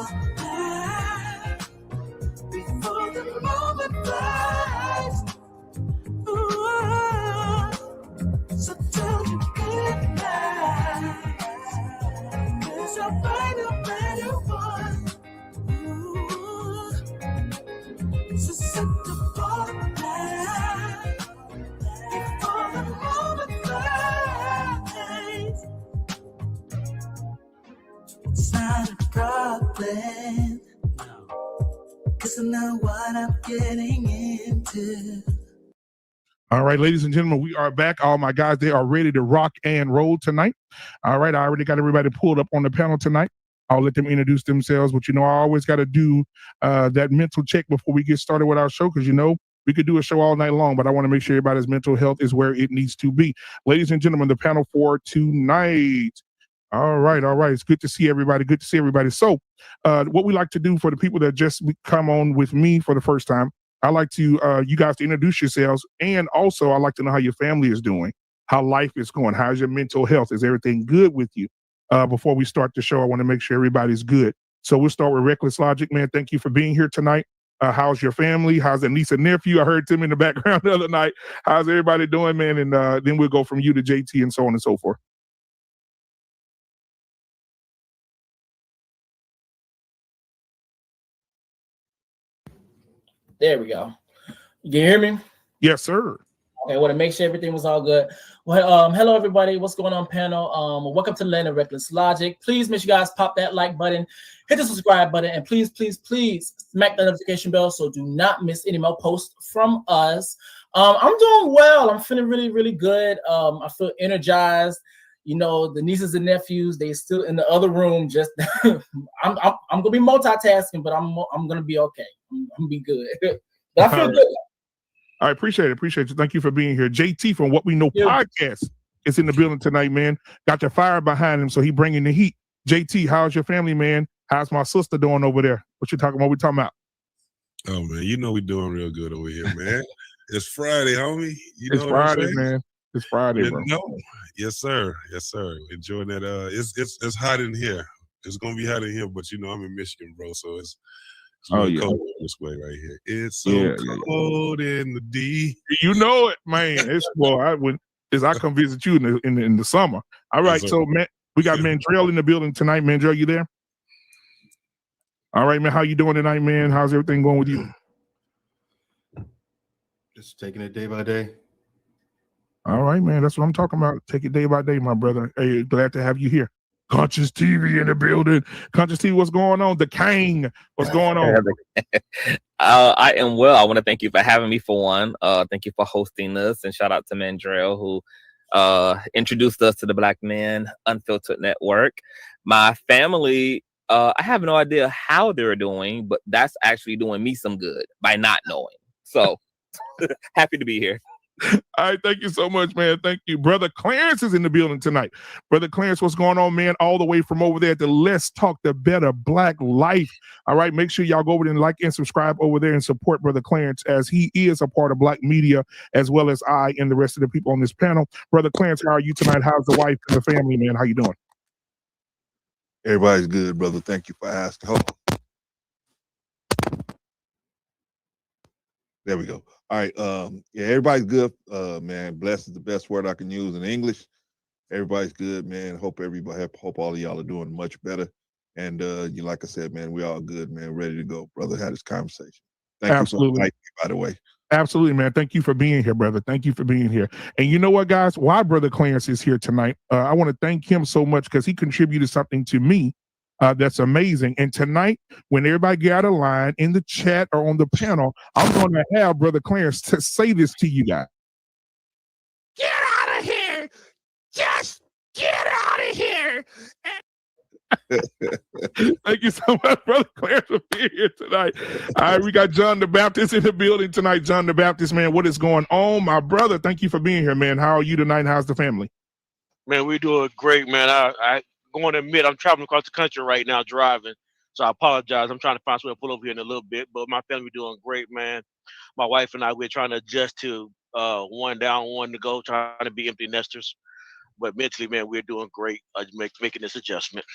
spotlight before the moment flies. Ooh, so tell me goodnight. Cause I'll find a better one. Ooh, so set the spotlight before the moment flies. It's not a problem, cause I know what I'm getting into. All right, ladies and gentlemen, we are back. All my guys, they are ready to rock and roll tonight. All right, I already got everybody pulled up on the panel tonight. I'll let them introduce themselves, but I always got to do that mental check before we get started with our show, because we could do a show all night long, but I want to make sure everybody's mental health is where it needs to be. Ladies and gentlemen, the panel for tonight. All right. It's good to see everybody. So what we like to do for the people that just come on with me for the first time, I like to you guys to introduce yourselves, and also I like to know how your family is doing, how life is going, how's your mental health, is everything good with you? Before we start the show, I want to make sure everybody's good. So we'll start with Reckless Logic, man. Thank you for being here tonight. How's your family? How's the niece and nephew? I heard Tim in the background the other night. How's everybody doing, man? And then we'll go from you to JT and so on and so forth. There we go. You can hear me? Yes, sir. Okay, I want to make sure everything was all good. Well, hello everybody. What's going on, panel? Welcome to the land of Reckless Logic. Please make sure you guys pop that like button, hit the subscribe button, and please smack the notification bell so do not miss any more posts from us. I'm doing well. I'm feeling really, really good. I feel energized. The nieces and nephews, they still in the other room. Just I'm gonna be multitasking, but I'm gonna be okay. I'm gonna be good. But I feel good. I appreciate you. Thank you for being here. JT from What We Know Podcast is in the building tonight, man. Got the fire behind him, so he bringing the heat. JT, how's your family, man? How's my sister doing over there? What you talking about? What we talking about? Oh, man, we doing real good over here, man. It's Friday, homie. It's Friday, man. It's Friday, bro. Yes, sir. Enjoying that. It's hot in here. It's gonna be hot in here, but I'm in Michigan, bro. So it's cold this way right here. It's so cold in the D. You know it, man. It's I come visit you in the summer. All right, so man, we got Mandrell in the building tonight. Mandrell, you there? All right, man. How you doing tonight, man? How's everything going with you? Just taking it day by day. All right, man. That's what I'm talking about. Take it day by day, my brother. Hey, glad to have you here. Conscious TV in the building. Conscious TV, what's going on? The King, what's going on? I am well. I want to thank you for having me for one. Thank you for hosting this, and shout out to Mandrell who introduced us to the Black Man Unfiltered Network. My family, I have no idea how they're doing, but that's actually doing me some good by not knowing. So happy to be here. All right, thank you so much, man. Thank you. Brother Clarence is in the building tonight. Brother Clarence, what's going on, man? All the way from over there to Let's Talk the Better Black Life. All right, make sure y'all go over there and like and subscribe over there and support Brother Clarence, as he is a part of Black media, as well as I and the rest of the people on this panel. Brother Clarence, how are you tonight? How's the wife and the family, man? How you doing? Everybody's good, brother. Thank you for asking. Hold on. There we go. All right. Everybody's good. Man, blessed is the best word I can use in English. Everybody's good, man. Hope all of y'all are doing much better. And like I said, man, we all good, man. Ready to go, brother. Had this conversation. Thank you so much, by the way. Absolutely, man. Thank you for being here, brother. Thank you for being here. And you know what, guys? Why Brother Clarence is here tonight, I want to thank him so much because he contributed something to me that's amazing. And tonight, when everybody get out of line in the chat or on the panel, I'm going to have Brother Clarence to say this to you guys. Get out of here! Just get out of here! Thank you so much, Brother Clarence, for being here tonight. All right, we got John the Baptist in the building tonight. John the Baptist, man, what is going on? My brother, thank you for being here, man. How are you tonight? How's the family? Man, we're doing great, man. I going to admit I'm traveling across the country right now driving, so I apologize. I'm trying to find somewhere to pull over here in a little bit, but my family doing great, man. My wife and I, we're trying to adjust to one down, one to go, trying to be empty nesters. But mentally, man, we're doing great making this adjustment.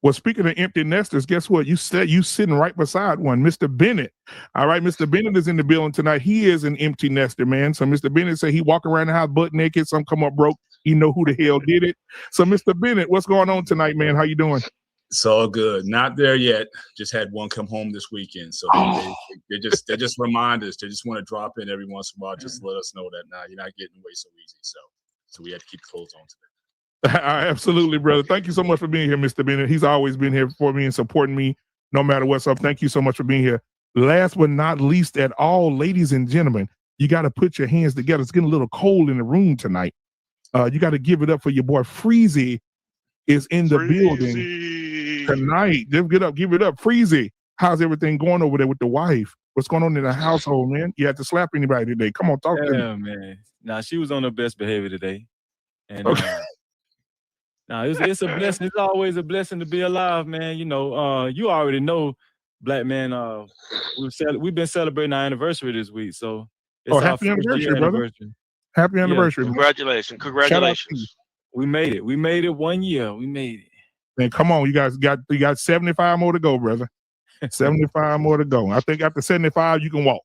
Well, speaking of empty nesters, guess what? You said you sitting right beside one, Mr. Bennett. All right, Mr. Bennett is in the building tonight. He is an empty nester, man. So Mr. Bennett said he walk around the house butt naked. Some come up broke. He know who the hell did it. So Mr. Bennett, what's going on tonight, man? How you doing? It's all good. Not there yet. Just had one come home this weekend. So they just remind us. They just want to drop in every once in a while. Just let us know that you're not getting away so easy. So we had to keep clothes on today. Absolutely, brother. Thank you so much for being here, Mr. Bennett. He's always been here for me and supporting me no matter what's up. Thank you so much for being here. Last but not least at all, ladies and gentlemen, you got to put your hands together. It's getting a little cold in the room tonight. You got to give it up for your boy Freezy is in the building tonight. Give it up. Freezy, how's everything going over there with the wife? What's going on in the household, man? You had to slap anybody today. Come on, talk to me. Yeah, man. Nah, she was on her best behavior today. And okay. It's a blessing. It's always a blessing to be alive, man. You know, you already know, Black man, we've been celebrating our anniversary this week. So it's happy anniversary, brother. Happy anniversary. Yeah. Congratulations. We made it. We made it 1 year. We made it. Man, come on. You guys got 75 more to go, brother. 75 more to go. I think after 75, you can walk.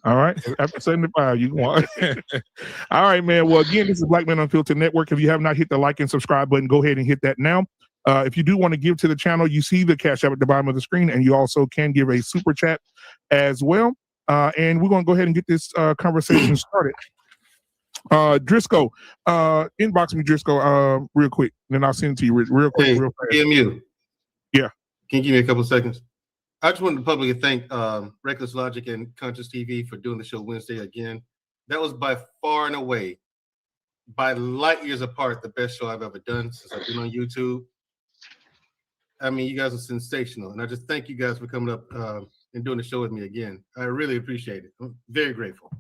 All right. After 75, you can walk. All right, man. Well, again, this is Black Men Unfiltered Network. If you have not hit the like and subscribe button, go ahead and hit that now. If you do want to give to the channel, you see the Cash App at the bottom of the screen, and you also can give a super chat as well. And we're going to go ahead and get this conversation started. Driscoll, inbox me, Driscoll, real quick, and then I'll send it to you real quick, real fast. EMU. Yeah. Can you give me a couple of seconds? I just wanted to publicly thank Reckless Logic and Conscious TV for doing the show Wednesday again. That was by far and away, by light years apart, the best show I've ever done since I've been on YouTube. I mean, you guys are sensational, and I just thank you guys for coming up and doing the show with me again. I really appreciate it. I'm very grateful.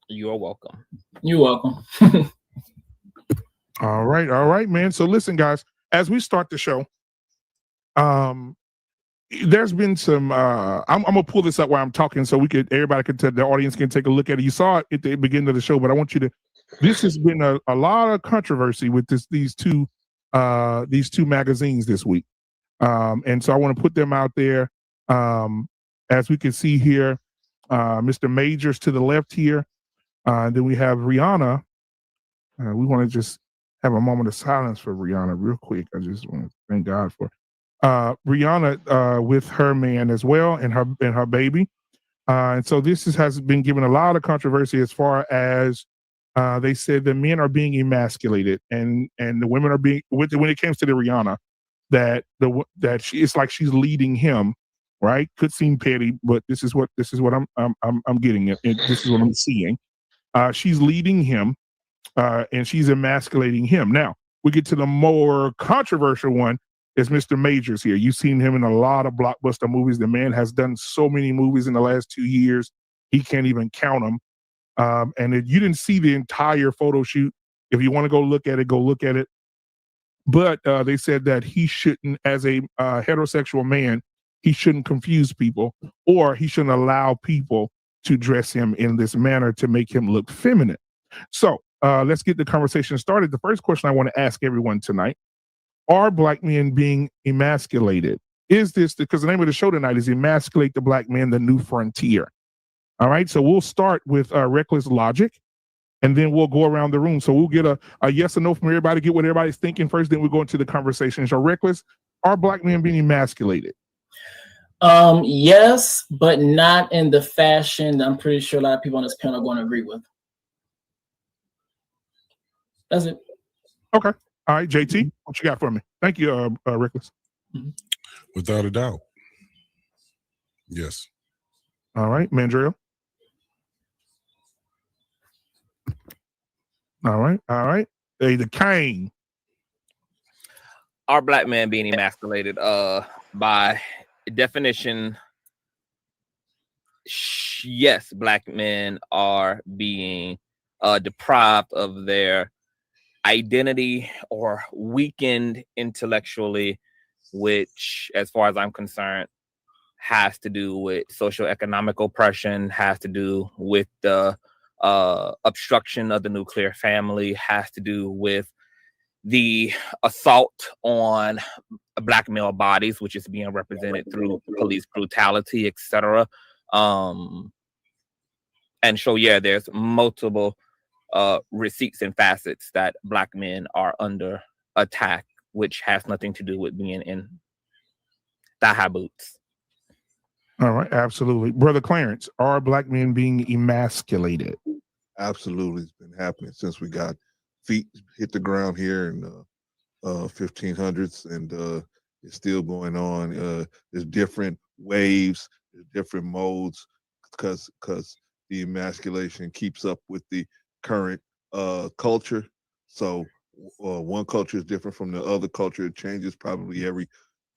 You are welcome. You're welcome. All right, man. So listen, guys, as we start the show, there's been some I'm gonna pull this up while I'm talking so everybody can the audience can take a look at it. You saw it at the beginning of the show, but I want you to, this has been a lot of controversy with these two magazines this week. And so I want to put them out there. As we can see here, Mr. Majors to the left here. Then we have Rihanna. We want to just have a moment of silence for Rihanna real quick. I just want to thank God for Rihanna with her man as well and her baby. And so this has been given a lot of controversy as far as they said the men are being emasculated and the women are being, when it comes to the Rihanna, that it's like she's leading him, right? Could seem petty, but this is what I'm getting at. This is what I'm seeing. She's leading him, and she's emasculating him. Now we get to the more controversial one. Is Mr. Majors here? You've seen him in a lot of blockbuster movies. The man has done so many movies in the last 2 years, he can't even count them. And if you didn't see the entire photo shoot, if you want to go look at it, go look at it. But they said that he shouldn't, as a heterosexual man, he shouldn't confuse people, or he shouldn't allow people to dress him in this manner to make him look feminine. So let's get the conversation started. The first question I want to ask everyone tonight: are Black men being emasculated? Is this, because the name of the show tonight is Emasculate the Black Man, the New Frontier. All right, so we'll start with Reckless Logic, and then we'll go around the room. So we'll get a yes or no from everybody, get what everybody's thinking first, then we'll go into the conversation. So Reckless, are Black men being emasculated? Yes, but not in the fashion that I'm pretty sure a lot of people on this panel are going to agree with. That's it. Okay. All right, JT, what you got for me? Thank you, Reckless. Without a doubt. Yes. All right, Mandrill. All right. Hey, the Kane. Are Black men being emasculated? By definition, yes, Black men are being deprived of their identity or weakened intellectually, which, as far as I'm concerned, has to do with socioeconomic oppression, has to do with the obstruction of the nuclear family, has to do with the assault on Black male bodies, which is being represented through police brutality, etc. And so, yeah, there's multiple receipts and facets that Black men are under attack, which has nothing to do with being in thigh-high boots. All right, absolutely. Brother Clarence, are Black men being emasculated? Absolutely. It's been happening since we got feet hit the ground here in 1500s, and it's still going on. There's different waves, there's different modes, because the emasculation keeps up with the current culture. So one culture is different from the other culture. It changes probably every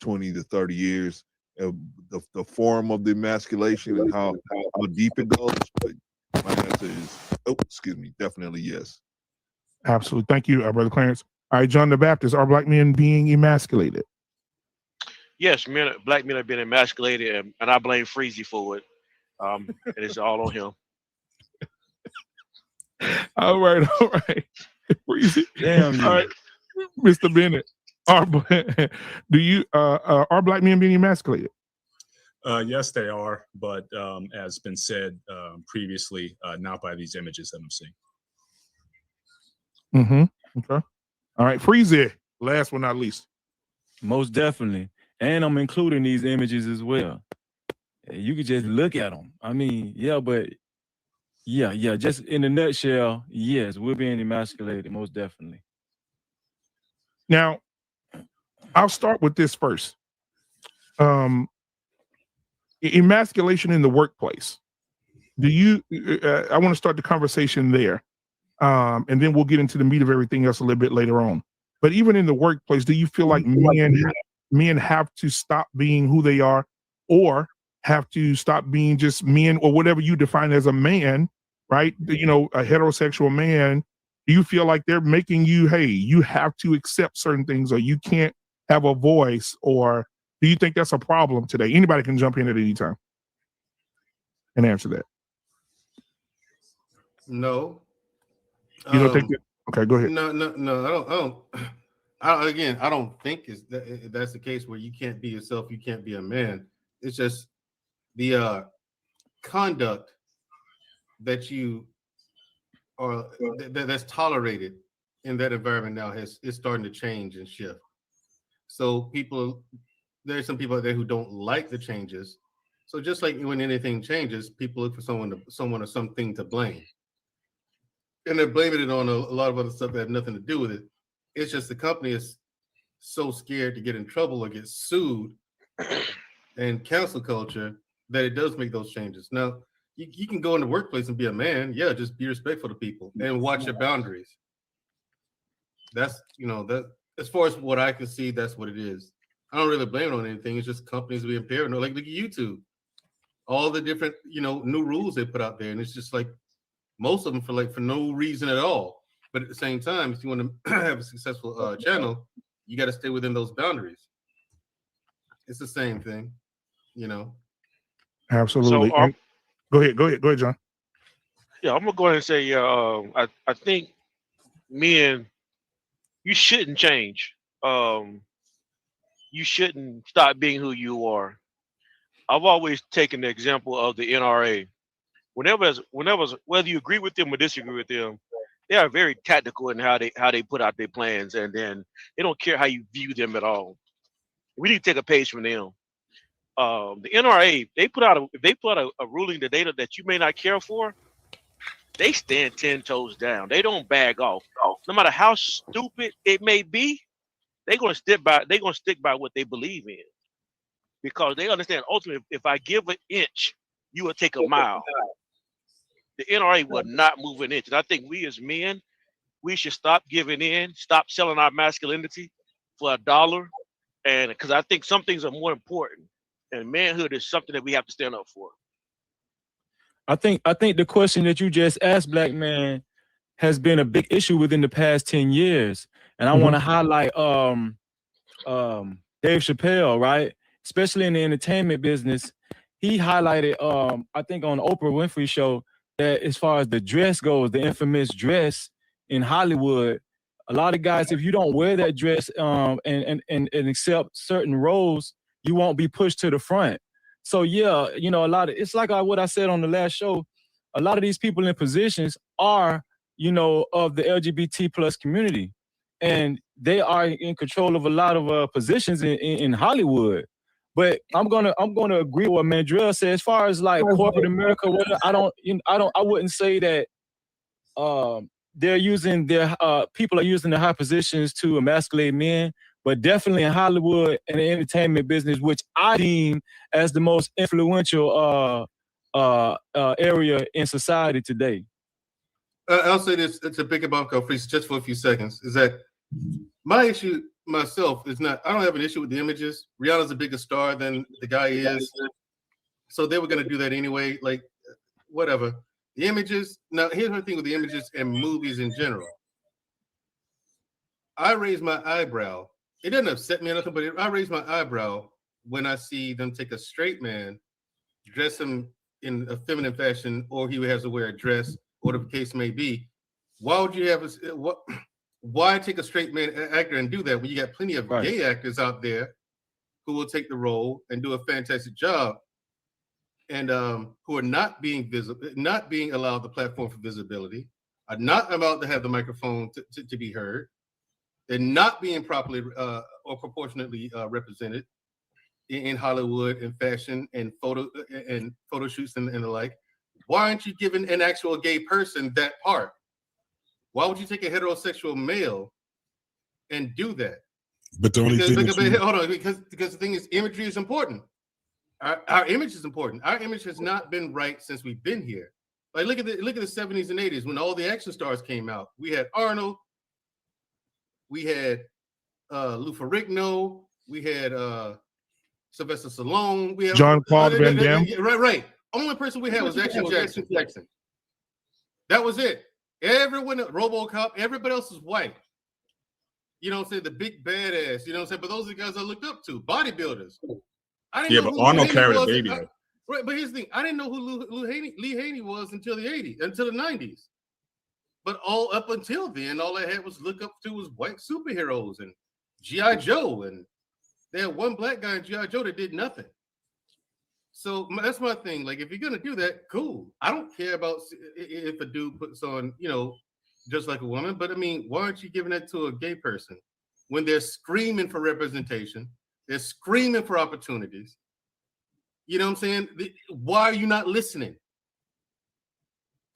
20 to 30 years. The form of the emasculation and how deep it goes. But my answer is, definitely yes. Absolutely. Thank you, Brother Clarence. All right, John the Baptist, are Black men being emasculated? Yes, Black men have been emasculated, and I blame Freezy for it. And it's all on him. All right. Freezy. Damn you. All right, Mr. Bennett, are Black men being emasculated? Yes, they are, but as been said previously, not by these images that I'm seeing. Okay. All right, Freezy, last but not least. Most definitely. And I'm including these images as well. You could just look at them. I mean, just in a nutshell, yes, we're being emasculated, most definitely. Now, I'll start with this first. Emasculation in the workplace. I want to start the conversation there. And then we'll get into the meat of everything else a little bit later on. But even in the workplace, do you feel like men have to stop being who they are, or have to stop being just men, or whatever you define as a man, right? You know, a heterosexual man. Do you feel like they're making you, hey, you have to accept certain things, or you can't have a voice, or do you think that's a problem today? Anybody can jump in at any time and answer that. No. You don't think that? Okay, go ahead. No. I don't think that's the case where you can't be yourself, you can't be a man. It's just the conduct that you are that's tolerated in that environment now is starting to change and shift. So there's some people out there who don't like the changes. So just like when anything changes, people look for someone or something to blame. And they're blaming it on a lot of other stuff that have nothing to do with it. It's just the company is so scared to get in trouble or get sued and cancel culture that it does make those changes. Now, you can go in the workplace and be a man. Yeah, just be respectful to people and watch your boundaries. That's, that as far as what I can see, that's what it is. I don't really blame it on anything. It's just companies being paranoid. Like, look at YouTube. All the different, new rules they put out there. And it's just like, most of them for no reason at all. But at the same time, if you want to have a successful channel, you got to stay within those boundaries. It's the same thing, Absolutely. So, go ahead, John. Yeah, I'm gonna go ahead and say, I think men, you shouldn't change. You shouldn't stop being who you are. I've always taken the example of the NRA. Whether you agree with them or disagree with them, they are very tactical in how they put out their plans, and then they don't care how you view them at all. We need to take a page from them. The NRA, they put out a ruling today that you may not care for. They stand 10 toes down. They don't bag off. No matter how stupid it may be, they're gonna stick by what they believe in, because they understand ultimately if I give an inch, you will take a mile. The NRA will not move an inch. And I think we as men, we should stop giving in, stop selling our masculinity for $1. And because I think some things are more important. And manhood is something that we have to stand up for. I think the question that you just asked, Black Man, has been a big issue within the past 10 years. And I want to highlight Dave Chappelle, right? Especially in the entertainment business. He highlighted, I think on the Oprah Winfrey show, that as far as the dress goes, the infamous dress in Hollywood, a lot of guys, if you don't wear that dress and accept certain roles, you won't be pushed to the front. So yeah, you know, it's like what I said on the last show. A lot of these people in positions are, you know, of the LGBT plus community, and they are in control of a lot of positions in Hollywood. But I'm gonna agree with what Mandrell said. As far as like corporate America, I wouldn't say that they're using people are using their high positions to emasculate men, but definitely in Hollywood and the entertainment business, which I deem as the most influential area in society today. I'll say this to pick up on Freeze just for a few seconds, is that my issue myself is not, I don't have an issue with the images. Rihanna's a bigger star than the guy is. So they were going to do that anyway, like whatever. The images, now here's my thing with the images and movies in general. I raise my eyebrow. It doesn't upset me or nothing, but I raise my eyebrow when I see them take a straight man, dress him in a feminine fashion, or he has to wear a dress, whatever the case may be. Why would you have why take a straight man actor and do that when you got plenty of gay actors out there who will take the role and do a fantastic job, and who are not being visible, not being allowed the platform for visibility, are not allowed to have the microphone to be heard. They're not being properly or proportionately represented in Hollywood and fashion and photo shoots and the like. Why aren't you giving an actual gay person that part? Why would you take a heterosexual male and do that? But the only because the thing is, imagery is important. Our image is important. Our image has not been right since we've been here. Like look at the 70s and 80s when all the action stars came out. We had Arnold, we had Lou Ferrigno, we had Sylvester Stallone, we had Jean-Claude Van Damme. Right. Only person we had was Action Jackson. That was it. Everyone, RoboCop, everybody else is white. You know what I'm saying? The big badass, you know what I'm saying? But those are the guys I looked up to, bodybuilders. I didn't know but Arnold carried a baby. Right, but here's the thing. I didn't know who Lee Haney was until the 90s. But all up until then, all I had was look up to was white superheroes and G.I. Joe. And they had one black guy in G.I. Joe that did nothing. So that's my thing. Like, if you're going to do that, cool. I don't care about if a dude puts on, you know, just like a woman. But I mean, why aren't you giving that to a gay person when they're screaming for representation? They're screaming for opportunities. You know what I'm saying? Why are you not listening?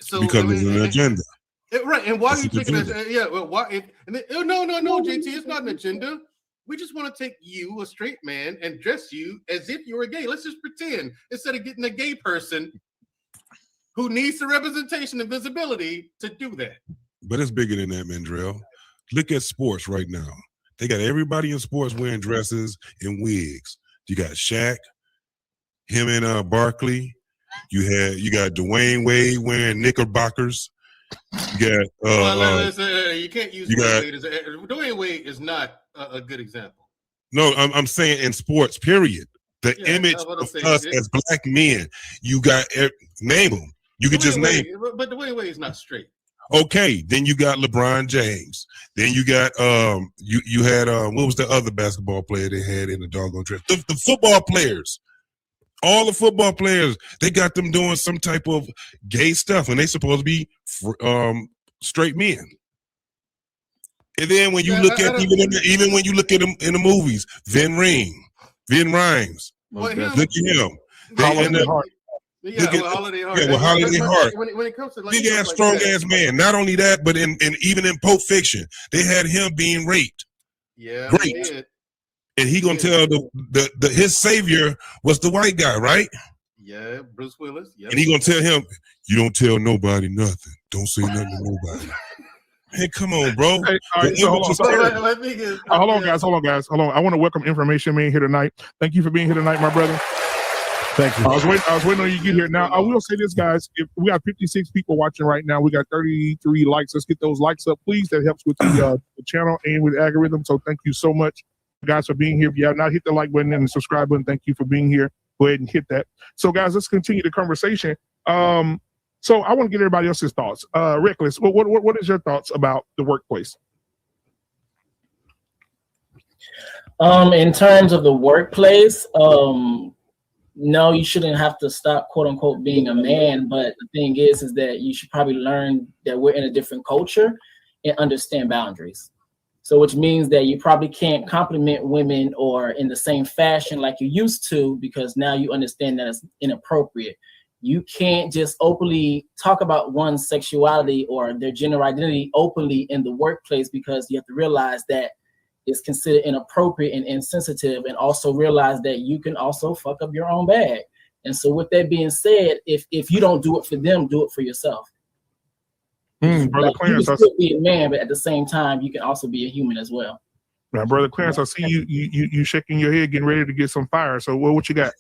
So because there's an agenda. Right. And why are you taking that? Yeah. Well, why? No, JT, it's not an agenda. We just want to take you, a straight man, and dress you as if you were gay. Let's just pretend instead of getting a gay person who needs the representation and visibility to do that. But it's bigger than that, Mandrell. Look at sports right now. They got everybody in sports wearing dresses and wigs. You got Shaq, him and Barkley. You got Dwayne Wade wearing knickerbockers. You got you can't use Dwayne Wade is not a good example. No, I'm saying in sports, period. The image of us as black men, you got name them. You could just name. But Dwayne Wade is not straight. Okay, then you got LeBron James. Then you got you had what was the other basketball player they had in the doggone dress? The football players. All the football players, they got them doing some type of gay stuff, and they supposed to be straight men. And then when you look at even when you look at them in the movies, Vin Rhymes, look at him. Holiday Heart. When it comes to big ass, strong ass man. Not only that, but even in Pulp Fiction, they had him being raped. Yeah, great. And he gonna tell his savior was the white guy, right? Yeah, Bruce Willis. Yep. And he gonna tell him, "You don't tell nobody nothing. Don't say nothing to nobody." Hey, come on, bro. Hey, all right, so hold on, guys. I want to welcome Information Man here tonight. Thank you for being here tonight, my brother. Thank you. I was waiting on you to get here. Now, I will say this, guys. If we got 56 people watching right now, we got 33 likes. Let's get those likes up, please. That helps with the channel and with the algorithm. So thank you so much, guys, for being here. If you have not hit the like button and the subscribe button, thank you for being here. Go ahead and hit that. So, guys, let's continue the conversation. So I want to get everybody else's thoughts. Reckless, what is your thoughts about the workplace? In terms of the workplace, no, you shouldn't have to stop, quote unquote, being a man. But the thing is that you should probably learn that we're in a different culture and understand boundaries. So which means that you probably can't compliment women or in the same fashion like you used to, because now you understand that it's inappropriate. You can't just openly talk about one's sexuality or their gender identity openly in the workplace, because you have to realize that it's considered inappropriate and insensitive, and also realize that you can also fuck up your own bag. And so with that being said, if you don't do it for them, do it for yourself. Brother Like, Clarence, you can still be a man, but at the same time, you can also be a human as well. Now, Brother Clarence, I see you shaking your head, getting ready to get some fire. So what you got?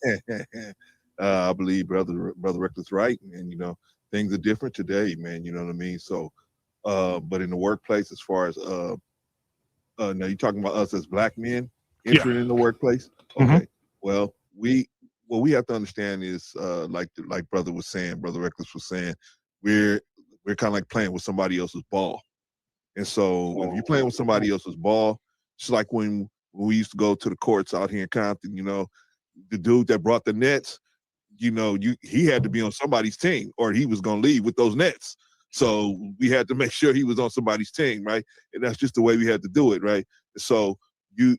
I believe brother Reckless right, and you know, things are different today, man. You know what I mean? So, but in the workplace, as far as now you're talking about us as black men entering in the workplace. Okay. Well, what we have to understand is like brother Reckless was saying, we're kind of like playing with somebody else's ball. And so if you're playing with somebody else's ball, it's like when we used to go to the courts out here in Compton, you know, the dude that brought the nets, you know, he had to be on somebody's team or he was going to leave with those nets. So we had to make sure he was on somebody's team, right? And that's just the way we had to do it, right? So you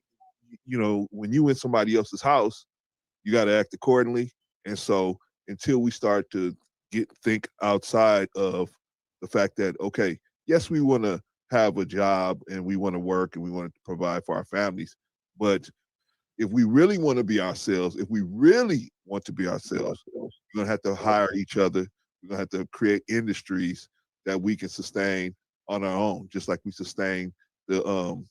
know, when you in somebody else's house, you got to act accordingly. And so until we start to think outside of the fact that, okay, yes, we want to have a job and we want to work and we want to provide for our families, but if we really want to be ourselves, we're gonna have to hire each other. We're gonna have to create industries that we can sustain on our own, just like we sustain the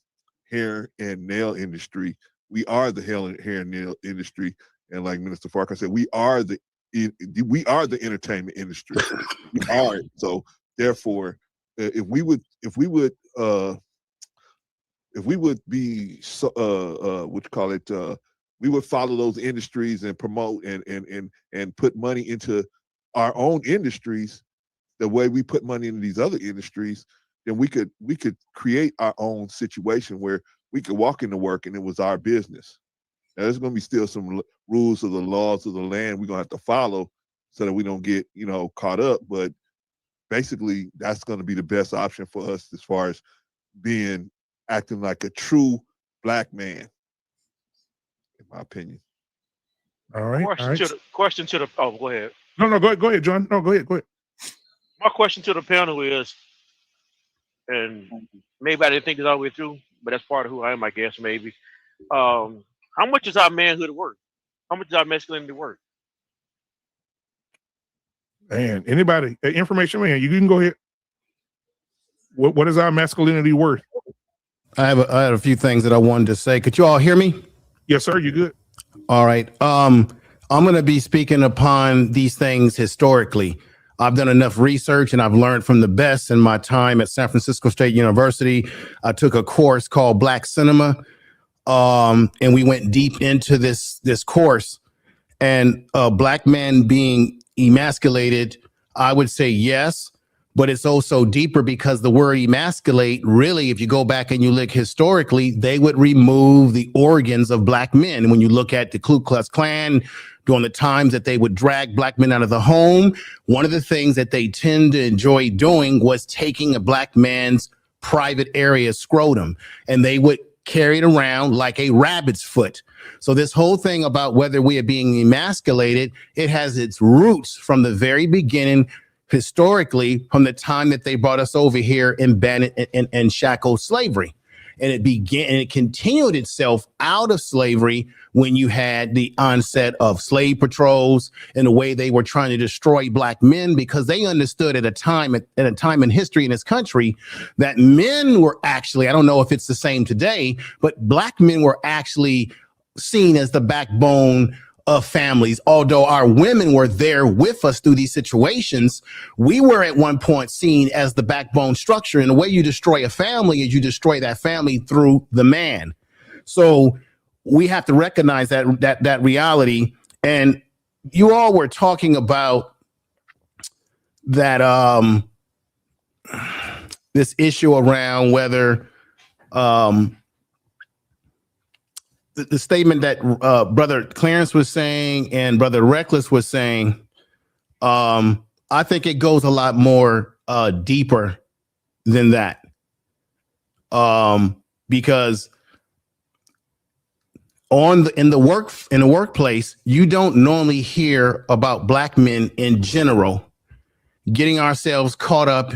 hair and nail industry. We are the hair and nail industry, and like Minister Farquhar said, we are the entertainment industry. We are it. So therefore, if we would be we would follow those industries and promote and put money into our own industries the way we put money into these other industries, then we could create our own situation where we could walk into work and it was our business. Now there's going to be still some rules of the laws of the land we're going to have to follow so that we don't get, you know, caught up. But basically, that's going to be the best option for us as far as acting like a true black man, in my opinion. All right. Question to the. Oh, go ahead. No, go ahead, John. No, go ahead. My question to the panel is, and maybe I didn't think this all the way through, but that's part of who I am, I guess. Maybe. How much is our manhood worth? How much is our masculinity worth? Man, anybody, information man, you can go ahead. What is our masculinity worth? I had a few things that I wanted to say. Could you all hear me? Yes, sir. You good? All right. I'm going to be speaking upon these things historically. I've done enough research and I've learned from the best in my time at San Francisco State University. I took a course called Black Cinema, and we went deep into this course. And black men being emasculated, I would say yes. But it's also deeper because the word emasculate, really, if you go back and you look historically, they would remove the organs of black men. And when you look at the Ku Klux Klan, during the times that they would drag black men out of the home, one of the things that they tend to enjoy doing was taking a black man's private area scrotum, and they would carry it around like a rabbit's foot. So this whole thing about whether we are being emasculated, it has its roots from the very beginning, historically, from the time that they brought us over here and banned and shackled slavery. And it continued itself out of slavery when you had the onset of slave patrols and the way they were trying to destroy black men, because they understood at a time in history in this country that men were actually, I don't know if it's the same today, but black men were actually seen as the backbone of families. Although our women were there with us through these situations, we were at one point seen as the backbone structure. And the way you destroy a family is you destroy that family through the man. So we have to recognize that reality. And you all were talking about that this issue around whether the statement that Brother Clarence was saying and Brother Reckless was saying, I think it goes a lot more deeper than that. Because in the workplace, you don't normally hear about Black men in general getting ourselves caught up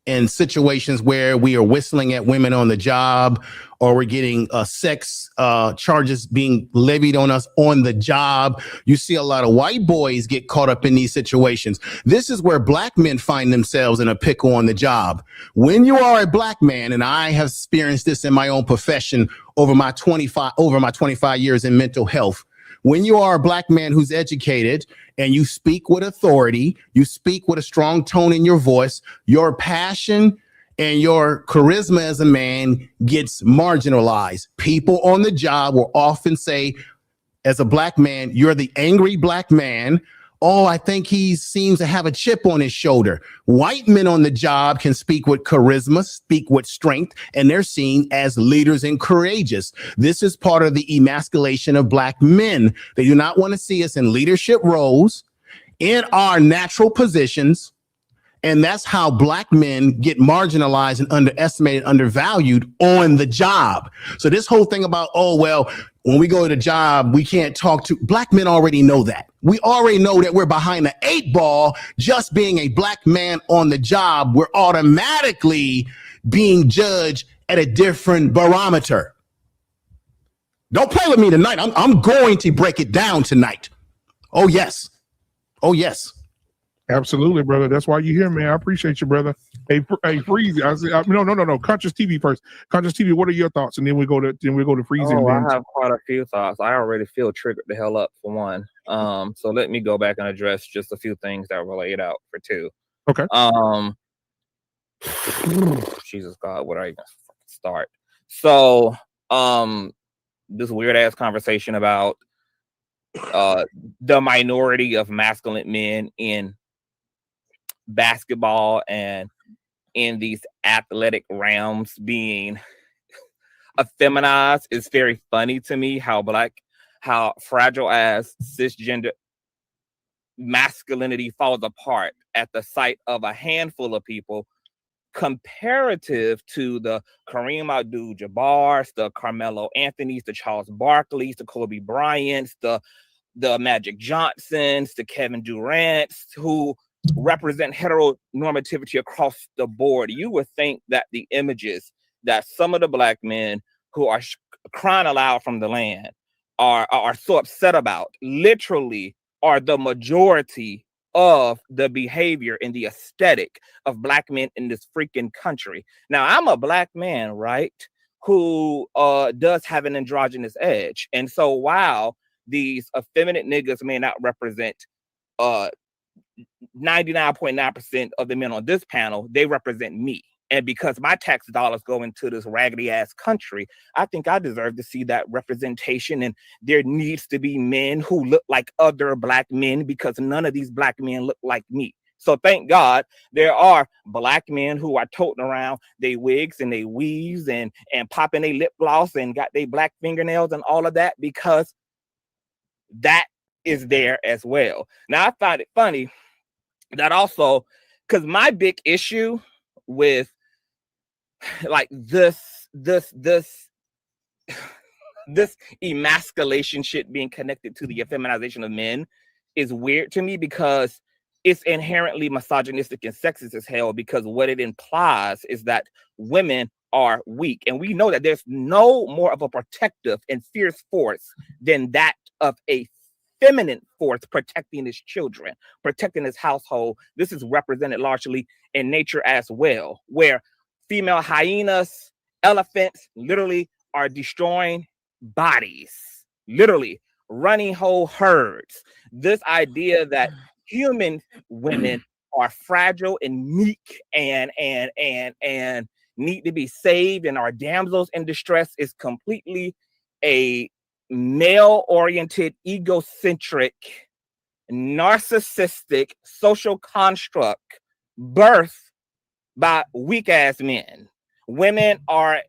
in situations where we are whistling at women on the job, or we're getting sex charges being levied on us on the job. You see a lot of white boys get caught up in these situations. This is where Black men find themselves in a pickle on the job. When you are a Black man, and I have experienced this in my own profession over my 25 years in mental health, when you are a Black man who's educated and you speak with authority, you speak with a strong tone in your voice, your passion and your charisma as a man gets marginalized. People on the job will often say, as a Black man, you're the angry Black man. Oh, I think he seems to have a chip on his shoulder. White men on the job can speak with charisma, speak with strength, and they're seen as leaders and courageous. This is part of the emasculation of Black men. They do not want to see us in leadership roles, in our natural positions. And that's how Black men get marginalized and underestimated, undervalued on the job. So this whole thing about, oh, well, when we go to the job, we can't talk to Black men. Already know that. We already know that we're behind the 8 ball. Just being a Black man on the job, we're automatically being judged at a different barometer. Don't play with me tonight. I'm going to break it down tonight. Oh, yes. Oh, yes. Absolutely, brother. That's why you're here, man. I appreciate you, brother. Hey, Freezy. No. Conscious TV first. Conscious TV. What are your thoughts? And then we go to Freezy. Oh, I have quite a few thoughts. I already feel triggered the hell up for one. So let me go back and address just a few things that were laid out for two. Okay. Jesus God, where do I even start? So, this weird ass conversation about the minority of masculine men in basketball and in these athletic realms being effeminized is very funny to me. How fragile as cisgender masculinity falls apart at the sight of a handful of people, comparative to the Kareem Abdul-Jabbars, the Carmelo Anthonys, the Charles Barkleys, the Kobe Bryants, the Magic Johnsons, the Kevin Durants, who represent heteronormativity across the board. You would think that the images that some of the Black men who are crying aloud from the land are so upset about literally are the majority of the behavior and the aesthetic of Black men in this freaking country. Now, I'm a Black man, right, who does have an androgynous edge. And so while these effeminate niggas may not represent 99.9% of the men on this panel, they represent me. And because my tax dollars go into this raggedy ass country, I think I deserve to see that representation. And there needs to be men who look like other Black men, because none of these Black men look like me. So thank God there are Black men who are toting around they wigs and they weaves and popping their lip gloss and got their Black fingernails and all of that, because that is there as well. Now, I find it funny that also, because my big issue with like this emasculation shit being connected to the effeminization of men is weird to me, because it's inherently misogynistic and sexist as hell, because what it implies is that women are weak. And we know that there's no more of a protective and fierce force than that of a feminine force protecting his children, protecting his household. This is represented largely in nature as well, where female hyenas, elephants literally are destroying bodies, literally running whole herds. This idea that human women are fragile and meek and need to be saved and are damsels in distress is completely a male-oriented, egocentric, narcissistic social construct birthed by weak-ass men. Women are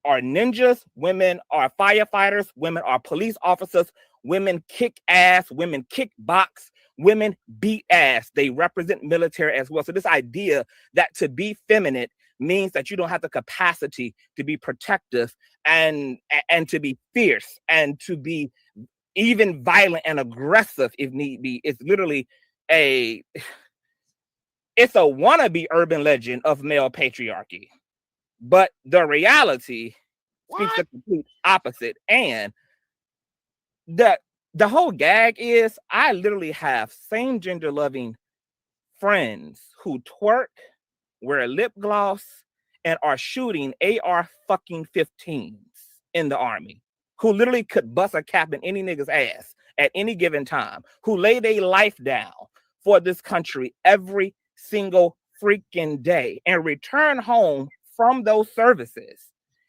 are ninjas, women are firefighters, women are police officers, women kick ass, women kick box, women beat ass. They represent military as well. So this idea that to be feminine means that you don't have the capacity to be protective and to be fierce and to be even violent and aggressive if need be. It's literally it's a wannabe urban legend of male patriarchy. But the reality speaks the complete opposite. And the whole gag is I literally have same gender loving friends who twerk, wear lip gloss, and are shooting AR fucking 15s in the army, who literally could bust a cap in any nigga's ass at any given time, who lay their life down for this country every single freaking day and return home from those services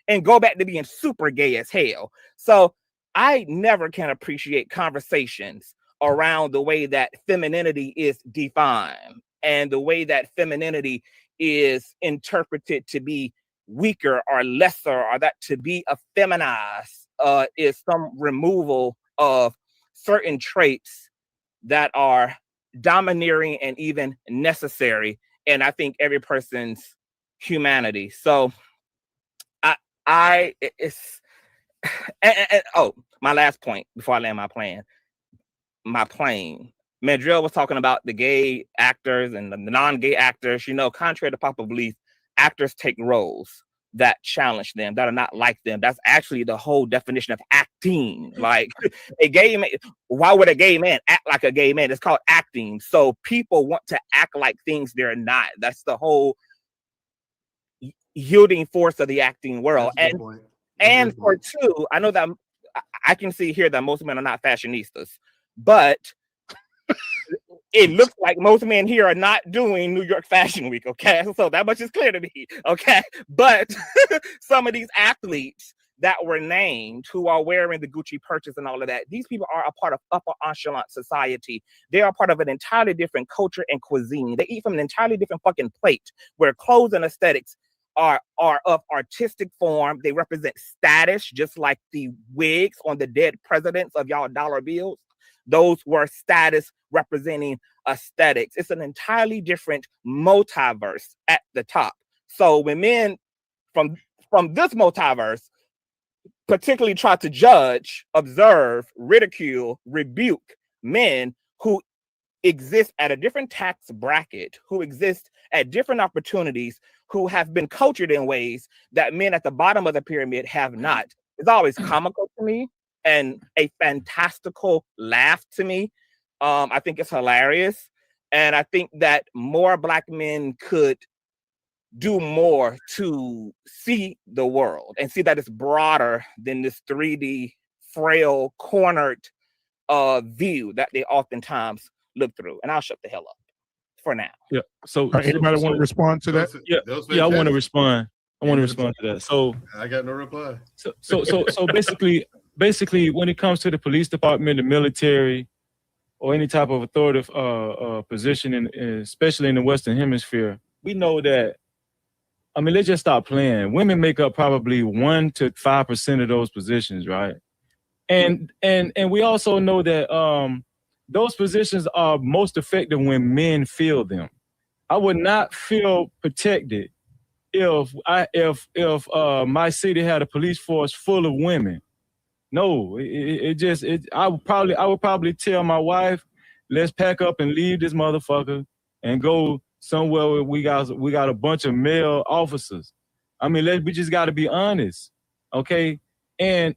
and go back to being super gay as hell. So I never can appreciate conversations around the way that femininity is defined and the way that femininity is interpreted to be weaker or lesser, or that to be effeminized is some removal of certain traits that are domineering and even necessary. And I think every person's humanity. So my last point before I land my plane. Mandrill was talking about the gay actors and the non-gay actors. You know, contrary to popular belief, actors take roles that challenge them, that are not like them. That's actually the whole definition of acting. Like a gay man, why would a gay man act like a gay man? It's called acting. So people want to act like things they're not. That's the whole yielding force of the acting world. And for two, I know that I can see here that most men are not fashionistas, but it looks like most men here are not doing New York Fashion Week, okay? So that much is clear to me, okay? But some of these athletes that were named who are wearing the Gucci purchase and all of that, these people are a part of upper echelon society. They are part of an entirely different culture and cuisine. They eat from an entirely different fucking plate where clothes and aesthetics are of artistic form. They represent status, just like the wigs on the dead presidents of y'all dollar bills. Those were status representing aesthetics. It's an entirely different multiverse at the top. So when men from this multiverse particularly try to judge, observe, ridicule, rebuke men who exist at a different tax bracket, who exist at different opportunities, who have been cultured in ways that men at the bottom of the pyramid have not, it's always comical to me and a fantastical laugh to me. I think it's hilarious. And I think that more Black men could do more to see the world and see that it's broader than this 3D, frail, cornered view that they oftentimes look through. And I'll shut the hell up for now. Yeah. So anybody want to respond to that? Yeah, I want to respond. I want to respond to that. So I got no reply. So basically, when it comes to the police department, the military, or any type of authoritative position, especially in the Western Hemisphere, we know that. I mean, let's just stop playing. Women make up probably 1% to 5% of those positions, right? And we also know that those positions are most effective when men fill them. I would not feel protected if my city had a police force full of women. No, I would probably tell my wife, let's pack up and leave this motherfucker and go somewhere where we got a bunch of male officers. I mean, we just got to be honest, okay? And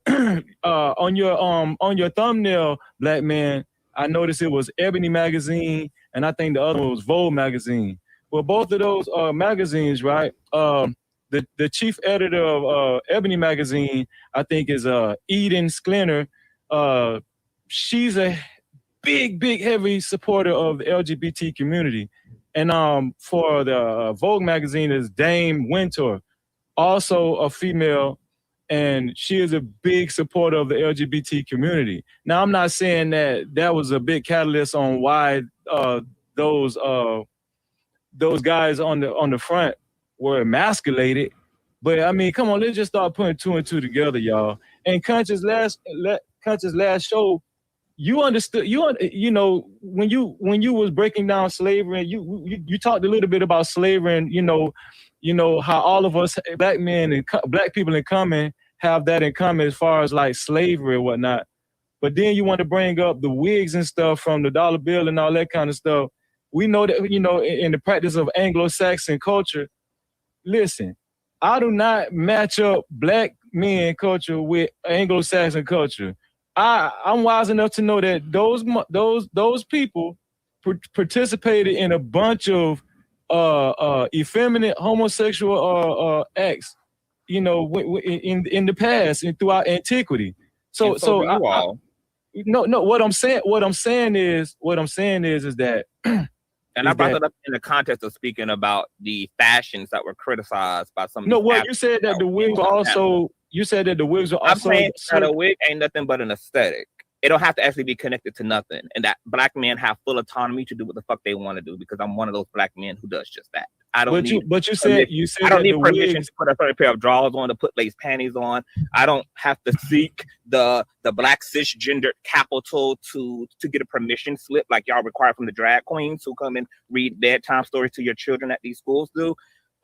on your thumbnail, Black man, I noticed it was Ebony magazine, and I think the other one was Vogue magazine. Well, both of those magazines, right? The chief editor of Ebony magazine, I think, is Eden Sklenar. She's a big, heavy supporter of the LGBT community. And for the Vogue magazine is Dame Winter, also a female, and she is a big supporter of the LGBT community. Now, I'm not saying that was a big catalyst on why those guys on the front were emasculated, But I mean, come on, let's just start putting 2 and 2 together, y'all. And Conscious last show, you understood, you know, when you was breaking down slavery, and you talked a little bit about slavery, and you know how all of us black men and black people in common have that in common as far as like slavery and whatnot. But then you want to bring up the wigs and stuff from the dollar bill and all that kind of stuff. We know that, you know, in the practice of Anglo-Saxon culture, listen, I do not match up black men culture with Anglo-Saxon culture. I'm wise enough to know that those people participated in a bunch of effeminate homosexual acts, you know, in the past and throughout antiquity. So what I'm saying is that. And I brought it up in the context of speaking about the fashions that were criticized by some. No, what you said that the wigs also. You said that the wigs are also. I'm saying that a wig ain't nothing but an aesthetic. It don't have to actually be connected to nothing, and that black men have full autonomy to do what the fuck they want to do. Because I'm one of those black men who does just that. I don't. But you said I don't need permission to put a certain pair of drawers on, to put lace panties on. I don't have to seek the black cisgendered capital to get a permission slip like y'all require from the drag queens who come and read bedtime stories to your children at these schools do.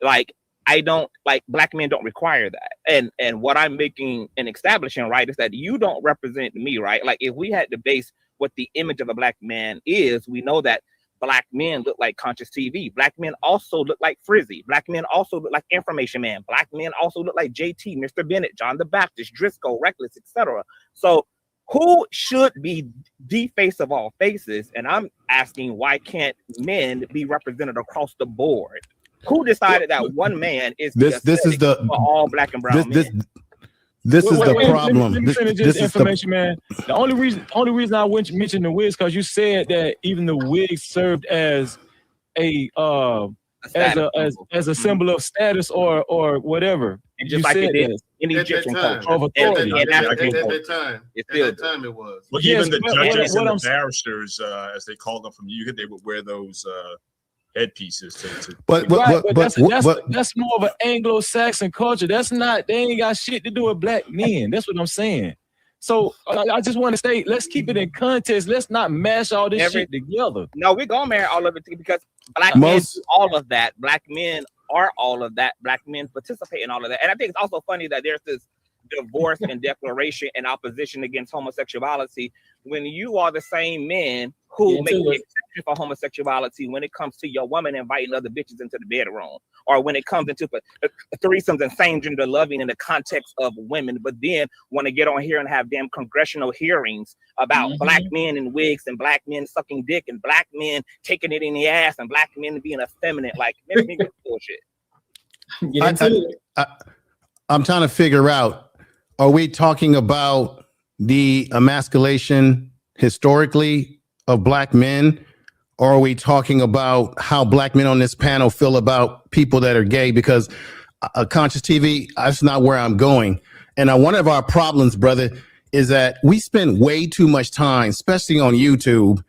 Like, I don't, like, black men don't require that. And what I'm making and establishing, right, is that you don't represent me, right? Like, if we had to base what the image of a black man is, we know that black men look like Conscious TV. Black men also look like Frizzy. Black men also look like Information Man. Black men also look like JT, Mr. Bennett, John the Baptist, Driscoll, Reckless, etc. So who should be the face of all faces? And I'm asking, why can't men be represented across the board? Who decided that one man is this is the for all black and brown men? This is the problem. Let me finish this information, man. The only reason I mentioned the wigs, because you said that even the wigs served as a symbol of status or whatever. And just like it did in Egyptian culture of authority. At that time, it was. Well, even the judges and the barristers, as they called them from the UK, they would wear those headpieces. But that's more of an Anglo-Saxon culture. They ain't got shit to do with black men. That's what I'm saying. So I just want to say, let's keep it in context. Let's not mash all this shit together. No, we're gonna marry all of it because black men do all of that. Black men are all of that. Black men participate in all of that. And I think it's also funny that there's this divorce and declaration and opposition against homosexuality when you are the same men who make the exception for homosexuality when it comes to your woman inviting other bitches into the bedroom, or when it comes into threesomes and same gender loving in the context of women, but then want to get on here and have damn congressional hearings about black men in wigs and black men sucking dick and black men taking it in the ass and black men being effeminate. Like, man, bullshit. I'm trying to figure out, are we talking about the emasculation historically of black men, or are we talking about how black men on this panel feel about people that are gay? Because Conscious TV, that's not where I'm going. And one of our problems, brother, is that we spend way too much time, especially on YouTube,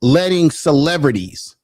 letting celebrities.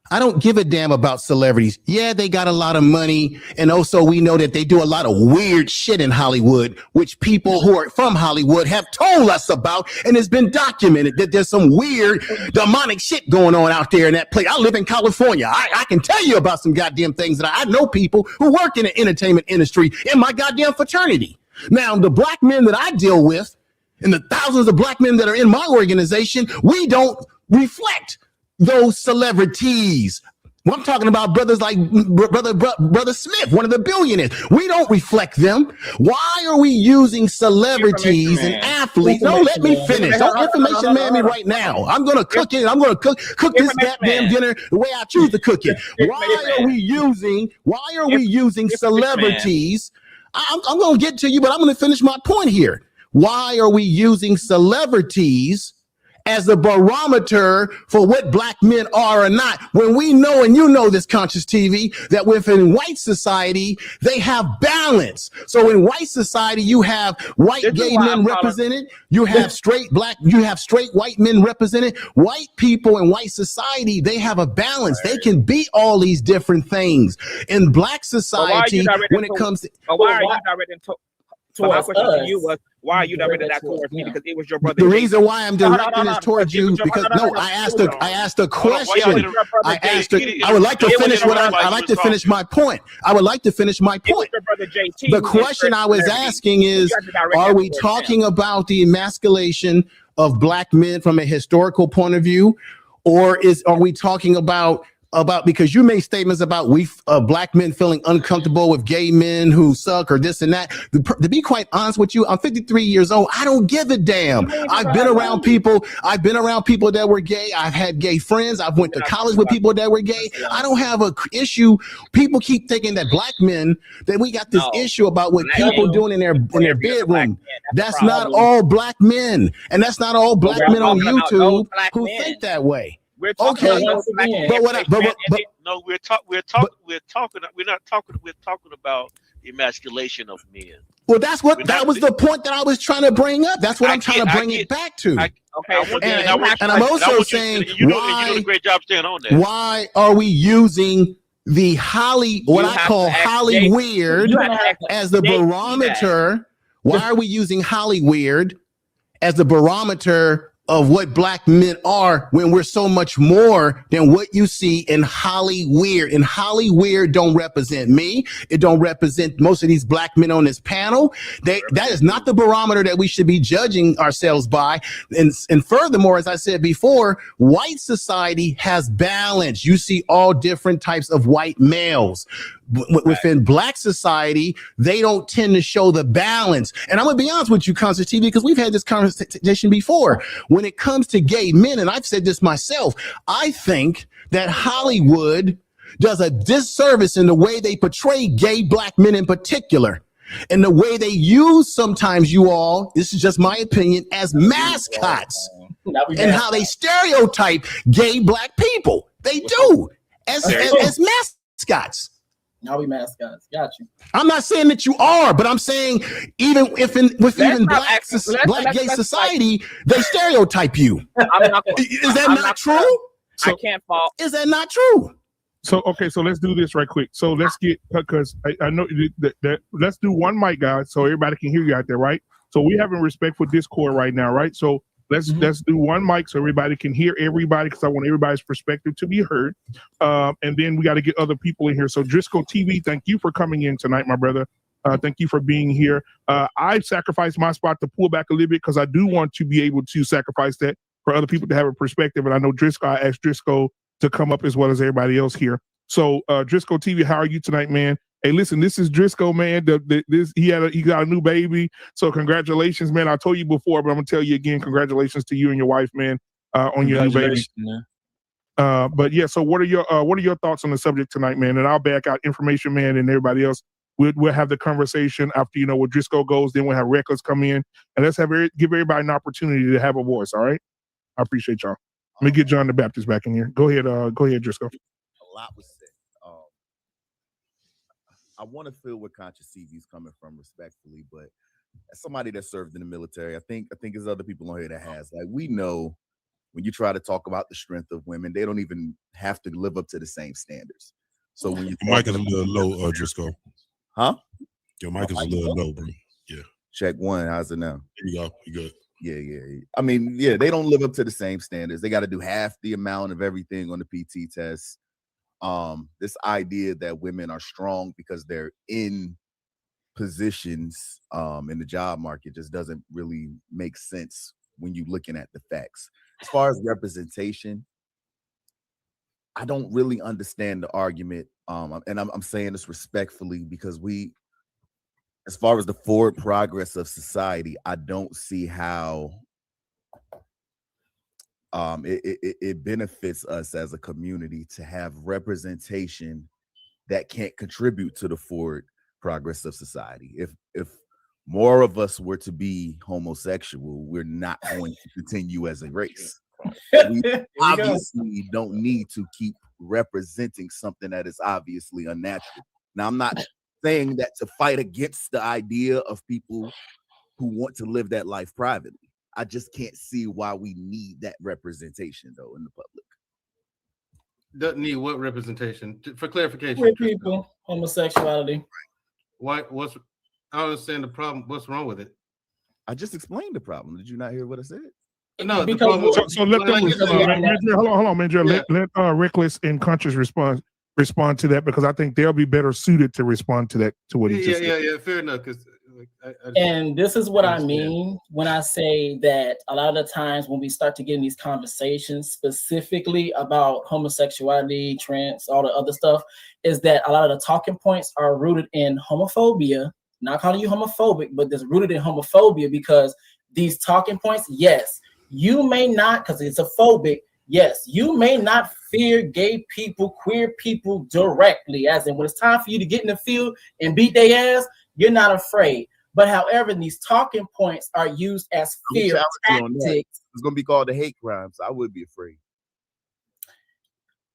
I don't give a damn about celebrities. Yeah, they got a lot of money. And also we know that they do a lot of weird shit in Hollywood, which people who are from Hollywood have told us about. And it's been documented that there's some weird demonic shit going on out there in that place. I live in California. I can tell you about some goddamn things that I know people who work in the entertainment industry in my goddamn fraternity. Now, the black men that I deal with and the thousands of black men that are in my organization, we don't reflect those celebrities. Well, I'm talking about brothers like brother Smith, one of the billionaires. We don't reflect them. Why are we using celebrities and athletes? No, let me finish. Don't information man me right now. I'm gonna cook it. I'm gonna cook this goddamn dinner the way I choose to cook it. Why are we using celebrities? I'm gonna get to you, but I'm gonna finish my point here. Why are we using celebrities as the barometer for what black men are or not. When we know, and you know this, Conscious TV, that within white society, they have balance. So in white society, you have white gay men represented. You have straight white men represented. White people in white society, they have a balance. They can be all these different things. In black society, when it comes to... Why are you directing so my question to you was, why are you directing that towards me? Because it was your brother. The reason why I'm directing this towards you, because I asked a question. I would like to finish my point. I would like to finish my point. The question I was asking is, are we talking about the emasculation of black men from a historical point of view, or are we talking about because you made statements about black men feeling uncomfortable with gay men who suck or this and that. To be quite honest with you, I'm 53 years old. I don't give a damn. I've been around people that were gay. I've had gay friends. I've went to college with people that were gay. I don't have an issue. People keep thinking that black men, that we got this issue about what people doing in their bedroom. That's not all black men. And that's not all black men on YouTube who think that way. We're talking about the emasculation of men. Well, that was the point that I was trying to bring up. That's what I'm trying to bring it back to. And I'm also saying, you're doing a great job staying on that. Why are we using the what I call Holly weird as the barometer? Why are we using Holly weird as the barometer of what black men are when we're so much more than what you see in Holly weird? And Holly weird don't represent me. It don't represent most of these black men on this panel. That is not the barometer that we should be judging ourselves by. And furthermore, as I said before, white society has balance. You see all different types of white males. Within black society, they don't tend to show the balance. And I'm gonna be honest with you, Conscious TV, because we've had this conversation before. When it comes to gay men, and I've said this myself, I think that Hollywood does a disservice in the way they portray gay black men in particular, and the way they use sometimes, you all, this is just my opinion, as mascots, and how they stereotype gay black people. They do as mascots. Now we mascots. Got you. I'm not saying that you are, but I'm saying even within black gay society, they stereotype you. Is that not true? I can't fault. Is that not true? So okay, so let's do this right quick. So let's get, because I know that let's do one mic, guys, so everybody can hear you out there, right? So we having respect for Discord right now, right? So let's do one mic so everybody can hear everybody, because I want everybody's perspective to be heard. And then we got to get other people in here. So Driscoll TV, thank you for coming in tonight, my brother. Thank you for being here. I sacrificed my spot to pull back a little bit because I do want to be able to sacrifice that for other people to have a perspective. And I know Driscoll, I asked Driscoll to come up as well as everybody else here. So Driscoll TV, how are you tonight, man? Hey, listen, this is Driscoll, man. He got a new baby, so congratulations, man. I told you before, but I'm gonna tell you again. Congratulations to you and your wife, man, on your new baby. But yeah, so what are your thoughts on the subject tonight, man? And I'll back out information, man, and everybody else. We'll have the conversation after where Driscoll goes. Then we'll have Reckless come in, and let's give everybody an opportunity to have a voice. All right, I appreciate y'all. Let me get John the Baptist back in here. Go ahead, Driscoll. A lot was said. I want to feel where Conscious TV is coming from respectfully, but as somebody that served in the military, I think there's other people on here that has. Like, we know when you try to talk about the strength of women, they don't even have to live up to the same standards. So when your mic is a little low, Driscoll. Huh? Your mic is a little low, bro. Yeah. Check one. How's it now? There you go. You good. Yeah. I mean, yeah, they don't live up to the same standards. They got to do half the amount of everything on the PT test. This idea that women are strong because they're in positions in the job market just doesn't really make sense when you're looking at the facts. As far as representation, I don't really understand the argument, and I'm saying this respectfully because as far as the forward progress of society, I don't see how it benefits us as a community to have representation that can't contribute to the forward progress of society. If more of us were to be homosexual, we're not going to continue as a race. We obviously don't need to keep representing something that is obviously unnatural. Now, I'm not saying that to fight against the idea of people who want to live that life privately. I just can't see why we need that representation, though, in the public. Doesn't need what representation? For clarification. Queer people, homosexuality. Why? I don't understand the problem. What's wrong with it? I just explained the problem. Did you not hear what I said? No, so let them respond. Hold on, Mandrill. Yeah. Let Reckless and Conscious respond to that, because I think they'll be better suited to respond to that, to what he just said. Yeah, fair enough. Because and this is what I mean when I say that a lot of the times when we start to get in these conversations specifically about homosexuality, trans, all the other stuff, is that a lot of the talking points are rooted in homophobia. Not calling you homophobic, but it's rooted in homophobia, because these talking points, yes, you may not, because it's a phobic, yes, you may not fear gay people, queer people directly, as in when it's time for you to get in the field and beat their ass, you're not afraid. But however, these talking points are used as fear tactics. It's going to be called a hate crime, so I would be afraid.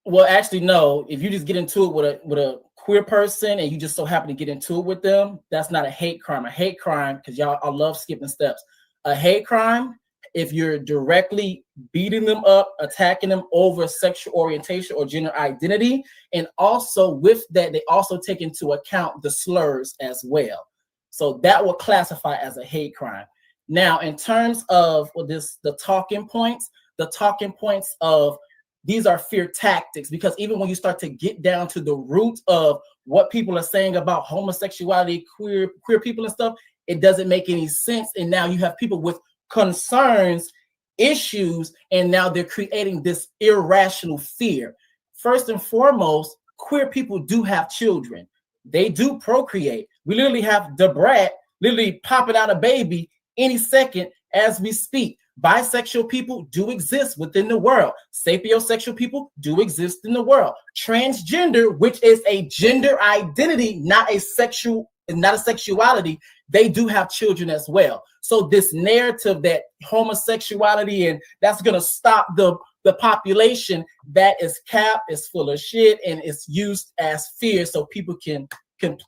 Well, actually, no. If you just get into it with a queer person and you just so happen to get into it with them, that's not a hate crime. A hate crime, because y'all, I love skipping steps. A hate crime, if you're directly beating them up, attacking them over sexual orientation or gender identity, and also with that, they also take into account the slurs as well. So that will classify as a hate crime. Now, in terms of the talking points of these are fear tactics, because even when you start to get down to the root of what people are saying about homosexuality, queer people and stuff, it doesn't make any sense. And now you have people with concerns, issues, and now they're creating this irrational fear. First and foremost, queer people do have children. They do procreate. We literally have the brat literally popping out a baby any second as we speak. Bisexual people do exist within the world. Sapiosexual people do exist in the world. Transgender, which is a gender identity, not a sexuality, they do have children as well. So this narrative that homosexuality and that's going to stop the population, that is cap, is full of shit, and it's used as fear so people can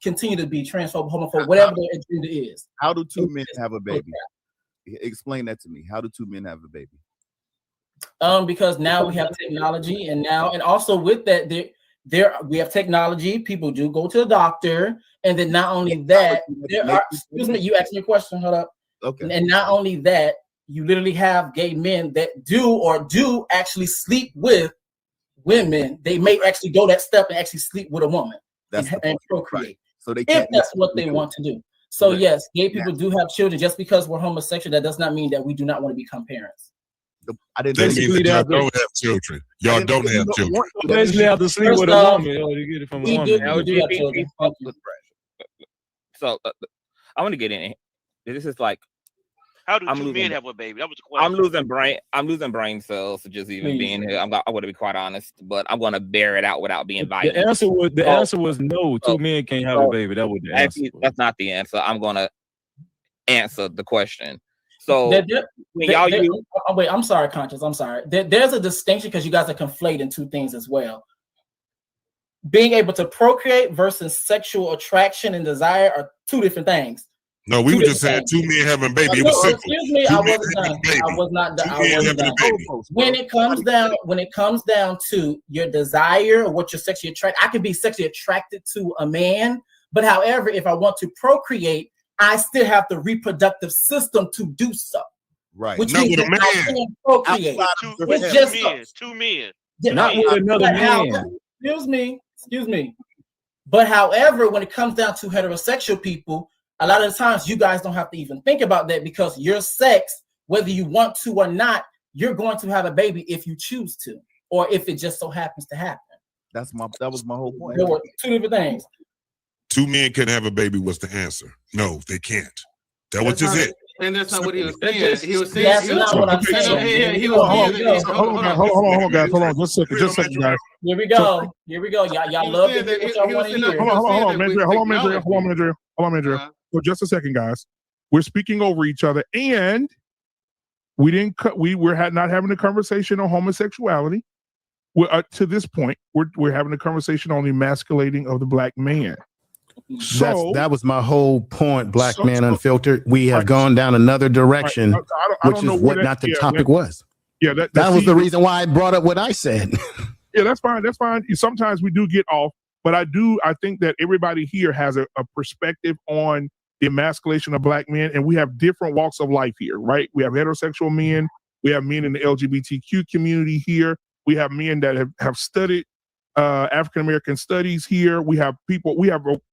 continue to be transphobic, homophobic, whatever their agenda is. How do two men have a baby? Explain that to me. How do two men have a baby? Because now we have technology, and also with that, we have technology. People do go to the doctor, and then not only that, excuse me, you asked me a question. Hold up. Okay. And not only that, you literally have gay men that do actually sleep with women. They may actually go that step and actually sleep with a woman and procreate. Right. So they if that's what they want to do. So yes, gay people do have children. Just because we're homosexual, that does not mean that we do not want to become parents. I didn't basically y'all don't have children. Y'all don't have children. Basically have to sleep with a woman. You get it from a woman. We do have children. So I want to get in. This is like, how do two men have a baby? That was the question. I'm losing brain cells to just even being here. I want to be quite honest, but I'm going to bear it out without being violent. The answer was no. Two men can't have a baby. That was the answer. That's not the answer. I'm going to answer the question. So wait, I'm sorry, Conscious. I'm sorry. There's a distinction because you guys are conflating two things as well. Being able to procreate versus sexual attraction and desire are two different things. No, we were just saying two men having baby. It was simple. Excuse me, I wasn't done. I was not done. When it comes down to your desire or what you're sexually attracted, I can be sexually attracted to a man, but however, if I want to procreate, I still have the reproductive system to do so. Right. Which not means with a man. I can procreate. Two men. Not with another man. Excuse me. But however, when it comes down to heterosexual people, a lot of the times you guys don't have to even think about that because your sex, whether you want to or not, you're going to have a baby if you choose to, or if it just so happens to happen. That was my whole point. There were two different things. Two men can have a baby was the answer. No, they can't. That was just it. And that's not what he was saying. He was saying that's not what I'm saying. Hold on, guys. Hold on, just a second, guys. Here we go. Y'all love it. What y'all want to hear. Hold on, Mandrill. Hold on, Mandrill. So just a second, guys. we're speaking over each other, and we're not having a conversation on homosexuality. To this point, we're having a conversation on the emasculating of the black man. So that was my whole point, Black Man Unfiltered. We have gone down another direction, which is what not the topic was. Yeah, that was the reason why I brought up what I said. Yeah, that's fine. That's fine. Sometimes we do get off, but I think that everybody here has a perspective on the emasculation of black men, and we have different walks of life here, right? We have heterosexual men, we have men in the LGBTQ community here, we have men that have studied African American studies here. We have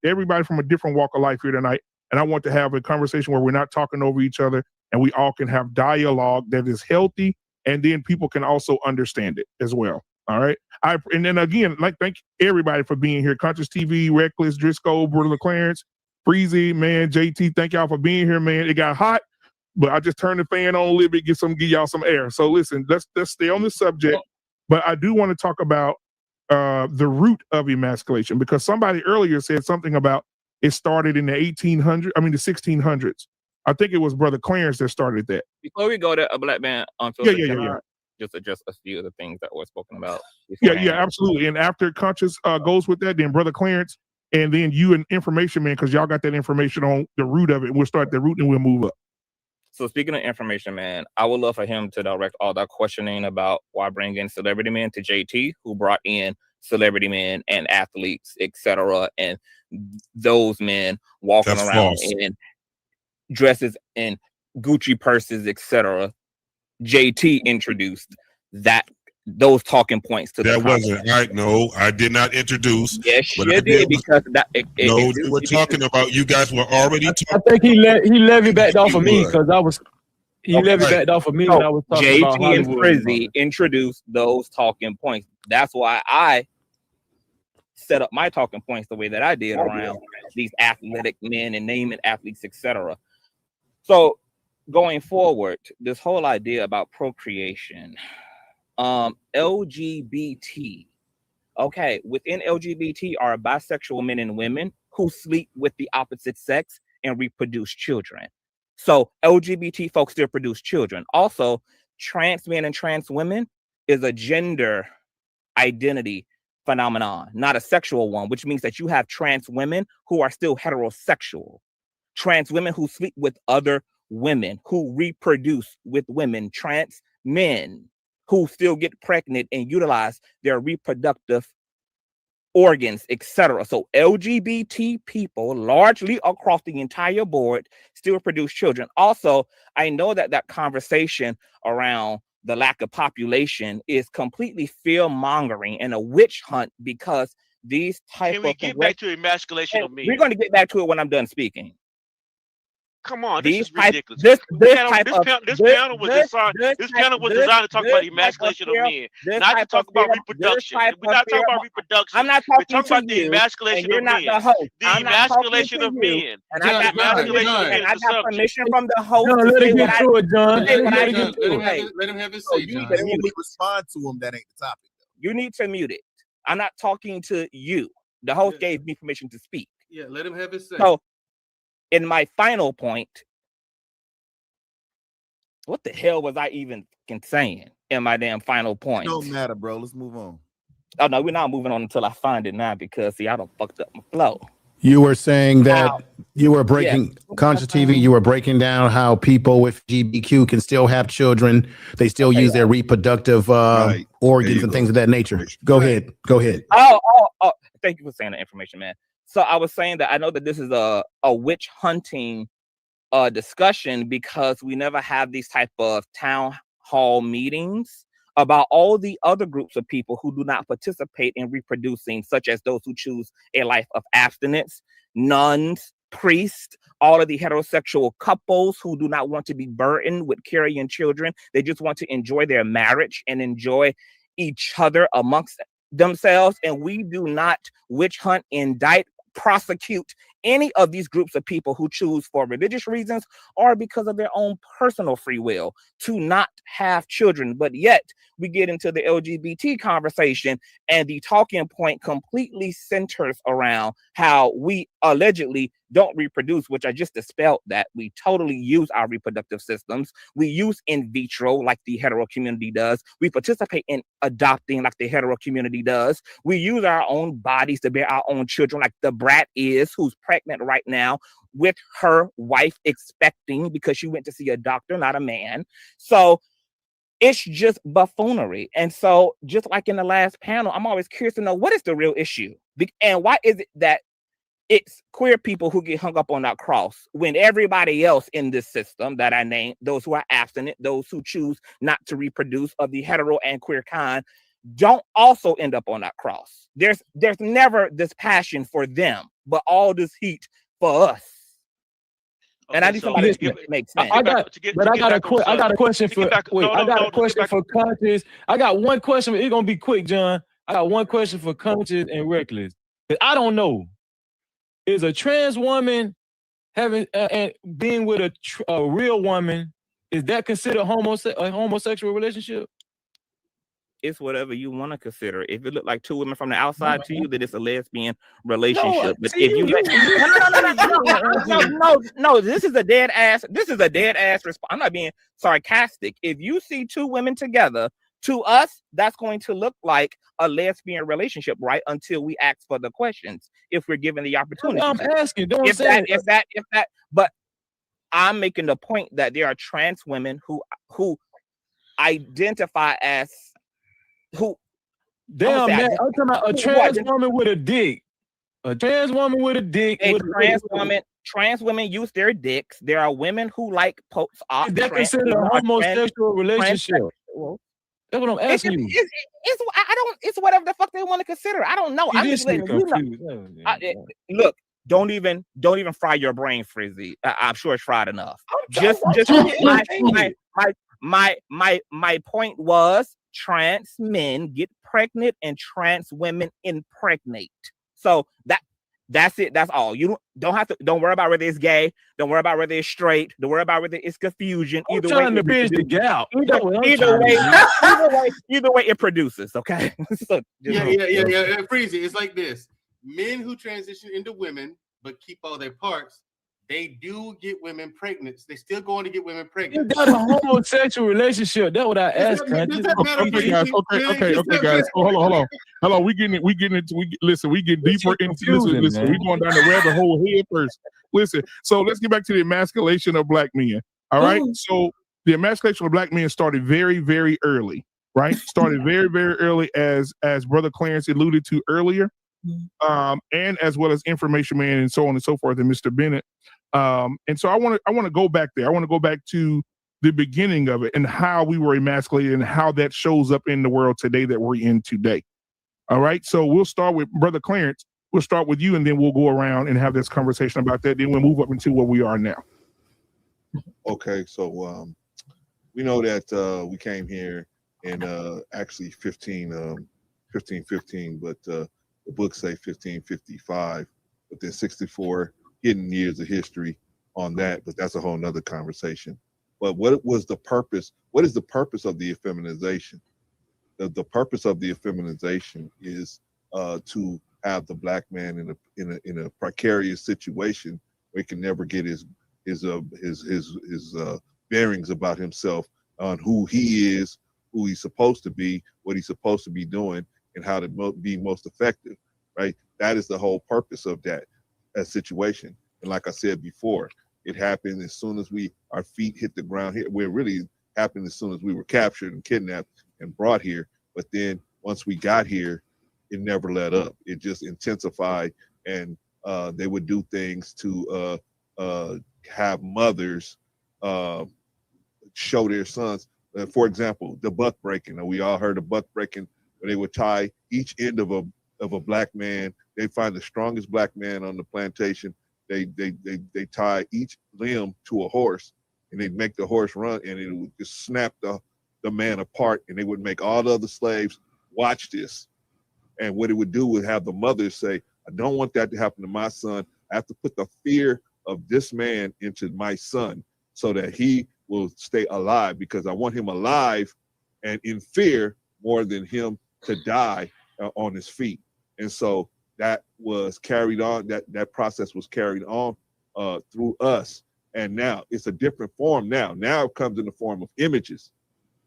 everybody from a different walk of life here tonight, and I want to have a conversation where we're not talking over each other, and we all can have dialogue that is healthy, and then people can also understand it as well. All right. And then again, thank everybody for being here. Conscious TV, Reckless, Driscoll, Brother Clarence, Freezy, man, JT, thank y'all for being here, man. It got hot, but I just turned the fan on a little bit, give y'all some air. So listen, let's stay on the subject. But I do want to talk about the root of emasculation, because somebody earlier said something about it started in the 1600s. I think it was Brother Clarence that started that. Before we go to a Black Man Unfiltered, yeah. Just address a few of the things that were spoken about. Yeah, absolutely. And after Conscious goes with that, then Brother Clarence, and then you and Information Man, because y'all got that information on the root of it. We'll start the root and we'll move up. So speaking of Information Man, I would love for him to direct all that questioning about why bring in Celebrity Men to JT, who brought in celebrity men and athletes, etc., and those men walking around in dresses and Gucci purses, etc. JT introduced those talking points to that wasn't right. No, I did not introduce. Yes, you did, because we're talking about you guys were already talking. I think he levied back off of me because he levied back off of me when I was talking about JT and Hollywood. Frizzy introduced those talking points. That's why I set up my talking points the way that I did around these athletic men and naming athletes, etc. So going forward, this whole idea about procreation, LGBT, okay, within LGBT are bisexual men and women who sleep with the opposite sex and reproduce children. So LGBT folks still produce children. Also, trans men and trans women is a gender identity phenomenon, not a sexual one, which means that you have trans women who are still heterosexual, trans women who sleep with other women, who reproduce with women, trans men who still get pregnant and utilize their reproductive organs, etc. So LGBT people largely across the entire board still produce children. Also, I know that conversation around the lack of population is completely fear-mongering and a witch hunt, because these type of... Can we get back to emasculation of men? We're going to get back to it when I'm done speaking. Come on, this is ridiculous. This panel was designed to talk about emasculation of men, not to talk about reproduction. We're not talking about reproduction. I'm not talking We're talking about the emasculation of men. The emasculation of men. And I got permission from the host. John, let him get to it, John. Let him have his say, John. When we respond to him, that ain't the topic. You need to mute it. I'm not talking to you. The host gave me permission to speak. Yeah, let him have his say. So, in my final point, what the hell was I even saying in my damn final point? It don't matter, bro. Let's move on. Oh, no, we're not moving on until I find it now, because, see, I done fucked up my flow. You were saying that you were breaking, Conscious TV, you were breaking down how people with GBQ can still have children. They still use their reproductive organs and things of that nature. Go ahead. Oh, thank you for saying that information, man. So I was saying that I know that this is a witch hunting discussion, because we never have these type of town hall meetings about all the other groups of people who do not participate in reproducing, such as those who choose a life of abstinence, nuns, priests, all of the heterosexual couples who do not want to be burdened with carrying children. They just want to enjoy their marriage and enjoy each other amongst themselves. And we do not witch hunt, indict, prosecute any of these groups of people who choose for religious reasons or because of their own personal free will to not have children. But yet we get into the LGBT conversation and the talking point completely centers around how we allegedly don't reproduce, which I just dispelled that. We totally use our reproductive systems. We use in vitro like the hetero community does. We participate in adopting like the hetero community does. We use our own bodies to bear our own children like the brat is, who's pregnant right now with her wife expecting because she went to see a doctor, not a man. So it's just buffoonery. And so just like in the last panel, I'm always curious to know what is the real issue and why is it that it's queer people who get hung up on that cross when everybody else in this system that I named, those who are abstinent, those who choose not to reproduce of the hetero and queer kind, don't also end up on that cross. There's never this passion for them, but all this heat for us. Okay, and I need somebody to make sense. I got a question for Conscious. I got one question. It's gonna be quick, John. I got one question for Conscious and Reckless. I don't know. Is a trans woman having and being with a real woman, is that considered a homosexual relationship? It's whatever you want to consider. If it look like two women from the outside to you, then it's a lesbian relationship. But if you no, this is a dead ass response. I'm not being sarcastic. If you see two women together, to us, that's going to look like a lesbian relationship, right? Until we ask for the questions, if we're given the opportunity. I'm asking, don't if say that. But I'm making the point that there are trans women who identify as who. Damn, man, I'm talking about a trans woman with a dick. A trans woman with a dick. Trans women use their dicks. There are women who like post-op. Is that considered a homosexual relationship? That's what I'm asking you. It's whatever the fuck they want to consider. I don't know. I'm just letting you know. Look, don't even fry your brain, Frizzy. I'm sure it's fried enough. My point was trans men get pregnant and trans women impregnate. So that's it. That's all. You don't worry about whether it's gay. Don't worry about whether it's straight. Don't worry about whether it's confusion. Either way, it produces. Okay. So, yeah. Freezy. It's like this: men who transition into women but keep all their parts, they do get women pregnant. They still going to get women pregnant. That's a homosexual relationship. That's what I asked. Okay, guys. Hold on. We getting deeper into this. Listen, we going down the rabbit hole here first. Listen, so let's get back to the emasculation of black men. All right. So the emasculation of black men started very, very early. Right. Started very, very early, as Brother Clarence alluded to earlier. And as well as Information Man and so on and so forth, and Mr. Bennett. And so I want to go back there. I want to go back to the beginning of it and how we were emasculated and how that shows up in the world today that we're in today. All right. So we'll start with Brother Clarence. We'll start with you, and then we'll go around and have this conversation about that. Then we'll move up into where we are now. Okay. So we know that we came here in actually 1515, but the books say 1555, but there's 64 hidden years of history on that, but that's a whole nother conversation. But what was the purpose? What is the purpose of the effeminization? The purpose of the effeminization is to have the black man in a precarious situation where he can never get his bearings about himself, on who he is, who he's supposed to be, what he's supposed to be doing, and how to be most effective, right? That is the whole purpose of that situation. And like I said before, it happened as soon as our feet hit the ground here. Where it really happened as soon as we were captured and kidnapped and brought here. But then once we got here, it never let up. It just intensified, and they would do things to have mothers show their sons. For example, the buck breaking. We all heard of buck breaking, where they would tie each end of a black man. They find the strongest black man on the plantation. They tie each limb to a horse, and they'd make the horse run, and it would just snap the man apart, and they would make all the other slaves watch this. And what it would do would have the mothers say, I don't want that to happen to my son. I have to put the fear of this man into my son so that he will stay alive, because I want him alive and in fear more than him to die on his feet. And so that was carried on, that process was carried on through us. And now it's a different form now. Now it comes in the form of images.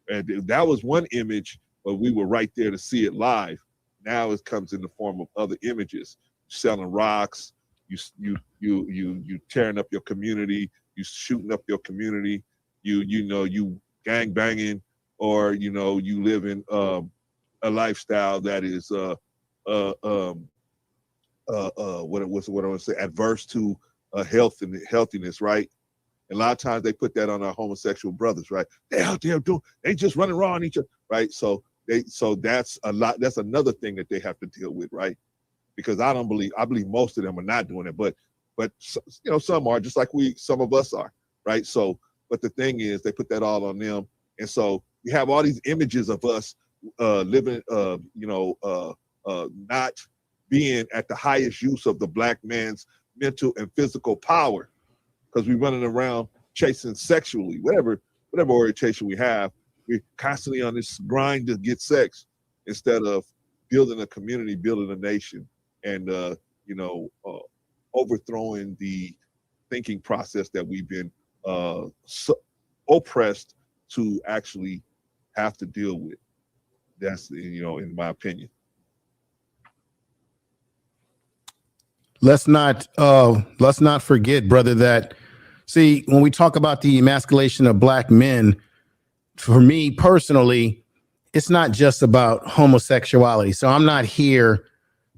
And that was one image, but we were right there to see it live. Now it comes in the form of other images. Selling rocks, you tearing up your community, you shooting up your community, you gang banging, or you live in a lifestyle that is what I want to say, adverse to healthiness, right? And a lot of times they put that on our homosexual brothers, right? They out there they just running raw on each other, right? So that's another thing that they have to deal with, right? Because I believe most of them are not doing it, but some are, just like some of us are, right? So, but the thing is, they put that all on them, and so you have all these images of us living, not being at the highest use of the Black man's mental and physical power, because we're running around chasing sexually, whatever orientation we have. We're constantly on this grind to get sex instead of building a community, building a nation, and overthrowing the thinking process that we've been oppressed to actually have to deal with. That's in my opinion. Let's not forget, brother, that when we talk about the emasculation of Black men, for me personally, it's not just about homosexuality. So I'm not here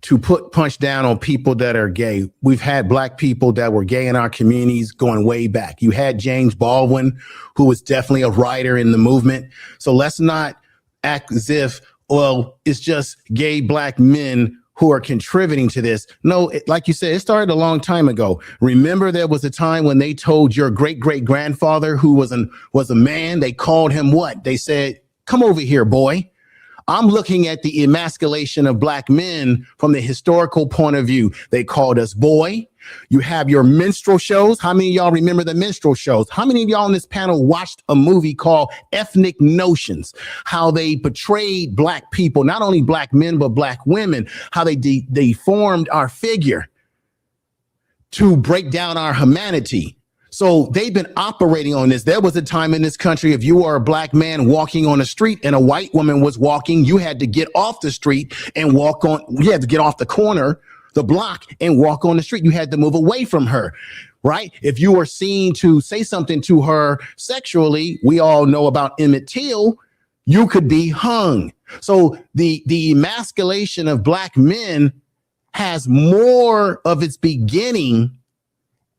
to punch down on people that are gay. We've had Black people that were gay in our communities going way back. You had James Baldwin, who was definitely a writer in the movement. So let's not act as if, well, it's just gay Black men who are contributing to this. No, like you said, it started a long time ago. Remember, there was a time when they told your great-great-grandfather, who was a man, they called him what? They said, come over here, boy. I'm looking at the emasculation of Black men from the historical point of view. They called us boy. You have your minstrel shows. How many of y'all remember the minstrel shows? How many of y'all on this panel watched a movie called Ethnic Notions? How they portrayed Black people, not only Black men, but Black women, how they deformed our figure to break down our humanity. So they've been operating on this. There was a time in this country, if you were a Black man walking on the street and a white woman was walking, you had to get off the street and you had to get off the corner, the block, and walk on the street. You had to move away from her, right? If you were seen to say something to her sexually, we all know about Emmett Till, you could be hung. So the emasculation of Black men has more of its beginning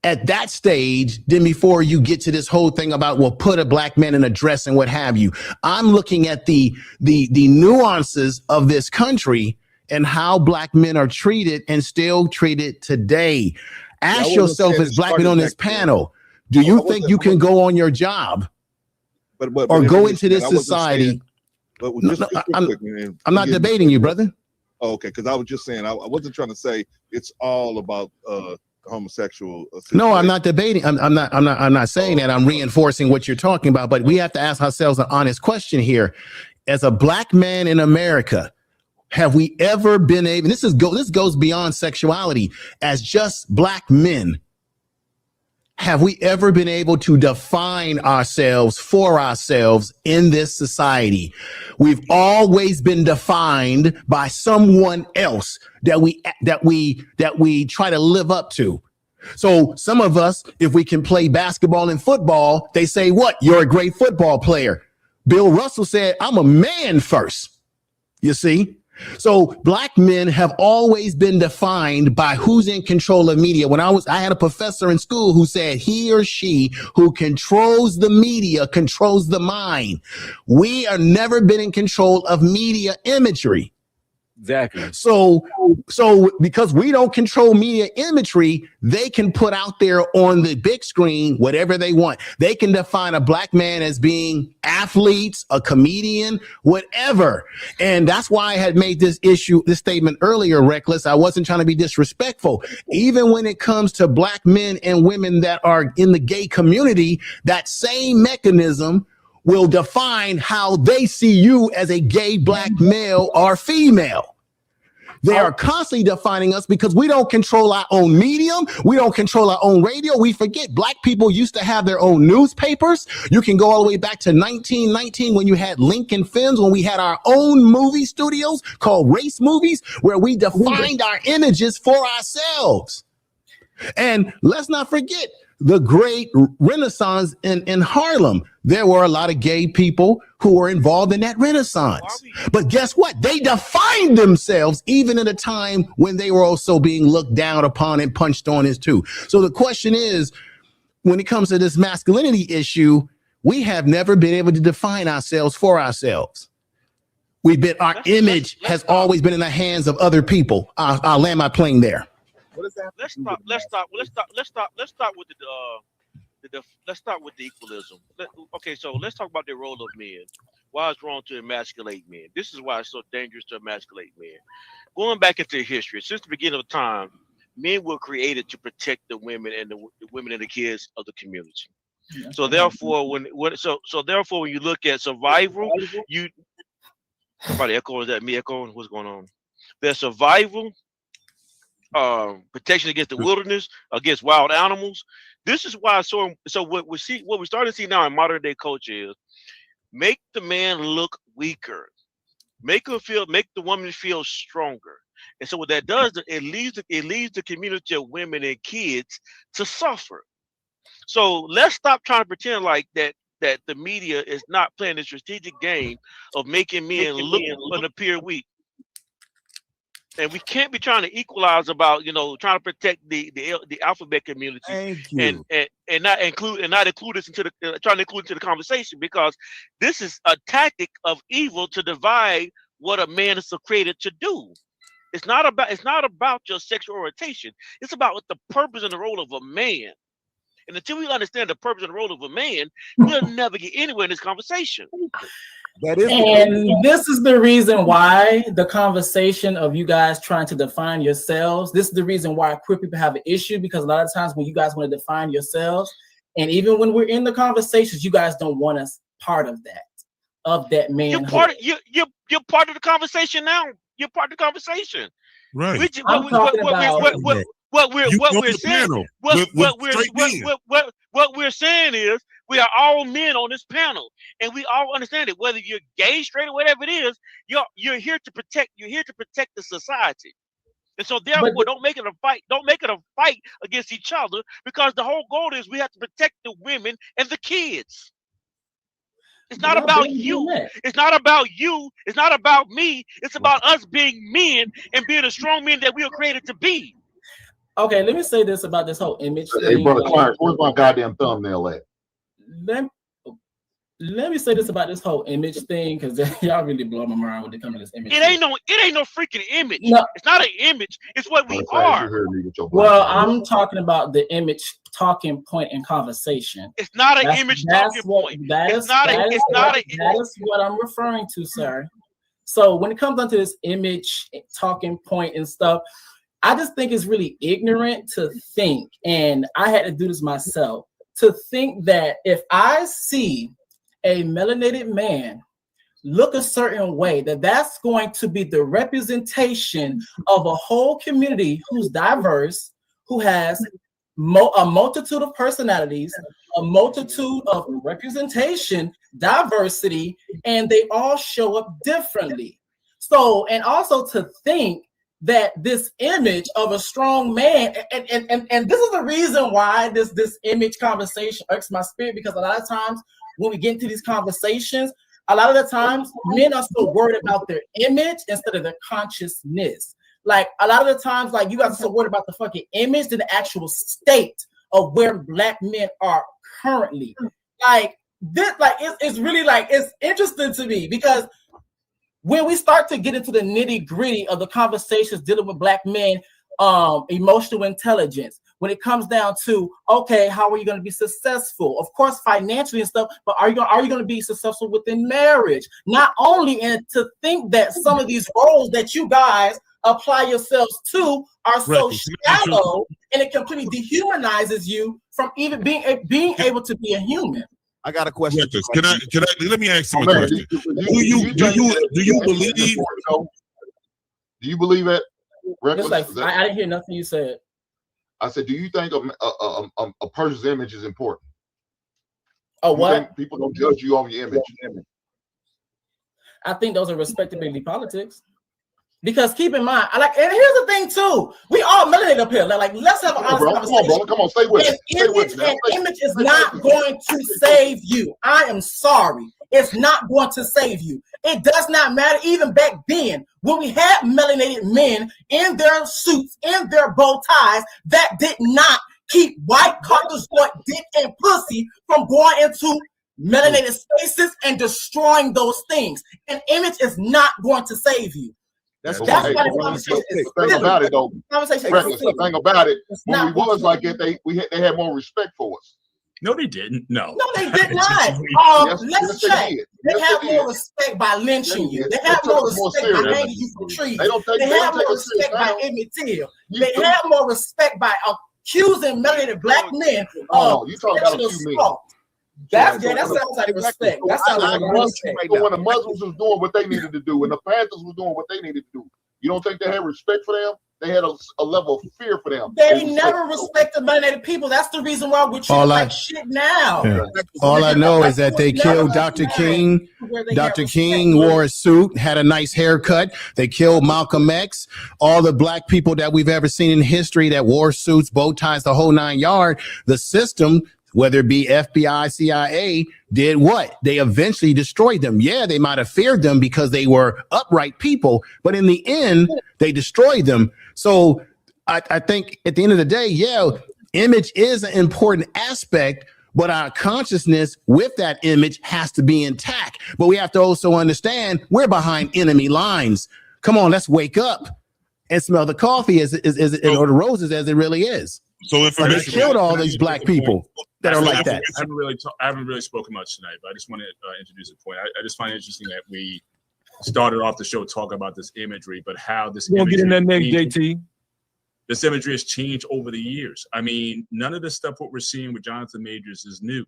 at that stage than before you get to this whole thing about, well, put a Black man in a dress and what have you. I'm looking at the nuances of this country and how Black men are treated and still treated today. Ask yourself, as Black men on this panel, do you think you can go on your job or go into this society? I'm not debating you, brother. Oh, okay, because I was just saying, I wasn't trying to say it's all about homosexual situation. No, I'm not debating. I'm not saying that. I'm reinforcing what you're talking about, but we have to ask ourselves an honest question here. As a Black man in America, have we ever been able, this goes beyond sexuality, as just Black men, have we ever been able to define ourselves for ourselves in this society? We've always been defined by someone else that we try to live up to. So some of us, if we can play basketball and football, they say, what? You're a great football player. Bill Russell said, I'm a man first. You see? So Black men have always been defined by who's in control of media. When I had a professor in school who said he or she who controls the media controls the mind. We are never been in control of media imagery. Exactly. So because we don't control media imagery, they can put out there on the big screen whatever they want. They can define a black man as being athletes, a comedian, whatever. And that's why I had made this statement earlier, Reckless. I wasn't trying to be disrespectful. Even when it comes to black men and women that are in the gay community, that same mechanism will define how they see you as a gay black male or female. They are constantly defining us because we don't control our own medium. We don't control our own radio. We forget black people used to have their own newspapers. You can go all the way back to 1919 when you had Lincoln Films, when we had our own movie studios called race movies, where we defined our images for ourselves. And let's not forget the great Renaissance in Harlem. There were a lot of gay people who were involved in that Renaissance. But guess what? They defined themselves even at a time when they were also being looked down upon and punched on as too. So the question is, when it comes to this masculinity issue, we have never been able to define ourselves for ourselves. Our image has always been in the hands of other people. I'll land my plane there. Let's start with the equalism. Okay, so let's talk about the role of men. Why it's wrong to emasculate men. This is why it's so dangerous to emasculate men. Going back into history, since the beginning of time, men were created to protect the women and the women and the kids of the community. Yeah. So therefore, when you look at survival, somebody echoing, is that me echoing? What's going on? There's survival, protection against the wilderness, against wild animals. This is why so what we're starting to see now in modern day culture is make the man look weaker, make the woman feel stronger. And so what that does, it leaves the community of women and kids to suffer. So let's stop trying to pretend like that the media is not playing a strategic game of making men look and appear weak. And we can't be trying to equalize about, trying to protect the alphabet community and not include us into trying to include into the conversation, because this is a tactic of evil to divide what a man is created to do. It's not about your sexual orientation. It's about what the purpose and the role of a man. And until we understand the purpose and the role of a man, we'll never get anywhere in this conversation. This is the reason why the conversation of you guys trying to define yourselves, this is the reason why queer people have an issue, because a lot of times when you guys want to define yourselves, and even when we're in the conversations, you guys don't want us part of that man. You're part of the conversation now. You're part of the conversation. Right. What we're saying is we are all men on this panel, and we all understand it. Whether you're gay, straight, or whatever it is, you're here to protect. You're here to protect the society, and so therefore, don't make it a fight. Don't make it a fight against each other, because the whole goal is we have to protect the women and the kids. It's not about you. It's not about you. It's not about me. It's about us being men and being the strong men that we are created to be. Okay, let me say this about this whole image thing. Hey, brother Clark, where's my goddamn thumbnail at? Let me say this about this whole image thing, because y'all really blow my mind when they come to this image. It ain't no freaking image. No. It's not an image. It's what we are. Well, I'm talking about the image talking point in conversation. It's not an image talking point. That is what I'm referring to, sir. So when it comes down to this image talking point and stuff, I just think it's really ignorant to think, and I had to do this myself, to think that if I see a melanated man look a certain way, that's going to be the representation of a whole community who's diverse, who has a multitude of personalities, a multitude of representation, diversity, and they all show up differently. So, and also to think that this image of a strong man, and this is the reason why this image conversation irks my spirit, because a lot of times when we get into these conversations, a lot of the times men are so worried about their image instead of their consciousness. Like a lot of the times, like you guys are so worried about the fucking image than the actual state of where black men are currently. Like this, like it's really like it's interesting to me, because when we start to get into the nitty-gritty of the conversations dealing with Black men, emotional intelligence, when it comes down to, okay, how are you going to be successful? Of course, financially and stuff, but are you going to be successful within marriage? Not only, and to think that some of these roles that you guys apply yourselves to are so shallow, and it completely dehumanizes you from even being able to be a human. I got a question. Can I let me ask you a question? Do you believe? Do you believe it? It's like, I didn't hear nothing you said. I said, do you think a person's image is important? Oh, what? People don't judge you on your image. I think those are respectability politics. Because keep in mind, and here's the thing too, we all melanated up here. Like, let's have an honest conversation. Come on, stay with me. Image is not going to save you. I am sorry. It's not going to save you. It does not matter. Even back then, when we had melanated men in their suits, in their bow ties, that did not keep white collars, dick and pussy from going into melanated spaces and destroying those things. An image is not going to save you. That's why the conversation is thing about it, though. The thing about it, when we was like it, they had more respect for us. No, they didn't. No, they did not. Let's check. They have more respect by lynching you. They have more respect by hanging you from trees. They have more respect by Emmett Till. They have more respect by accusing melanated Black men of sexual assault. That sounds like respect. That sounds like respect. So when the Muslims was doing what they needed to do, and the Panthers was doing what they needed to do, you don't think they had respect for them? They had a level of fear for them. They never respected melanated people. That's the reason why we're treated like shit now. Yeah. All I know is that they killed Dr. King. Dr. King wore a suit, had a nice haircut. They killed Malcolm X. All the Black people that we've ever seen in history that wore suits, bow ties, the whole 9 yards. The system, whether it be FBI, CIA, did what? They eventually destroyed them. Yeah, they might have feared them because they were upright people, but in the end, they destroyed them. So I think at the end of the day, yeah, image is an important aspect, but our consciousness with that image has to be intact. But we have to also understand we're behind enemy lines. Come on, let's wake up and smell the coffee or the roses as it really is. So if they killed all these Black people that are like that. I haven't really spoken much tonight, but I just want to introduce a point. I just find it interesting that we started off the show talking about this imagery, but how this imagery get in that next, JT. This imagery has changed over the years. I mean, none of the stuff what we're seeing with Jonathan Majors is new.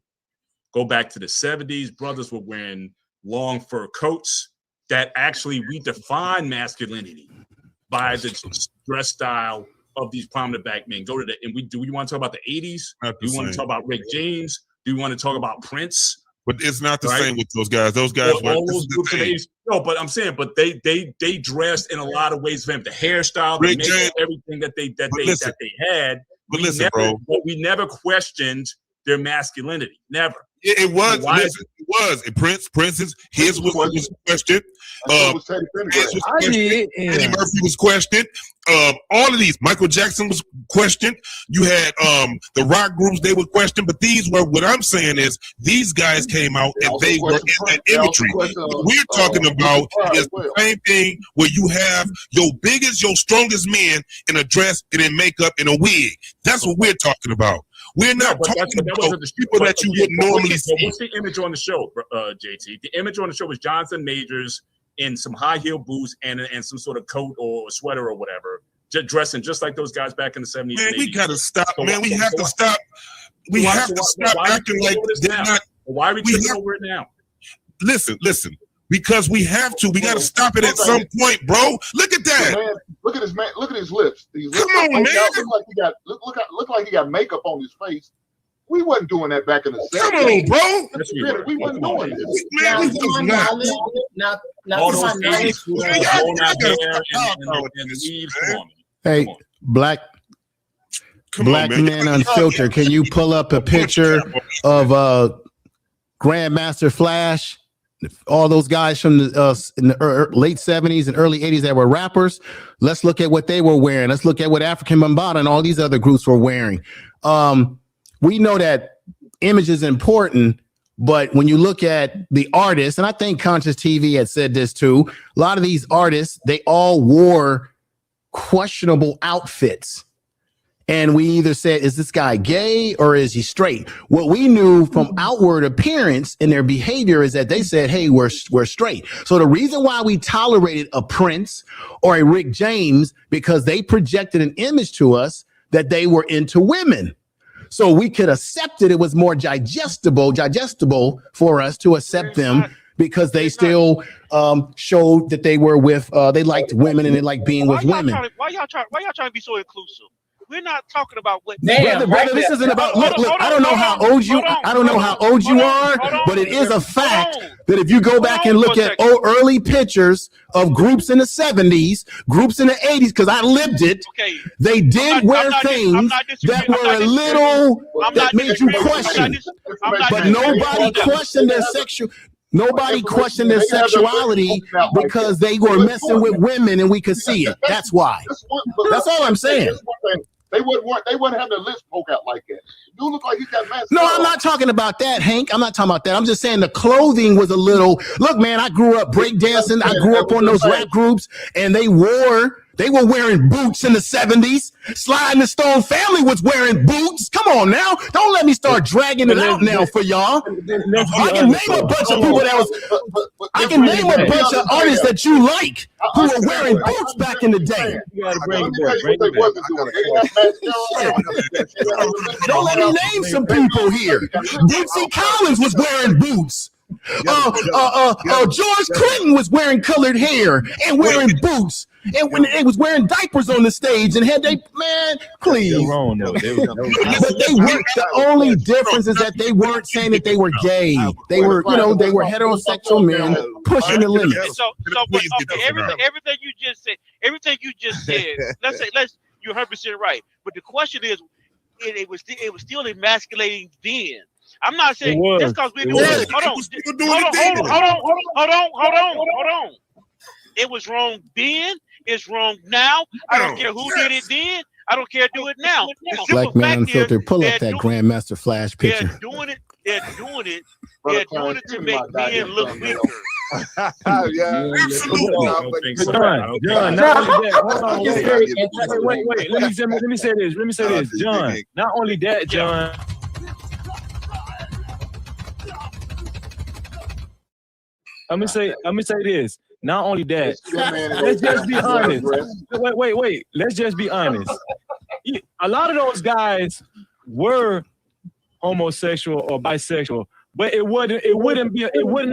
Go back to the 70s, brothers were wearing long fur coats that actually redefine masculinity by the dress style of these prominent Black men. Go to the, and do we want to talk about the 80s? Do we want to talk about Rick James? Do we want to talk about Prince? But it's not the same with those guys. Those guys were all those groups of age. No, but I'm saying, but they dressed in a lot of ways for him. The hairstyle, the makeup, everything that they had. But listen, bro. But we never questioned their masculinity. Never. It was. Listen, it was. Prince's his was questioned. Eddie Murphy was questioned. All of these. Michael Jackson was questioned. You had the rock groups, they were questioned. But these were, what I'm saying is, these guys came out and they were in that imagery. What we're talking about is the same thing where you have your biggest, your strongest men in a dress and in makeup and a wig. That's what we're talking about. We're not talking about people that you wouldn't normally see. What's the image on the show, JT? The image on the show was Jonathan Majors in some high heel boots and some sort of coat or sweater or whatever, just dressing just like those guys back in the 70s. Man, we gotta stop. Man, we have to stop. We have to stop acting like they're not. Why are we tripping over it now? Listen. Because we have to. We got to stop it at some point, bro. Look at that. Man, look at his man. Look at his lips. Come on, man. Look like he got makeup on his face. We wasn't doing that back in the 70s. Come on, bro. We wasn't doing this. Man, we was not. Hey, Black Men Unfiltered. Can you pull up a picture of Grandmaster Flash? All those guys from the in the late 70s and early 80s that were rappers. Let's look at what they were wearing. Let's look at what African Bambaataa and all these other groups were wearing. We know that image is important, But when you look at the artists, and I think Conscious TV had said this too, a lot of these artists, they all wore questionable outfits. And we either said, is this guy gay or is he straight? What we knew from outward appearance and their behavior is that they said, hey, we're straight. So the reason why we tolerated a Prince or a Rick James, because they projected an image to us that they were into women. So we could accept it. It was more digestible for us to accept them because they still showed that they were with, they liked women and they liked being with women. Why y'all trying to be so inclusive? We're not talking about what. Brother, this isn't about. Look, I don't know how old you. I don't know how old you are, but it is a fact that if you go back and look at early pictures of groups in the 70s, groups in the 80s, because I lived it, they did wear things that were a little that made you question. But nobody questioned their sexual. Nobody questioned their sexuality because they were messing with women and we could see it. That's why. That's all I'm saying. They wouldn't have their lips poke out like that. You look like you got messed No, I'm not talking about that, Hank. I'm not talking about that. I'm just saying the clothing was a little. Look, man, I grew up breakdancing. I grew up on those rap groups, and they were wearing boots in the 70s. Sly and the Stone Family was wearing boots. Come on now. Don't let me start dragging it out now for y'all. I can name a bunch of people that was. I can name a bunch of artists that you like who were wearing boots back in the day. Don't let me name some people here. Bootsy Collins was wearing boots. George Clinton was wearing colored hair and wearing boots. And when they was wearing diapers on the stage and had please. Wrong, no. But they weren't. The only difference is that they weren't saying that they were gay. They were, they were heterosexual men pushing the limits. So everything you just said, you're 100% right. But the question is, it was still emasculating then. I'm not saying just because we're doing it. Hold on. It was wrong then. It's wrong now. I don't care who did it then. I don't care do it now. Black Man Unfiltered, pull up that Grandmaster Flash picture. They're doing it to make men look weaker. Wait. Let me say this, John. Not only that, John. Let me say this. Not only that, let's just be honest. Wait. Let's just be honest. A lot of those guys were homosexual or bisexual, but it wouldn't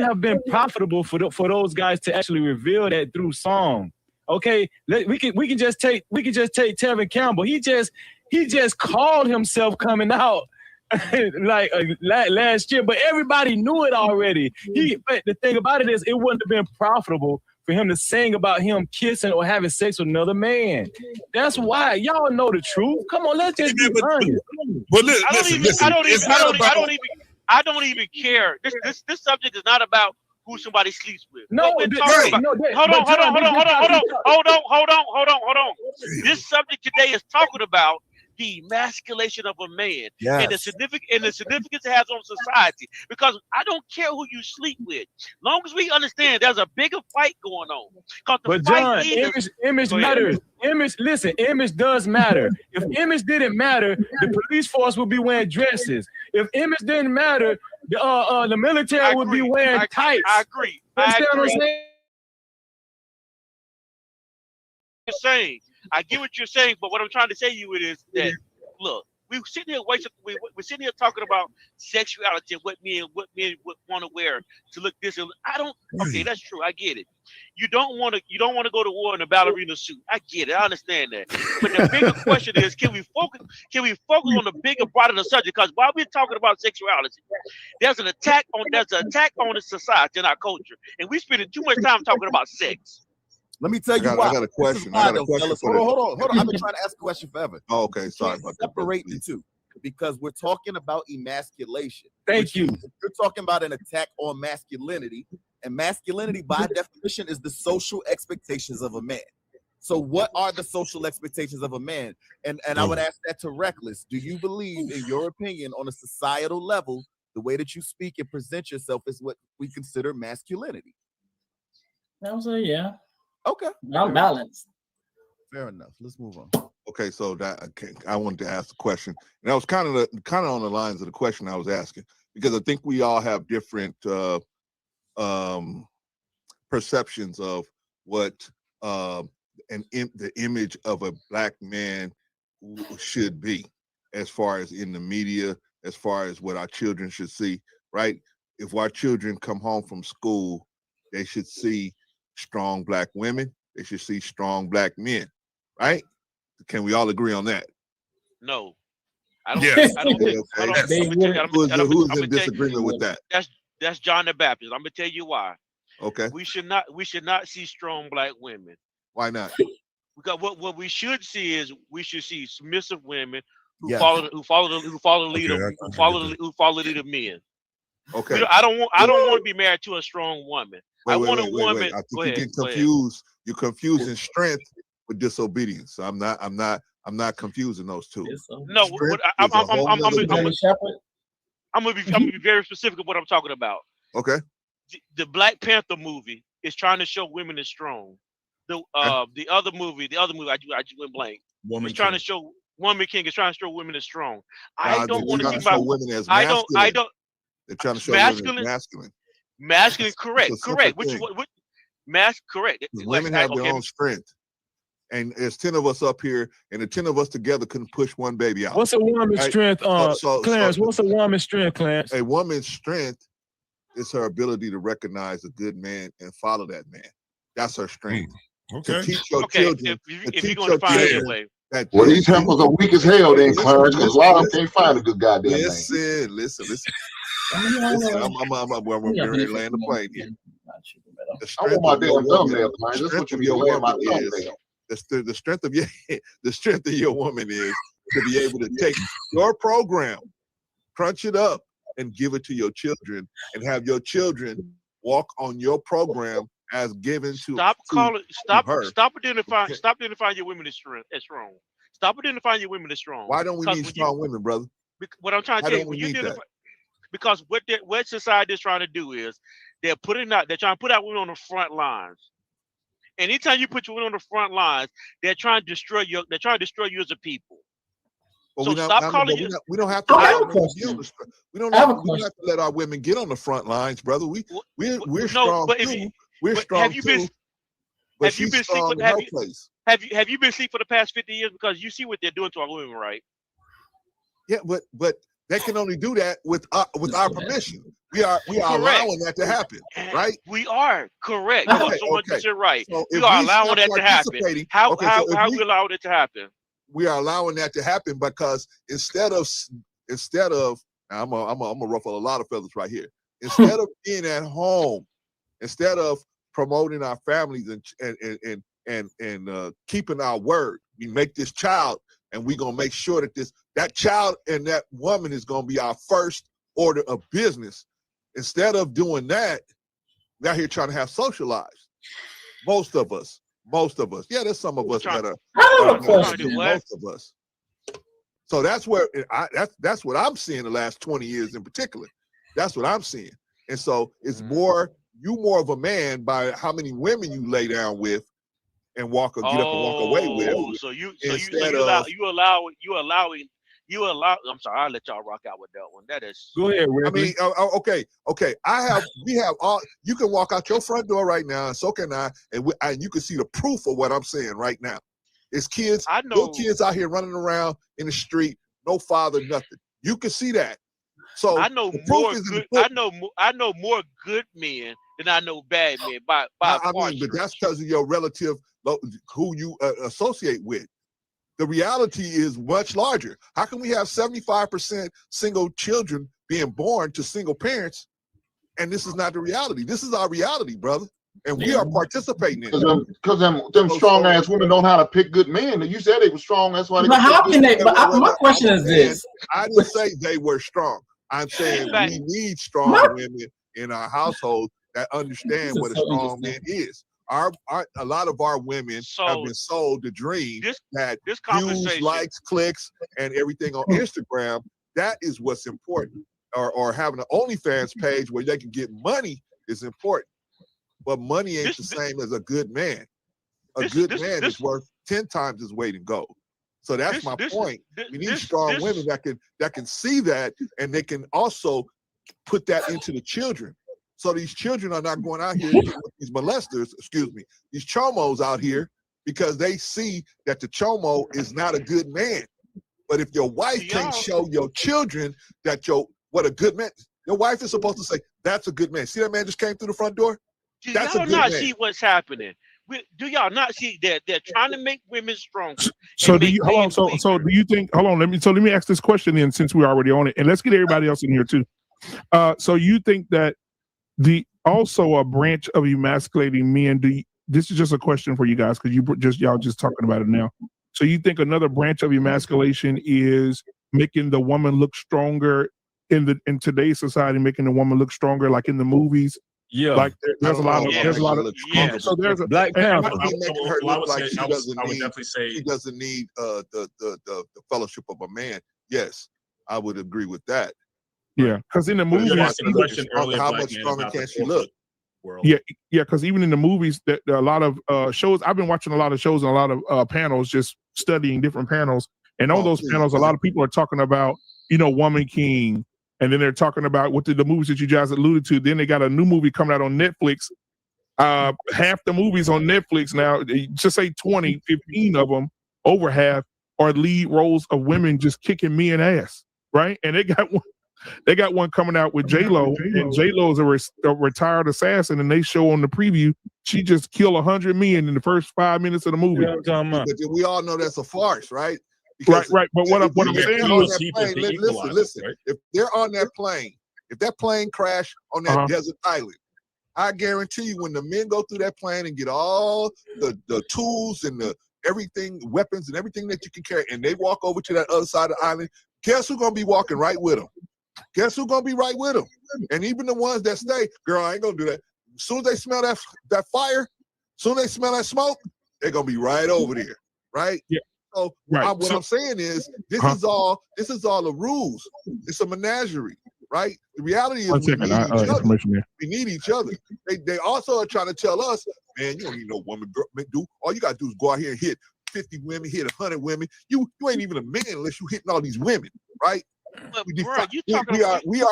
have been profitable for those guys to actually reveal that through song. Okay, we can just take Tevin Campbell. He just called himself coming out like last year, but everybody knew it already. But the thing about it is, it wouldn't have been profitable for him to sing about him kissing or having sex with another man. That's why y'all know the truth. Come on, let's just be honest. But I don't even care. This subject is not about who somebody sleeps with. No, hold on. This subject today is talking about the emasculation of a man and the significance it has on society. Because I don't care who you sleep with, long as we understand there's a bigger fight going on. But John, image matters. Image does matter. If image didn't matter, the police force would be wearing dresses. If image didn't matter, the military would be wearing tights. I agree. I get what you're saying, but what I'm trying to say to you is that look, we're sitting here talking about sexuality and what men would want to wear to look this. Okay, that's true. I get it. You don't want to go to war in a ballerina suit. I get it. I understand that. But the bigger question is, can we focus on the bigger, broader subject? Because while we're talking about sexuality, there's an attack on the society and our culture, and we're spending too much time talking about sex. Let me tell you why. I got a question. Hold on. I've been trying to ask a question forever. Oh, okay, sorry. Separate the two, because we're talking about emasculation. Thank you. You're talking about an attack on masculinity, and masculinity, by definition, is the social expectations of a man. So, what are the social expectations of a man? And I would ask that to Reckless. Do you believe, in your opinion, on a societal level, The way that you speak and present yourself is what we consider masculinity. I would say, yeah. Okay. I'm balanced. Fair enough. Let's move on. Okay, so that I wanted to ask the question, and that was kind of on the lines of the question I was asking, because I think we all have different perceptions of what the image of a black man should be, as far as in the media, as far as what our children should see, right? If our children come home from school, they should see strong black women, they should see strong black men, right? Can we all agree on that? No. I don't Yes. I don't think Who's in disagreement with that? That's John the Baptist. I'm gonna tell you why. Okay. We should not see strong black women. Why not? Because what we should see is we should see submissive women who Yes. follow the leader, who follow the leader men. Okay. I don't want to be married to a strong woman. I want a woman. I think you're getting confused. You're confusing strength with disobedience. I'm not confusing those two. No, I'm gonna be very specific of what I'm talking about. Okay. The Black Panther movie is trying to show women as strong. The other movie I just went blank. Woman It's trying King. to show Woman King is trying to show women as strong. Nah, I don't want to see show women as I masculine. don't. They're trying to show women as masculine. Masculine, correct. Which thing. correct. Women have their own strength. And there's 10 of us up here, and the 10 of us together couldn't push one baby out. What's a woman's strength, Clarence? What's a woman's strength, Clarence? A woman's strength is her ability to recognize a good man and follow that man. That's her strength. Okay. To teach your children. If you're going to find it that way. Well, these heifers are weak as hell then, Clarence, because a lot of them can't find a good goddamn thing. Listen. I'm ready to land the plane here. I want my damn thumbnail, Clarence. That's what you be wearing my thumbnail. The strength of your woman is to be able to take your program, crunch it up, and give it to your children, and have your children walk on your program as given to. Stop identifying your women as strong. Stop identifying your women as strong. Why don't we need strong women, brother? What I'm trying to tell you, when you identify, because what society is trying to do is they're trying to put out women on the front lines. Anytime you put your women on the front lines, they're trying to destroy you as a people. Well, so stop calling you. We don't have to. We don't have to let our women get on the front lines, brother. We're strong too. We're strong too. Have you been asleep for the past 50 years? Because you see what they're doing to our women, right? Yeah, but they can only do that with our permission. We are allowing that to happen, right? We are correct. Okay, You're right. So we are allowing that to happen. How we allowing it to happen? We are allowing that to happen because instead of I'm gonna ruffle a lot of feathers right here. Instead of being at home, instead of promoting our families and keeping our word, we make this child, and we're gonna make sure that child and that woman is gonna be our first order of business. Instead of doing that, we're out here trying to have social lives. Most of us. Yeah, there's some of us that are. Most of us. So that's where that's what I'm seeing the last 20 years in particular. That's what I'm seeing. And so it's more of a man by how many women you lay down with and get up and walk away with. So you allow. I'm sorry, I'll let y'all rock out with that one. That is. Go ahead, Rick. I mean, okay. We have all. You can walk out your front door right now, and so can I, and you can see the proof of what I'm saying right now. It's kids. I know. Little kids out here running around in the street, no father, nothing. You can see that. So I know more good. I know more good men than I know bad men. But that's because of your relative, who you associate with. The reality is much larger. How can we have 75% single children being born to single parents, and this is not the reality? This is our reality, brother, and we are participating in it. Because them strong ass women don't know how to pick good men. You said they were strong. That's why. But how can they? My question is this: I didn't say they were strong. I'm saying we need strong women in our household that understand what a strong man is. A lot of our women have been sold the dream that views, likes, clicks, and everything on Instagram. That is what's important. or having an OnlyFans page where they can get money is important. But money ain't the same as a good man. A good man is worth 10 times his weight in gold. So that's my point. We need strong women that can see that, and they can also put that into the children. So these children are not going out here with these molesters, these chomos out here, because they see that the chomo is not a good man. But if your wife can't show your children that what a good man, your wife is supposed to say, that's a good man. See that man just came through the front door? That's a good man. See what's happening? Do y'all not see that they're trying to make women stronger? So do you hold on? So do you think? Hold on. Let me ask this question then, since we're already on it, and let's get everybody else in here too. So you think that also a branch of emasculating men? This is just a question for you guys because y'all just talking about it now. So you think another branch of emasculation is making the woman look stronger in today's society, making the woman look stronger, like in the movies? Yeah, like there's a lot of So there's a Black Panther. She doesn't need the fellowship of a man. Yes, I would agree with that. Yeah, because in the movies, how much stronger can she look? Yeah, because even in the movies, that a lot of shows, I've been watching a lot of shows and a lot of panels, just studying different panels, and on those panels, a lot of people are talking about, Woman King, and then they're talking about what the movies that you guys alluded to. Then they got a new movie coming out on Netflix. Half the movies on Netflix now, just say 20, 15 of them, over half are lead roles of women just kicking men ass, right? And they got one coming out with J-Lo, and J-Lo is a retired assassin, and they show on the preview she just killed 100 men in the first 5 minutes of the movie. But we all know that's a farce, right? Right. But what I'm saying is, listen. Right? If they're on that plane, if that plane crashed on that desert island, I guarantee you, when the men go through that plane and get all the tools and the everything, weapons and everything that you can carry, and they walk over to that other side of the island, guess who's gonna be walking right with them? Guess who's gonna be right with them? And even the ones that stay, girl, I ain't gonna do that. As soon as they smell that fire, as soon as they smell that smoke, they're gonna be right over there, right? Yeah. So what I'm saying is, this is all the rules. It's a menagerie, right? The reality is we need each other. They also are trying to tell us, man, you don't need no woman, girl, dude. All you gotta do is go out here and hit 50 women, hit 100 women. You ain't even a man unless you hitting all these women, right? We are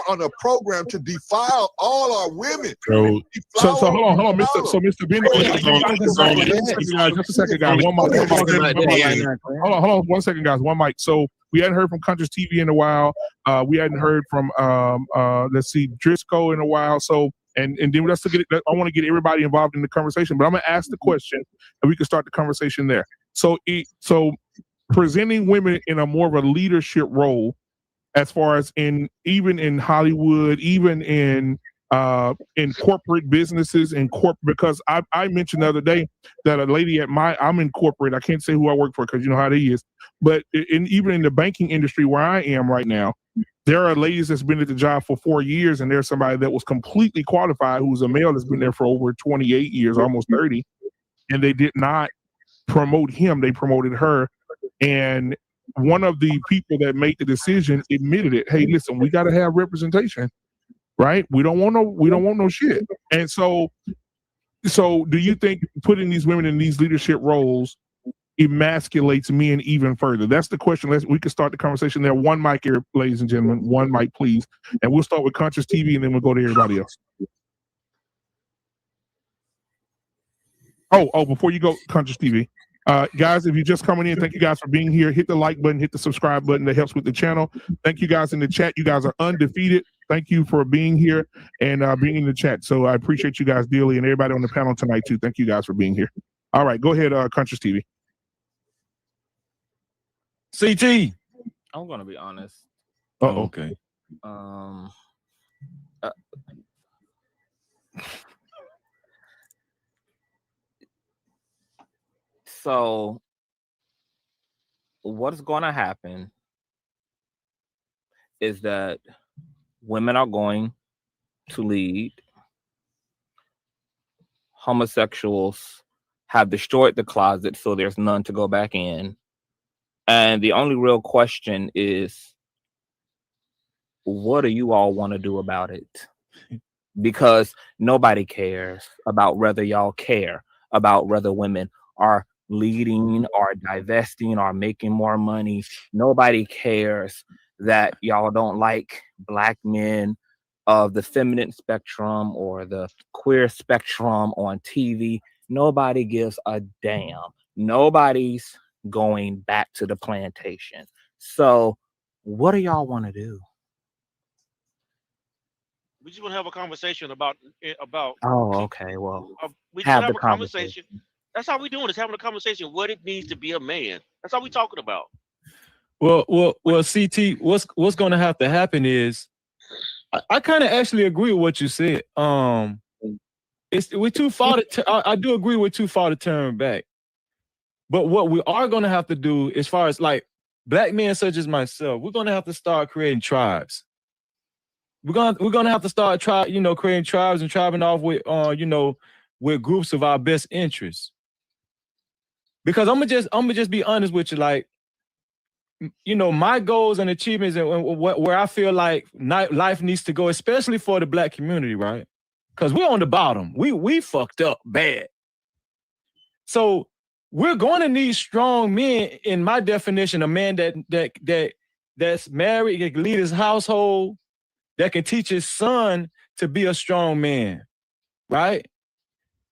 on a program to defile all our women. So hold on, Mr. Benny. Just a second, guys. Hold on, 1 second, guys. One mic. So we hadn't heard from Country's TV in a while. We hadn't heard from Driscoll in a while. So and then let's get it. I want to get everybody involved in the conversation, but I'm gonna ask the question, and we can start the conversation there. So presenting women in a more of a leadership role, as far as even in Hollywood, even in corporate businesses and because I mentioned the other day that a lady I'm in corporate, I can't say who I work for because you know how they is, but even in the banking industry where I am right now, there are ladies that's been at the job for 4 years, and there's somebody that was completely qualified who's a male that's been there for over 28 years, almost 30, and they did not promote him, they promoted her. And one of the people that made the decision admitted it. Hey, listen, we got to have representation, right? We don't want no shit. And so do you think putting these women in these leadership roles emasculates men even further? That's the question. We can start the conversation there. One mic here, ladies and gentlemen. One mic, please. And we'll start with Conscious TV, and then we'll go to everybody else. Oh, before you go, Conscious TV. Guys, if you're just coming in, thank you guys for being here. Hit the like button, hit the subscribe button. That helps with the channel. Thank you guys in the chat. You guys are undefeated. Thank you for being here and being in the chat. So I appreciate you guys dearly, and everybody on the panel tonight too. Thank you guys for being here. All right, go ahead, Conscious TV. CT. I'm gonna be honest. Okay. So what's going to happen is that women are going to lead. Homosexuals have destroyed the closet, so there's none to go back in. And the only real question is, what do you all want to do about it? Because nobody cares about whether y'all care about whether women are leading or divesting or making more money. Nobody cares that y'all don't like Black men of the feminine spectrum or the queer spectrum on TV. Nobody gives a damn. Nobody's going back to the plantation. So what do y'all want to do? We just want to have a conversation about. Oh, okay. Well, we just have a conversation. That's how we doing. Is having a conversation. What it means to be a man. That's all we talking about. Well, CT. What's going to have to happen is, I kind of actually agree with what you said. We're too far to. I do agree we're too far to turn back. But what we are going to have to do, as far as like Black men such as myself, we're going to have to start creating tribes. We're gonna have to start creating tribes and tribing off with with groups of our best interests. Because I'm gonna just be honest with you, like, my goals and achievements and where I feel like life needs to go, especially for the Black community, right? Because we're on the bottom. We fucked up bad. So we're going to need strong men. In my definition, a man that's married, that can lead his household, that can teach his son to be a strong man, right?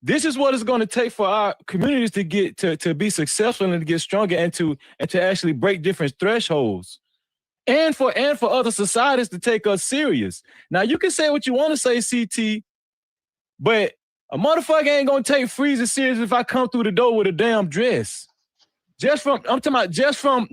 This is what it's going to take for our communities to get to be successful and to get stronger and to actually break different thresholds, and for other societies to take us serious. Now you can say what you want to say, CT, but a motherfucker ain't gonna take Freezer serious if I come through the door with a damn dress. I'm talking about just from,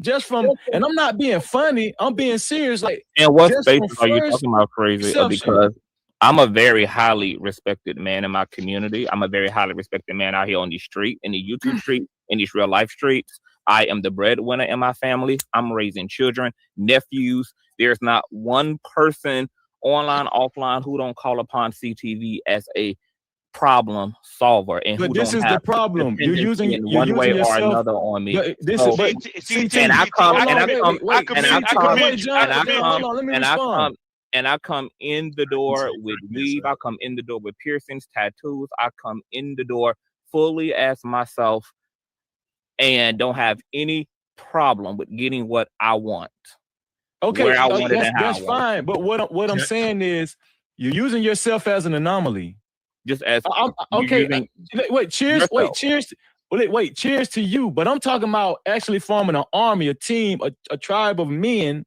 and I'm not being funny. I'm being serious. Like, and what spaces are you talking about, Crazy? Because I'm a very highly respected man in my community. I'm a very highly respected man out here on the street, in the YouTube street, in these real life streets. I am the breadwinner in my family. I'm raising children, nephews. There's not one person online, offline, who don't call upon CTV as a problem solver, and but this is the problem. You're using one way or another on me. And I come in the door with weave. I come in the door with piercings, tattoos. I come in the door fully as myself, and don't have any problem with getting what I want. Okay, that's fine. But what I'm saying is, you're using yourself as an anomaly. Just as okay. Cheers to you. But I'm talking about actually forming an army, a team, a tribe of men.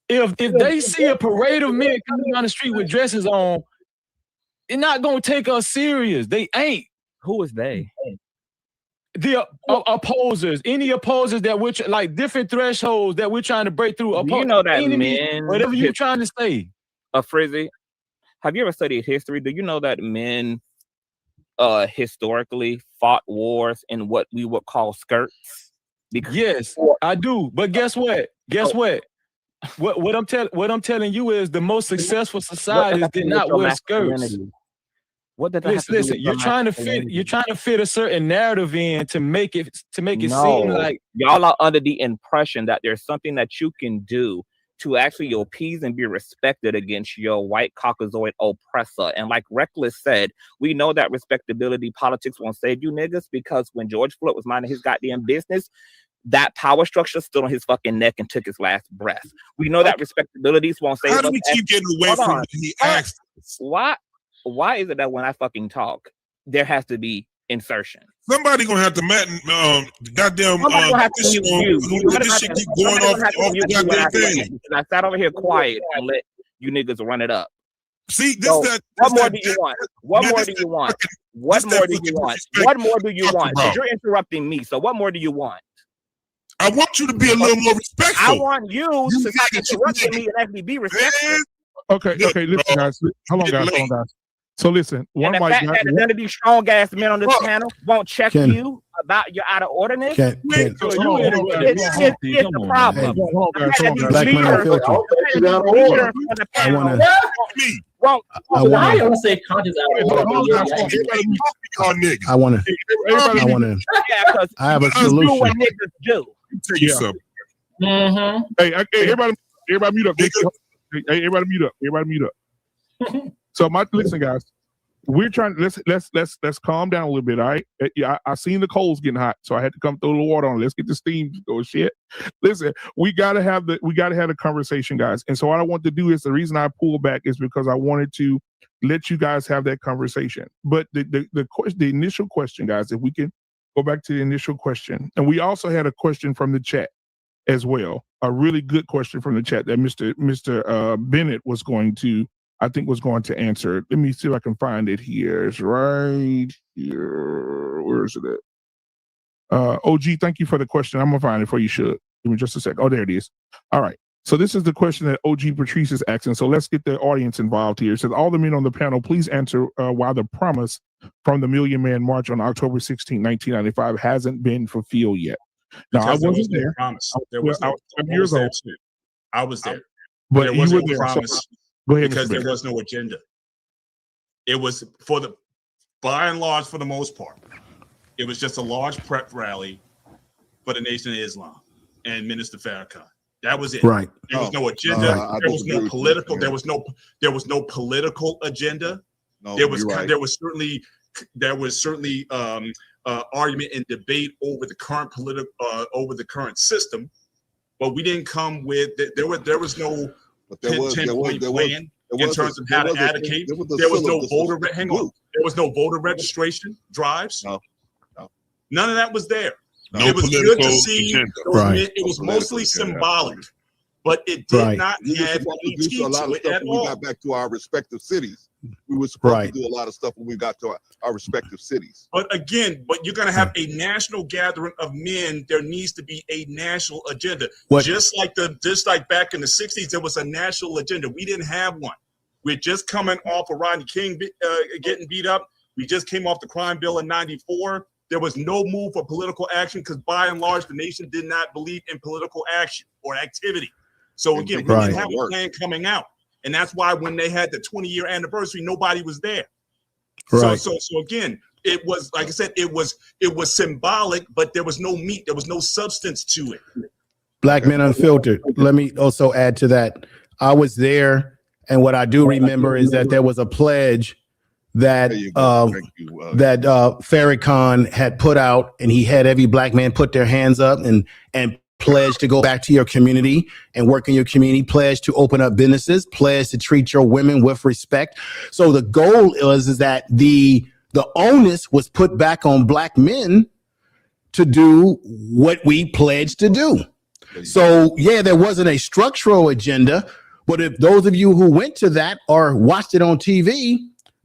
If they see a parade of men coming down the street with dresses on, they're not gonna take us serious. They ain't. Who is they? The opposers, any opposers that we're like different thresholds that we're trying to break through. You know that men, whatever you're trying to say. Frizzy, have you ever studied history? Do you know that men historically fought wars in what we would call skirts? Yes, I do. But guess what? What I'm telling you is the most successful societies did not wear skirts. What did listen? You're trying to fit a certain narrative in to make it seem like y'all are under the impression that there's something that you can do to actually appease and be respected against your white Caucasoid oppressor. And like Reckless said, we know that respectability politics won't save you niggas, because when George Floyd was minding his goddamn business, that power structure stood on his fucking neck and took his last breath. We know that respectabilities won't save us. How do we keep getting away from what he asked us? Why is it that when I fucking talk, there has to be insertion? Somebody gonna have to goddamn this shit keep going off the goddamn thing. I sat over here quiet and let you niggas run it up. See, what more do you want? What more do you want? What more do you want? What more do you want? Because you're interrupting me. So what more do you want? I want you to be a little more respectful. I want you to stop interrupting me and actually be respectful. Okay, listen, guys. Hold on, guys. So listen, one white guy. None of these strong ass men on this panel won't check you about your out of orderness. It's the problem. Black men are filthy. I don't say conscious out of order. I have a solution. What niggas do. Tell you something. Hey, everybody mute up. Hey, everybody mute up. Everybody mute up. So listen, guys. We're trying. Let's calm down a little bit. All right. Yeah, I seen the coals getting hot, so I had to come throw the water on. Let's get the steam going. Shit. Listen, we gotta have a conversation, guys. And so what I want to do is, the reason I pulled back is because I wanted to let you guys have that conversation. But the initial question, guys, if we can go back to the initial question, and we also had a question from the chat as well, a really good question from the chat that Mr. Bennett was going to answer. Let me see if I can find it here. It's right here. Where is it at? OG, thank you for the question. I'm gonna find it for you. Should give me just a sec. Oh, there it is. All right. So this is the question that OG Patrice is asking. So let's get the audience involved here. It says, all the men on the panel, please answer why the promise from the Million Man March on October 16, 1995 hasn't been fulfilled yet. Now, I wasn't there. There was no promise. I was there. But there you was were no there. promise. So, go ahead, because there was no agenda. It was by and large, for the most part, it was just a large prep rally for the Nation of Islam and Minister Farrakhan. That was it. Right. There was no agenda. There was no political. There was no political agenda. No, there was certainly argument and debate over the current system, but we didn't come with there was no 10-point plan in terms of how to advocate. There was no voter. Hang on. There was no voter registration drives. No. None of that was there. No, it was good to see. It was mostly symbolic, but it did not have any teeth to it at all. We got back to our respective cities. We were supposed to do a lot of stuff when we got to our respective cities. But again, you're going to have a national gathering of men. There needs to be a national agenda. Just like back in the 60s, there was a national agenda. We didn't have one. We're just coming off of Rodney King getting beat up. We just came off the crime bill in '94. There was no move for political action because by and large, the nation did not believe in political action or activity. So again, we didn't have a plan coming out. And that's why when they had the 20-year anniversary, nobody was there. Right. So again, it was, like I said, it was symbolic, but there was no meat, there was no substance to it. Black Men Unfiltered. Let me also add to that. I was there, and what I do remember is that there was a pledge that Farrakhan had put out, and he had every black man put their hands up and pledge to go back to your community and work in your community, pledge to open up businesses, pledge to treat your women with respect. So the goal is that the onus was put back on black men to do what we pledged to do. So yeah, there wasn't a structural agenda, but if those of you who went to that or watched it on TV,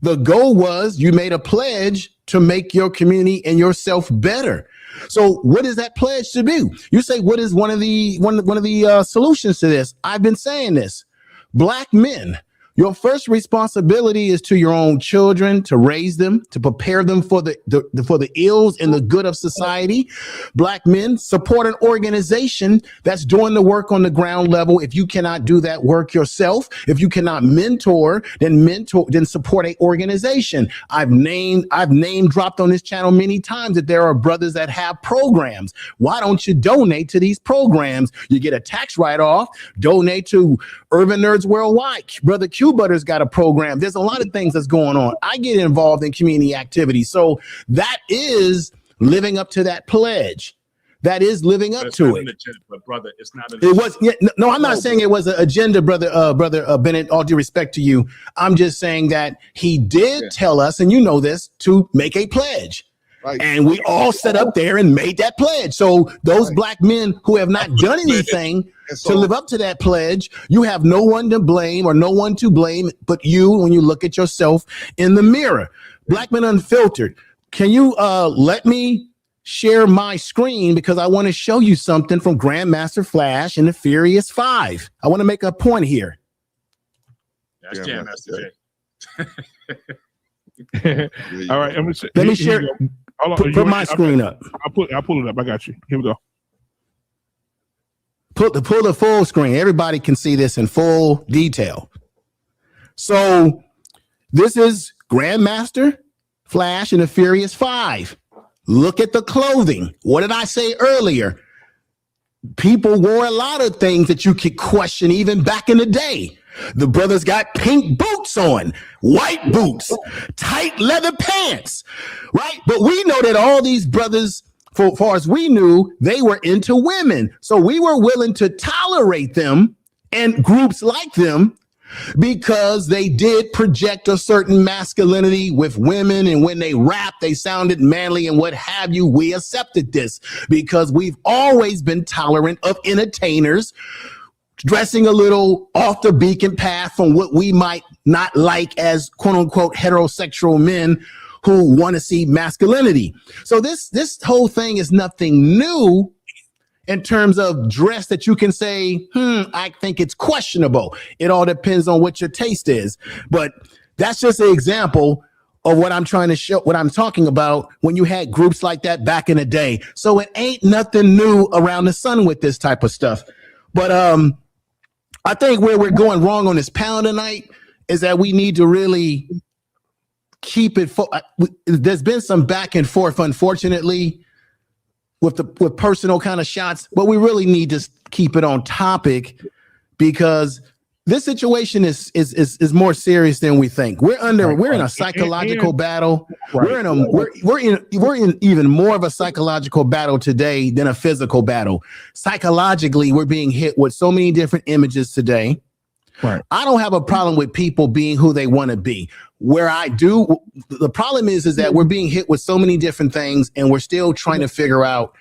the goal was you made a pledge to make your community and yourself better. So what is that pledge to do? You say, what is one of the solutions to this? I've been saying this. Black men, your first responsibility is to your own children, to raise them, to prepare them for the ills and the good of society. Black men, support an organization that's doing the work on the ground level. If you cannot do that work yourself, if you cannot mentor, then support an organization. I've name dropped on this channel many times that there are brothers that have programs. Why don't you donate to these programs? You get a tax write-off. Donate to Urban Nerds Worldwide. Brother Q Butter's got a program. There's a lot of things that's going on. I get involved in community activities. So that is living up to that pledge. That is living up to it. But brother, it's not an agenda. It was. Yeah, no, I'm not saying it was an agenda, brother Bennett, all due respect to you. I'm just saying that he did tell us, and you know this, to make a pledge. Right. And we all sat up there and made that pledge. So those black men who have not done anything to live up to that pledge, you have no one to blame but you when you look at yourself in the mirror. Black Men Unfiltered. Can you let me share my screen because I want to show you something from Grandmaster Flash and the Furious 5. I want to make a point here. That's Grandmaster Jay. All right, let me share. Put my screen up. I'll pull it up. I got you. Here we go. Pull the full screen. Everybody can see this in full detail. So this is Grandmaster Flash and the Furious 5. Look at the clothing. What did I say earlier? People wore a lot of things that you could question even back in the day. The brothers got pink boots on, white boots, tight leather pants, right? But we know that all these brothers, for far as we knew, they were into women. So we were willing to tolerate them and groups like them because they did project a certain masculinity with women. And when they rapped, they sounded manly and what have you. We accepted this because we've always been tolerant of entertainers dressing a little off the beacon path from what we might not like as quote unquote heterosexual men who want to see masculinity. So this whole thing is nothing new in terms of dress that you can say, I think it's questionable. It all depends on what your taste is. But that's just an example of what I'm trying to show, what I'm talking about when you had groups like that back in the day. So it ain't nothing new around the sun with this type of stuff. But I think where we're going wrong on this panel tonight is that we need to really keep it. There's been some back and forth, unfortunately, with personal kind of shots, but we really need to keep it on topic because this situation is more serious than we think. We're in a psychological battle. We're in even more of a psychological battle today than a physical battle. Psychologically, we're being hit with so many different images today. Right. I don't have a problem with people being who they want to be. Where I do, the problem is that we're being hit with so many different things and we're still trying to figure out.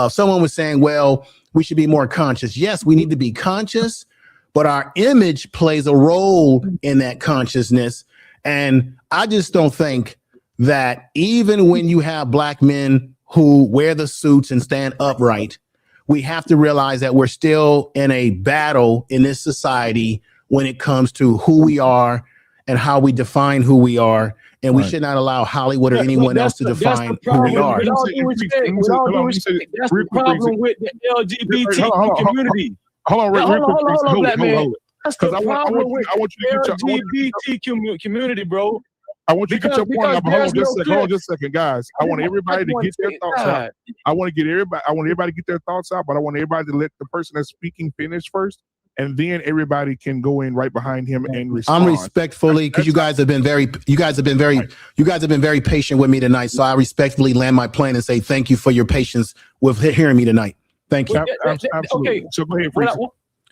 Someone was saying, well, we should be more conscious. Yes, we need to be conscious, but our image plays a role in that consciousness. And I just don't think that even when you have black men who wear the suits and stand upright, we have to realize that we're still in a battle in this society when it comes to who we are and how we define who we are. And we should not allow Hollywood or anyone else to define who we are. With all due respect, that's the problem with the LGBT community. Hold on, hold on, black man. That's the problem with the LGBT community, bro. I want you to get your point up. Hold on just a second, guys. I want everybody to get their thoughts out. I want everybody to get their thoughts out, but I want everybody to let the person that's speaking finish first. And then everybody can go in right behind him and respond. I'm respectfully, because you guys have been very patient with me tonight. So I respectfully land my plane and say thank you for your patience with hearing me tonight. Thank you. Absolutely. Okay. So go ahead,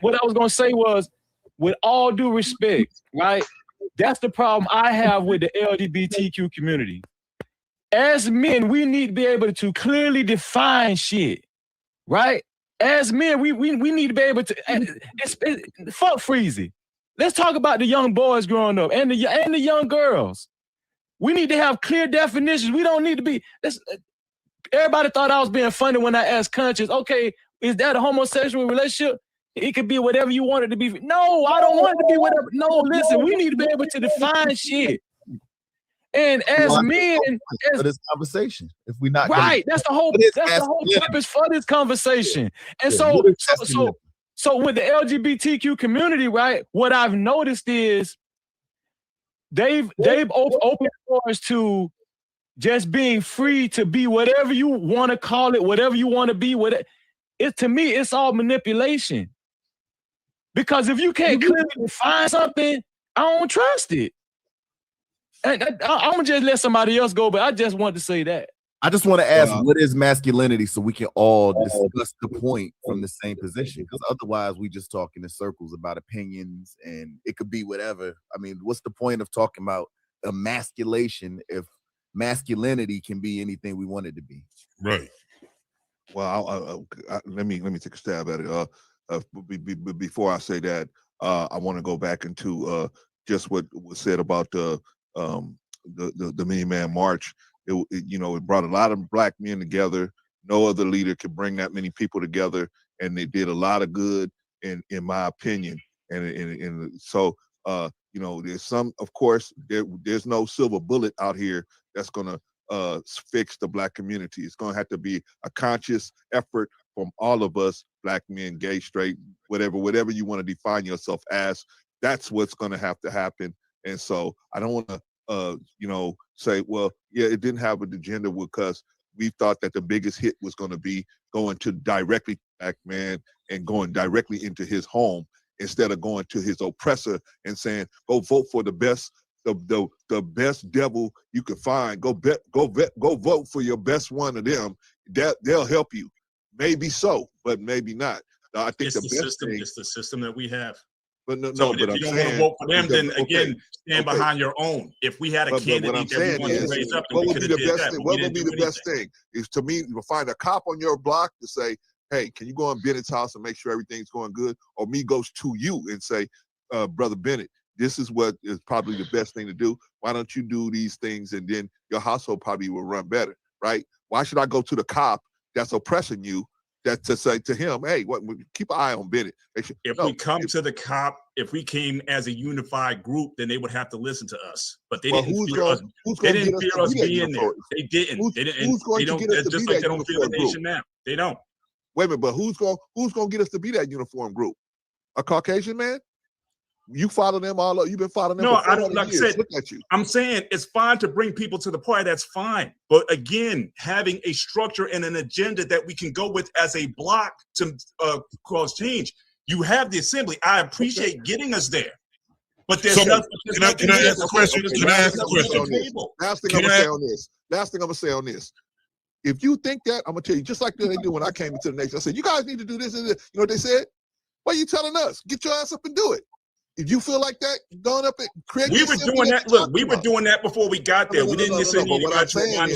what I was going to say was, with all due respect, right? That's the problem I have with the LGBTQ community. As men, we need to be able to clearly define shit, right? As men, we need to be able to fuck Freezy. Let's talk about the young boys growing up and the young girls. We need to have clear definitions. We don't need to be. Everybody thought I was being funny when I asked Conscious, okay, is that a homosexual relationship? It could be whatever you want it to be. No, I don't want it to be whatever. No, listen, we need to be able to define shit. And as men, for this conversation, if we're not right, that's the whole purpose for this conversation. And so with the LGBTQ community, right, what I've noticed is they've opened doors to just being free to be whatever you want to call it, whatever you want to be. To me, it's all manipulation. Because if you can't clearly define something, I don't trust it. And I'm gonna just let somebody else go, but I just wanted to say that. I just want to ask, what is masculinity, so we can all discuss the point from the same position? Because otherwise, we just talking in circles about opinions, and it could be whatever. I mean, what's the point of talking about emasculation if masculinity can be anything we want it to be? Right. Well, let me take a stab at it. Before I say that, I want to go back into just what was said about the Mini Man March. It brought a lot of black men together. No other leader could bring that many people together, and they did a lot of good, in my opinion. And so there's some, of course, there's no silver bullet out here that's gonna fix the black community. It's gonna have to be a conscious effort from all of us, black men, gay, straight, whatever you want to define yourself as. That's what's gonna have to happen. And so I don't want to say, well, yeah, it didn't have an agenda because we thought that the biggest hit was going to be going to directly black man and going directly into his home. instead of going to his oppressor and saying, go vote for the best devil you can find. Go vote for your best one of them. They'll help you. Maybe so, but maybe not. I think it's the system that we have. But no, so but if I'm you don't saying, want to vote for them, then again, stand behind your own. If we had a candidate that we wanted to raise up, then we could have did that. What would be the best thing? Is to me to find a cop on your block to say, hey, can you go in Bennett's house and make sure everything's going good? Or me goes to you and say, Brother Bennett, this is what is probably the best thing to do. Why don't you do these things, and then your household probably will run better, right? Why should I go to the cop that's oppressing you? That to say to him, hey, keep an eye on Bennett. If we come to the cop, if we came as a unified group, then they would have to listen to us. But they didn't fear us. They didn't fear us being there. They didn't. They didn't. They don't. Just like they don't fear the nation now. They don't. Wait a minute, but who's going to get us to be that uniform group? A Caucasian man? You follow them all up. You've been following them. No, for I don't. Like I said, look at you. I'm saying it's fine to bring people to the party. That's fine. But again, having a structure and an agenda that we can go with as a block to cause change. You have the assembly. I appreciate getting us there. But there's nothing. Can I ask a question? Can I ask a question? Last thing I'm gonna say on this. Last thing I'm gonna say on this. If you think that, I'm gonna tell you, just like they do when I came into the nation. I said, you guys need to do this and this. You know what they said? Why are you telling us? Get your ass up and do it. If you feel like that, going up and create. We were doing that. Look, we were doing that before we got there. We didn't necessarily need what I'm saying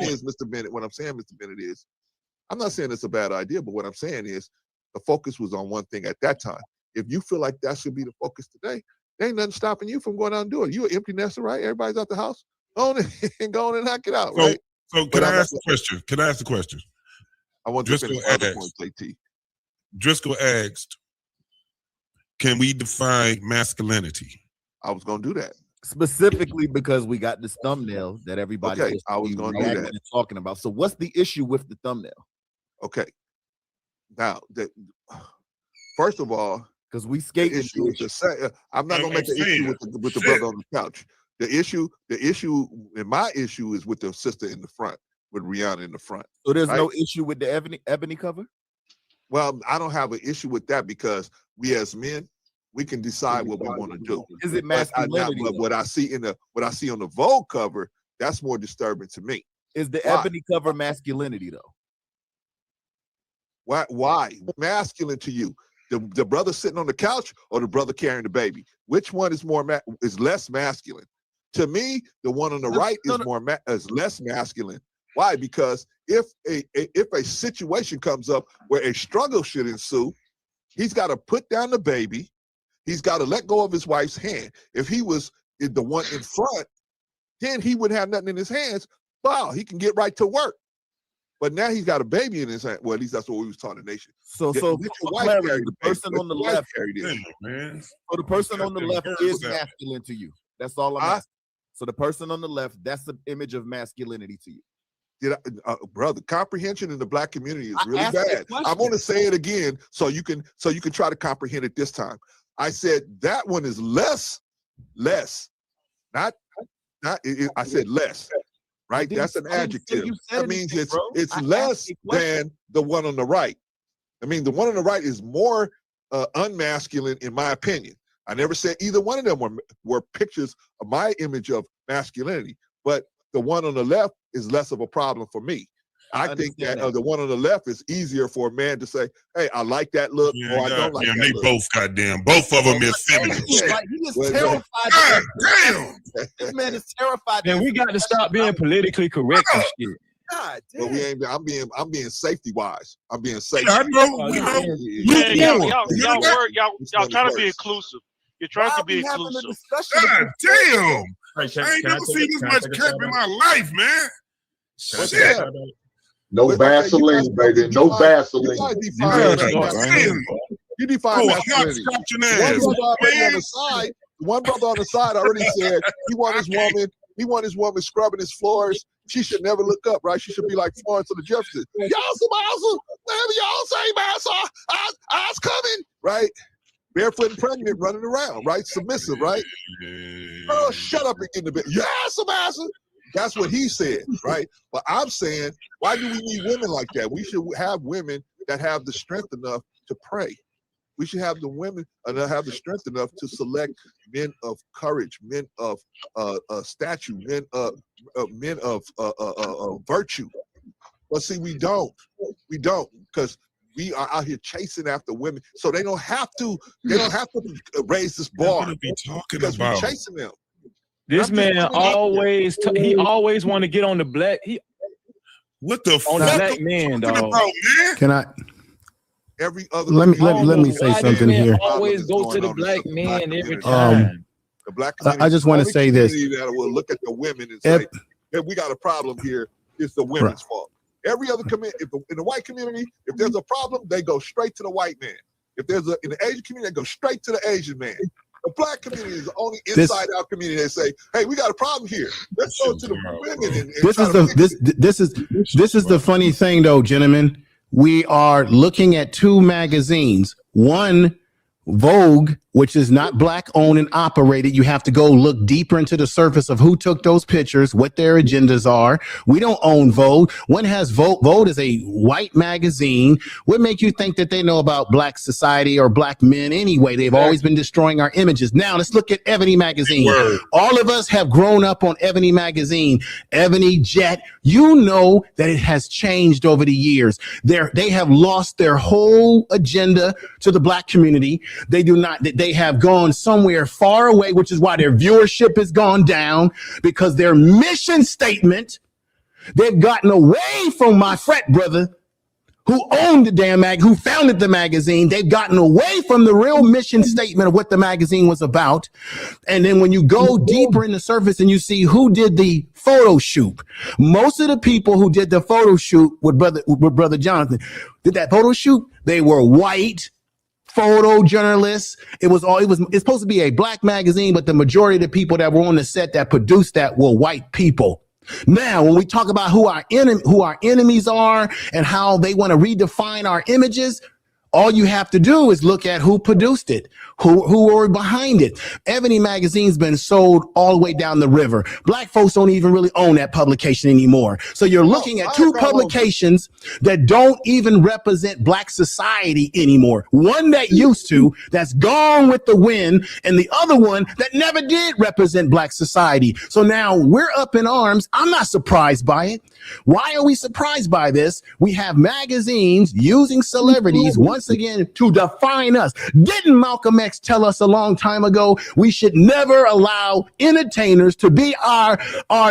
is, Mr. Bennett, what I'm saying, Mr. Bennett, is, I'm not saying it's a bad idea, but what I'm saying is, the focus was on one thing at that time. If you feel like that should be the focus today, there ain't nothing stopping you from going out and doing it. You an empty nester, right? Everybody's out the house. Go on and go on and knock it out, right? So can I ask the question? Can I ask the question? I want to finish my point, JT. Driscoll asked, can we define masculinity? I was going to do that. Specifically because we got this thumbnail that everybody I was going to do that. Talking about. So what's the issue with the thumbnail? Okay. Now, first of all, because we skate issue is I'm not going to make an issue with the brother on the couch. The issue, and my issue is with the sister in the front, with Rihanna in the front. So there's no issue with the ebony cover? Well, I don't have an issue with that because we as men, we can decide what we want to do. Is it masculinity? But what I see on the Vogue cover, that's more disturbing to me. Is the ebony cover masculinity though? Why? Masculine to you? The brother sitting on the couch or the brother carrying the baby? Which one is is less masculine? To me, the one on the right is less masculine. Why? Because if a situation comes up where a struggle should ensue, he's got to put down the baby. He's got to let go of his wife's hand. If he was the one in front, then he wouldn't have nothing in his hands. Wow, he can get right to work. But now he's got a baby in his hand. Well, at least that's what we was taught in the nation. So the person on the left, so the person on the left is masculine to you. That's all I'm asking. So the person on the left, that's the image of masculinity to you. Brother, comprehension in the Black community is really bad. I'm going to say it again so you can try to comprehend it this time. I said that one is less, not. I said less, right? That's an adjective. That means it's less than the one on the right. I mean, the one on the right is more unmasculine, in my opinion. I never said either one of them were pictures of my image of masculinity, but the one on the left is less of a problem for me. I think that the one on the left is easier for a man to say, hey, I like that look, or I don't like that they look. Both of them is feminine. He is terrified. Damn. This man is terrified. And we got to stop being politically correct and shit. God damn. But we ain't. I'm being safety wise. I'm being safe. I know. Y'all trying to be inclusive. You're trying to be inclusive. God damn. I ain't never seen this much cap in my life, man. Shit. No Vaseline, baby. No Vaseline. You define masculinity. One brother on the side already said he want his woman scrubbing his floors. She should never look up, right? She should be like Florence of the Jefferson. Y'all some assholes, whatever y'all say, man. I's coming, right? Barefoot and pregnant, running around, right? Submissive, right? Oh, shut up and get in the bed. Yeah, some assholes. That's what he said, right? But I'm saying, why do we need women like that? We should have women that have the strength enough to pray. We should have the women have the strength enough to select men of courage, men of stature, men of virtue. But see, we don't because we are out here chasing after women, so they don't have to raise this bar. What are we talking because about? we're chasing them. This man always he always want to get on the black. What the on fuck the black man, dog? about, man? Can I? Every other Let me say something here. Always go to the black man every time. The black I just want to say this. That will look at the women and say, hey, we got a problem here. It's the women's fault. Every other community, in the white community, if there's a problem, they go straight to the white man. If there's in the Asian community, they go straight to the Asian man. The black community is the only inside out community that say, hey, we got a problem here. Let's go to the women and this is the funny thing though, gentlemen. We are looking at two magazines. One, Vogue, which is not black owned and operated. You have to go look deeper into the surface of who took those pictures, what their agendas are. We don't own Vogue. One has Vogue. Vogue is a white magazine. What make you think that they know about black society or black men anyway? They've always been destroying our images. Now let's look at Ebony magazine. All of us have grown up on Ebony magazine. Ebony, Jet, you know that it has changed over the years. They have lost their whole agenda to the black community. They do not. They have gone somewhere far away, which is why their viewership has gone down, because their mission statement, they've gotten away from my frat brother who owned the damn who founded the magazine. They've gotten away from the real mission statement of what the magazine was about. And then when you go deeper in the surface and you see who did the photo shoot, most of the people who did the photo shoot with brother Jonathan did that photo shoot. They were white photojournalists. It's supposed to be a black magazine, but the majority of the people that were on the set that produced that were white people. Now, when we talk about who our enemies are and how they want to redefine our images, all you have to do is look at who produced it, who were behind it. Ebony magazine's been sold all the way down the river. Black folks don't even really own that publication anymore. So you're looking at two publications that don't even represent black society anymore. One that used to, that's gone with the wind, and the other one that never did represent black society. So now we're up in arms. I'm not surprised by it. Why are we surprised by this? We have magazines using celebrities once again to define us. Didn't Malcolm X tell us a long time ago we should never allow entertainers to be our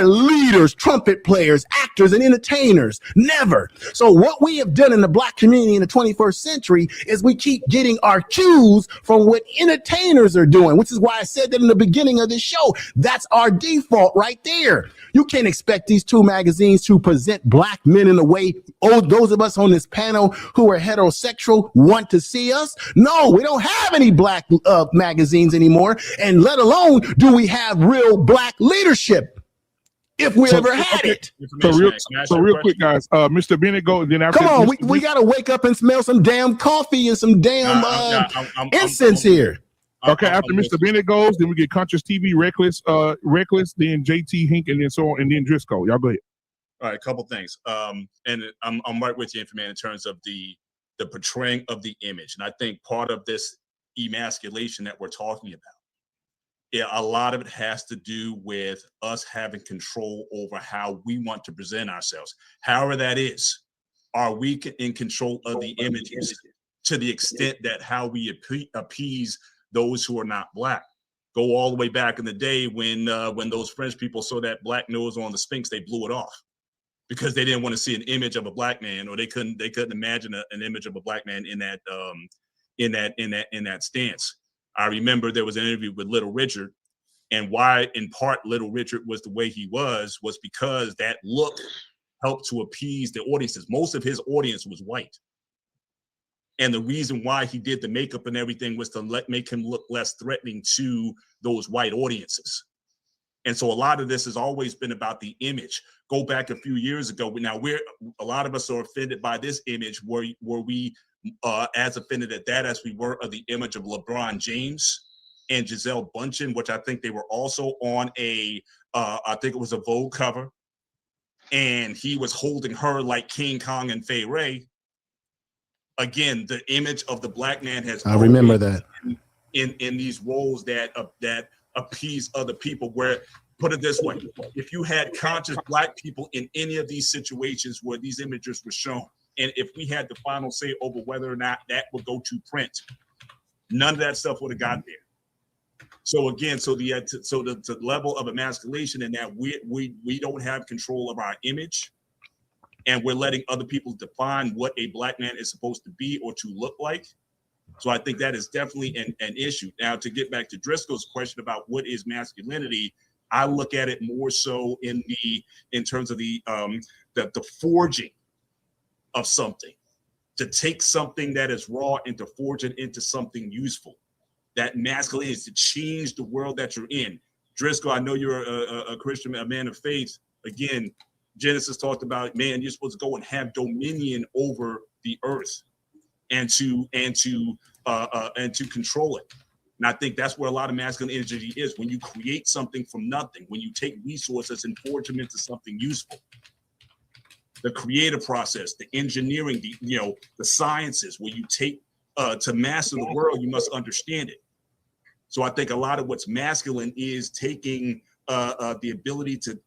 leaders, trumpet players, actors, and entertainers? Never. So what we have done in the black community in the 21st century is we keep getting our cues from what entertainers are doing, which is why I said that in the beginning of this show. That's our default right there. You can't expect these two magazines to present black men in the way those of us on this panel who are heterosexual want to see us. No, we don't have any black magazines anymore, and let alone do we have real black leadership if we ever had it. So real quick, guys, Mr. Bennett, go. Then after come on, we got to wake up and smell some damn coffee and some damn incense here. Okay, after Mr. Bennett goes, then we get Conscious TV, Reckless, then JT Hink, and then so on, and then Driscoll. Y'all go ahead. All right, a couple things. And I'm right with you, man, in terms of the portraying of the image. And I think part of this emasculation that we're talking about, a lot of it has to do with us having control over how we want to present ourselves. However that is, are we in control of the images to the extent that how we appease those who are not black? Go all the way back in the day when those French people saw that black nose on the Sphinx, they blew it off because they didn't want to see an image of a black man, or they couldn't imagine an image of a black man in that stance. I remember there was an interview with Little Richard, and why in part Little Richard was the way he was because that look helped to appease the audiences. Most of his audience was white. And the reason why he did the makeup and everything was to make him look less threatening to those white audiences. And so a lot of this has always been about the image. Go back a few years ago. Now a lot of us are offended by this image. Were we as offended at that as we were of the image of LeBron James and Gisele Bündchen, which I think they were also on I think it was a Vogue cover, and he was holding her like King Kong and Fay Ray. again, the image of the black man has. I remember that in these roles that appease other people. Where, put it this way, if you had conscious black people in any of these situations where these images were shown, and if we had the final say over whether or not that would go to print, none of that stuff would have got there. So again, the level of emasculation in that we don't have control of our image, and we're letting other people define what a black man is supposed to be or to look like. So I think that is definitely an issue. Now, to get back to Driscoll's question about what is masculinity, I look at it more so in terms of the forging of something, to take something that is raw and to forge it into something useful. That masculinity is to change the world that you're in. Driscoll, I know you're a Christian, a man of faith. Again, Genesis talked about, man, you're supposed to go and have dominion over the earth and to control it. And I think that's where a lot of masculine energy is. When you create something from nothing, when you take resources and forge them into something useful. The creative process, the engineering, the sciences, where you take to master the world, you must understand it. So I think a lot of what's masculine is taking the ability to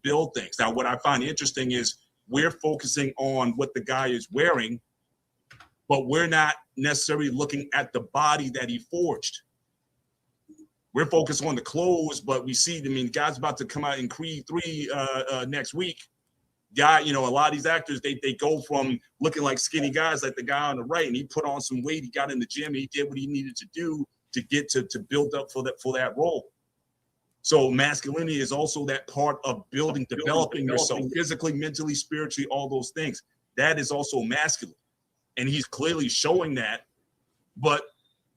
build things. Now, what I find interesting is we're focusing on what the guy is wearing, but we're not necessarily looking at the body that he forged. We're focused on the clothes, but we see, God's about to come out in Creed 3 next week. Guy, a lot of these actors, they go from looking like skinny guys like the guy on the right, and he put on some weight, he got in the gym, and he did what he needed to do to get to build up for that role. So masculinity is also that part of building, developing yourself physically, mentally, spiritually, all those things. That is also masculine. And he's clearly showing that, but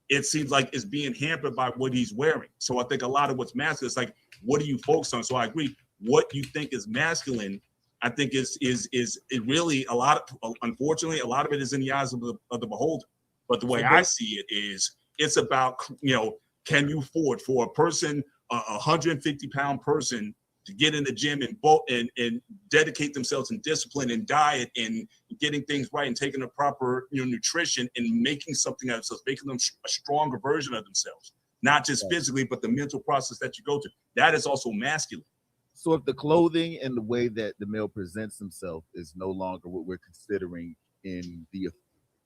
it seems like it's being hampered by what he's wearing. So I think a lot of what's masculine is like, what do you focus on? So I agree. What you think is masculine, I think is it really a lot of, unfortunately, a lot of it is in the eyes of the beholder. But the way I see it is, it's about, can you afford for a person, a 150-pound person, to get in the gym and dedicate themselves in discipline and diet and getting things right and taking the proper nutrition and making something out of themselves, making them a stronger version of themselves, not just physically, but the mental process that you go through. That is also masculine. So if the clothing and the way that the male presents himself is no longer what we're considering in the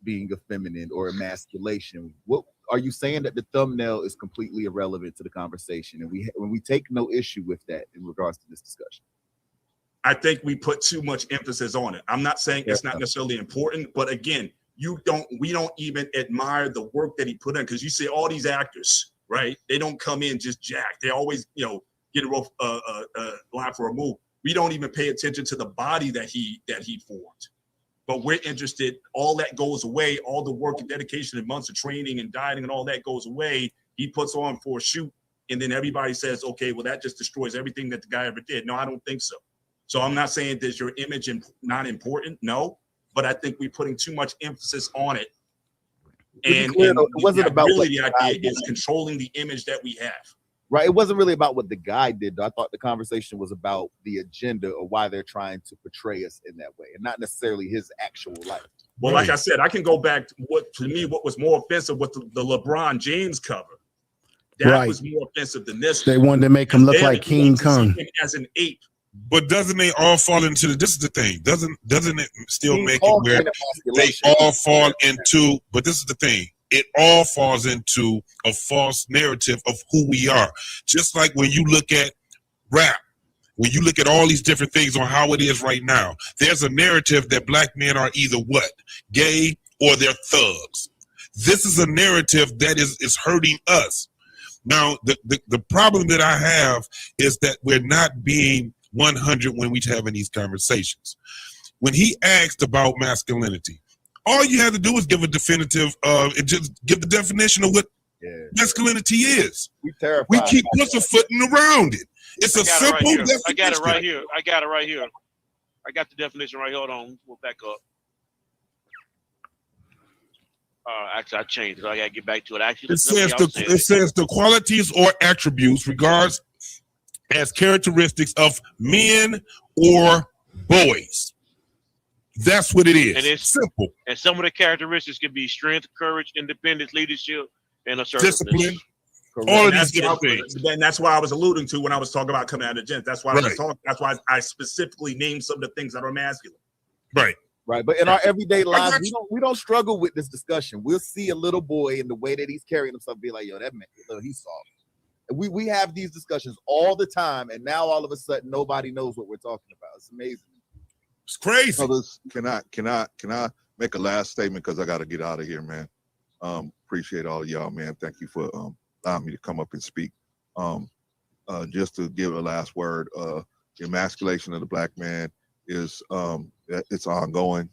being a feminine or emasculation, what are you saying, that the thumbnail is completely irrelevant to the conversation, and when we take no issue with that in regards to this discussion? I think we put too much emphasis on it. I'm not saying it's not necessarily important, but again, we don't even admire the work that he put in, because you see all these actors, right? They don't come in just jacked. They always, get a rough line for a move. We don't even pay attention to the body that he formed. But we're interested, all that goes away, all the work and dedication and months of training and dieting and all that goes away. He puts on for a shoot, and then everybody says, okay, well, that just destroys everything that the guy ever did. No, I don't think so. So I'm not saying that your image not important, no, but I think we're putting too much emphasis on it. And it wasn't about really the idea is controlling the image that we have. Right. It wasn't really about what the guy did, though. I thought the conversation was about the agenda or why they're trying to portray us in that way, and not necessarily his actual life. Well, like I said, I can go back to what was more offensive with the LeBron James cover. That was more offensive than this. They wanted to make him look like King Kong as an ape. But doesn't they all fall into this is the thing? Doesn't it still make it where they all fall into? But this is the thing. It all falls into a false narrative of who we are. Just like when you look at rap, when you look at all these different things on how it is right now, there's a narrative that black men are either what? Gay or they're thugs. This is a narrative that is hurting us. Now, the problem that I have is that we're not being 100 when we're having these conversations. When he asked about masculinity, all you have to do is give a definitive, just give the definition of what masculinity is. We keep pussyfooting around it. It's a simple definition. I got it right here. I got the definition right here. Hold on. We'll back up. Actually, I changed it. I got to get back to it. Actually, it says the qualities or attributes regards as characteristics of men or boys. That's what it is. And it's simple. And some of the characteristics can be strength, courage, independence, leadership, and assertiveness. Discipline. All of these different things. And that's why I was alluding to when I was talking about coming out of the gym. That's why I was talking. That's why I specifically named some of the things that are masculine. Right. Right. But in our everyday lives, we don't struggle with this discussion. We'll see a little boy in the way that he's carrying himself, be like, yo, that man, he's soft. And we have these discussions all the time, and now all of a sudden nobody knows what we're talking about. It's amazing. It's crazy. Brothers, can I make a last statement because I got to get out of here, man. Appreciate all of y'all, man. Thank you for allowing me to come up and speak. Just to give a last word, the emasculation of the black man is it's ongoing,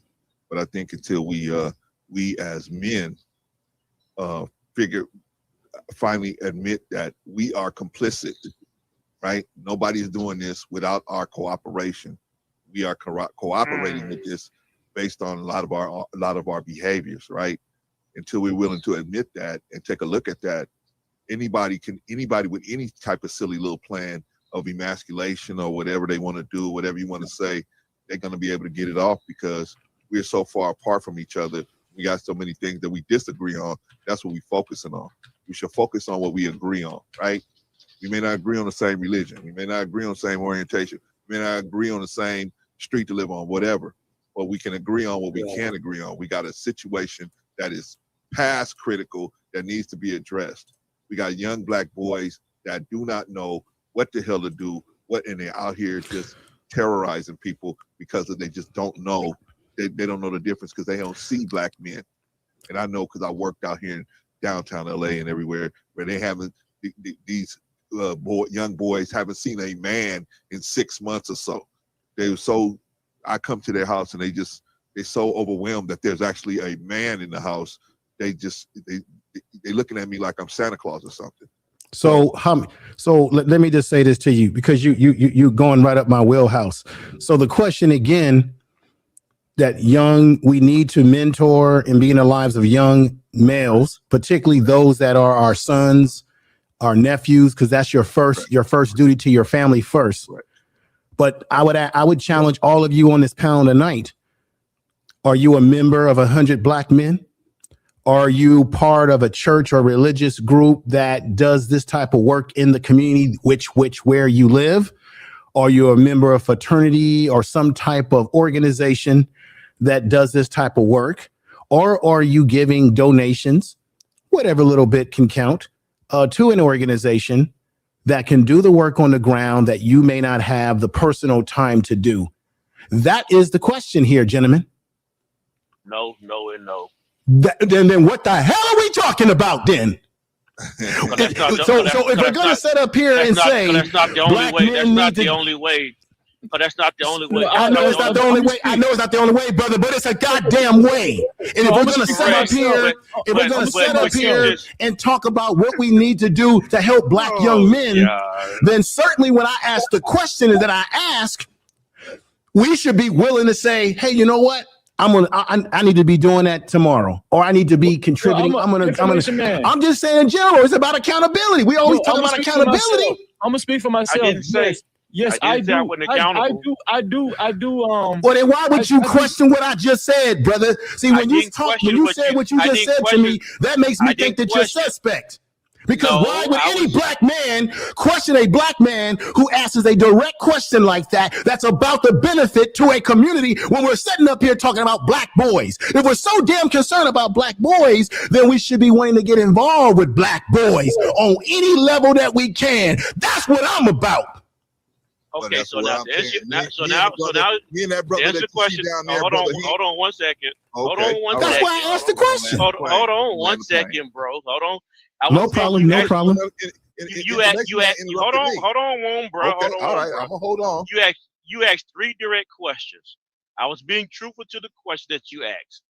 but I think until we as men finally admit that we are complicit, right? Nobody's doing this without our cooperation. We are cooperating with this based on a lot of our behaviors, right? Until we're willing to admit that and take a look at that, anybody with any type of silly little plan of emasculation or whatever they want to do, whatever you want to say, they're going to be able to get it off because we're so far apart from each other. We got so many things that we disagree on. That's what we're focusing on. We should focus on what we agree on, right? We may not agree on the same religion. We may not agree on the same orientation. We may not agree on the same street to live on, whatever. But we can agree on what we can agree on. We got a situation that is past critical that needs to be addressed. We got young black boys that do not know what the hell to do, and they're out here just terrorizing people because they just don't know. They don't know the difference because they don't see black men. And I know because I worked out here in downtown LA and everywhere where they haven't, these young boys haven't seen a man in 6 months or so. I come to their house and they're so overwhelmed that there's actually a man in the house. They looking at me like I'm Santa Claus or something. So let me just say this to you because you going right up my wheelhouse. So the question again, that we need to mentor and be in the lives of young males, particularly those that are our sons, our nephews, because that's your first duty to your family first. Right. But I would challenge all of you on this panel tonight. Are you a member of 100 black men? Are you part of a church or religious group that does this type of work in the community, where you live? Are you a member of fraternity or some type of organization that does this type of work? Or are you giving donations, whatever little bit can count, to an organization that can do the work on the ground that you may not have the personal time to do? That is the question here, gentlemen. No, and no. Then what the hell are we talking about then? So if we're going to set up here and say that's not the only way. That's not the only way. But that's not the only way. I know it's not the only way. I know it's not the only way, brother, but it's a goddamn way. And if we're going to set up here, and talk about what we need to do to help black young men, then certainly when I ask the question that I ask, we should be willing to say, hey, you know what? I need to be doing that tomorrow, or I need to be contributing. I'm just saying in general, it's about accountability. We always talk about accountability. I'm gonna speak for myself. I didn't say. Yes, I do. I do. Well, then why would you question what I just said, brother? See, when you said what you just said to me, that makes me think that you're suspect. Because why would any black man question a black man who asks a direct question like that that's about the benefit to a community when we're sitting up here talking about black boys? If we're so damn concerned about black boys, then we should be wanting to get involved with black boys on any level that we can. That's what I'm about. Okay, so now me and that brother answer the question. Hold on 1 second. Hold on 1 second. That's why I asked the question. Hold on 1 second, bro. Hold on. No problem. You asked. Hold on, bro. Okay, all right, I'm gonna hold on. You asked 3 direct questions. I was being truthful to the question that you asked.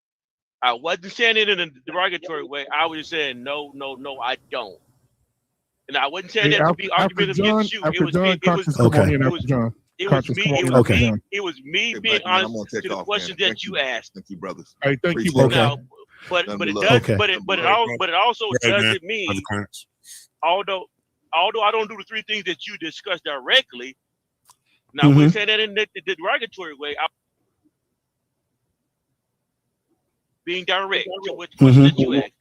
I wasn't saying it in a derogatory way. I was just saying no, I don't. And I wasn't saying that to be argumentative against you. It was me being honest to the question that you asked. Thank you, brothers. All right, thank you. Now, but it also doesn't mean, although I don't do the 3 things that you discussed directly. Now, we're saying that in the derogatory way. being direct to what question that you asked.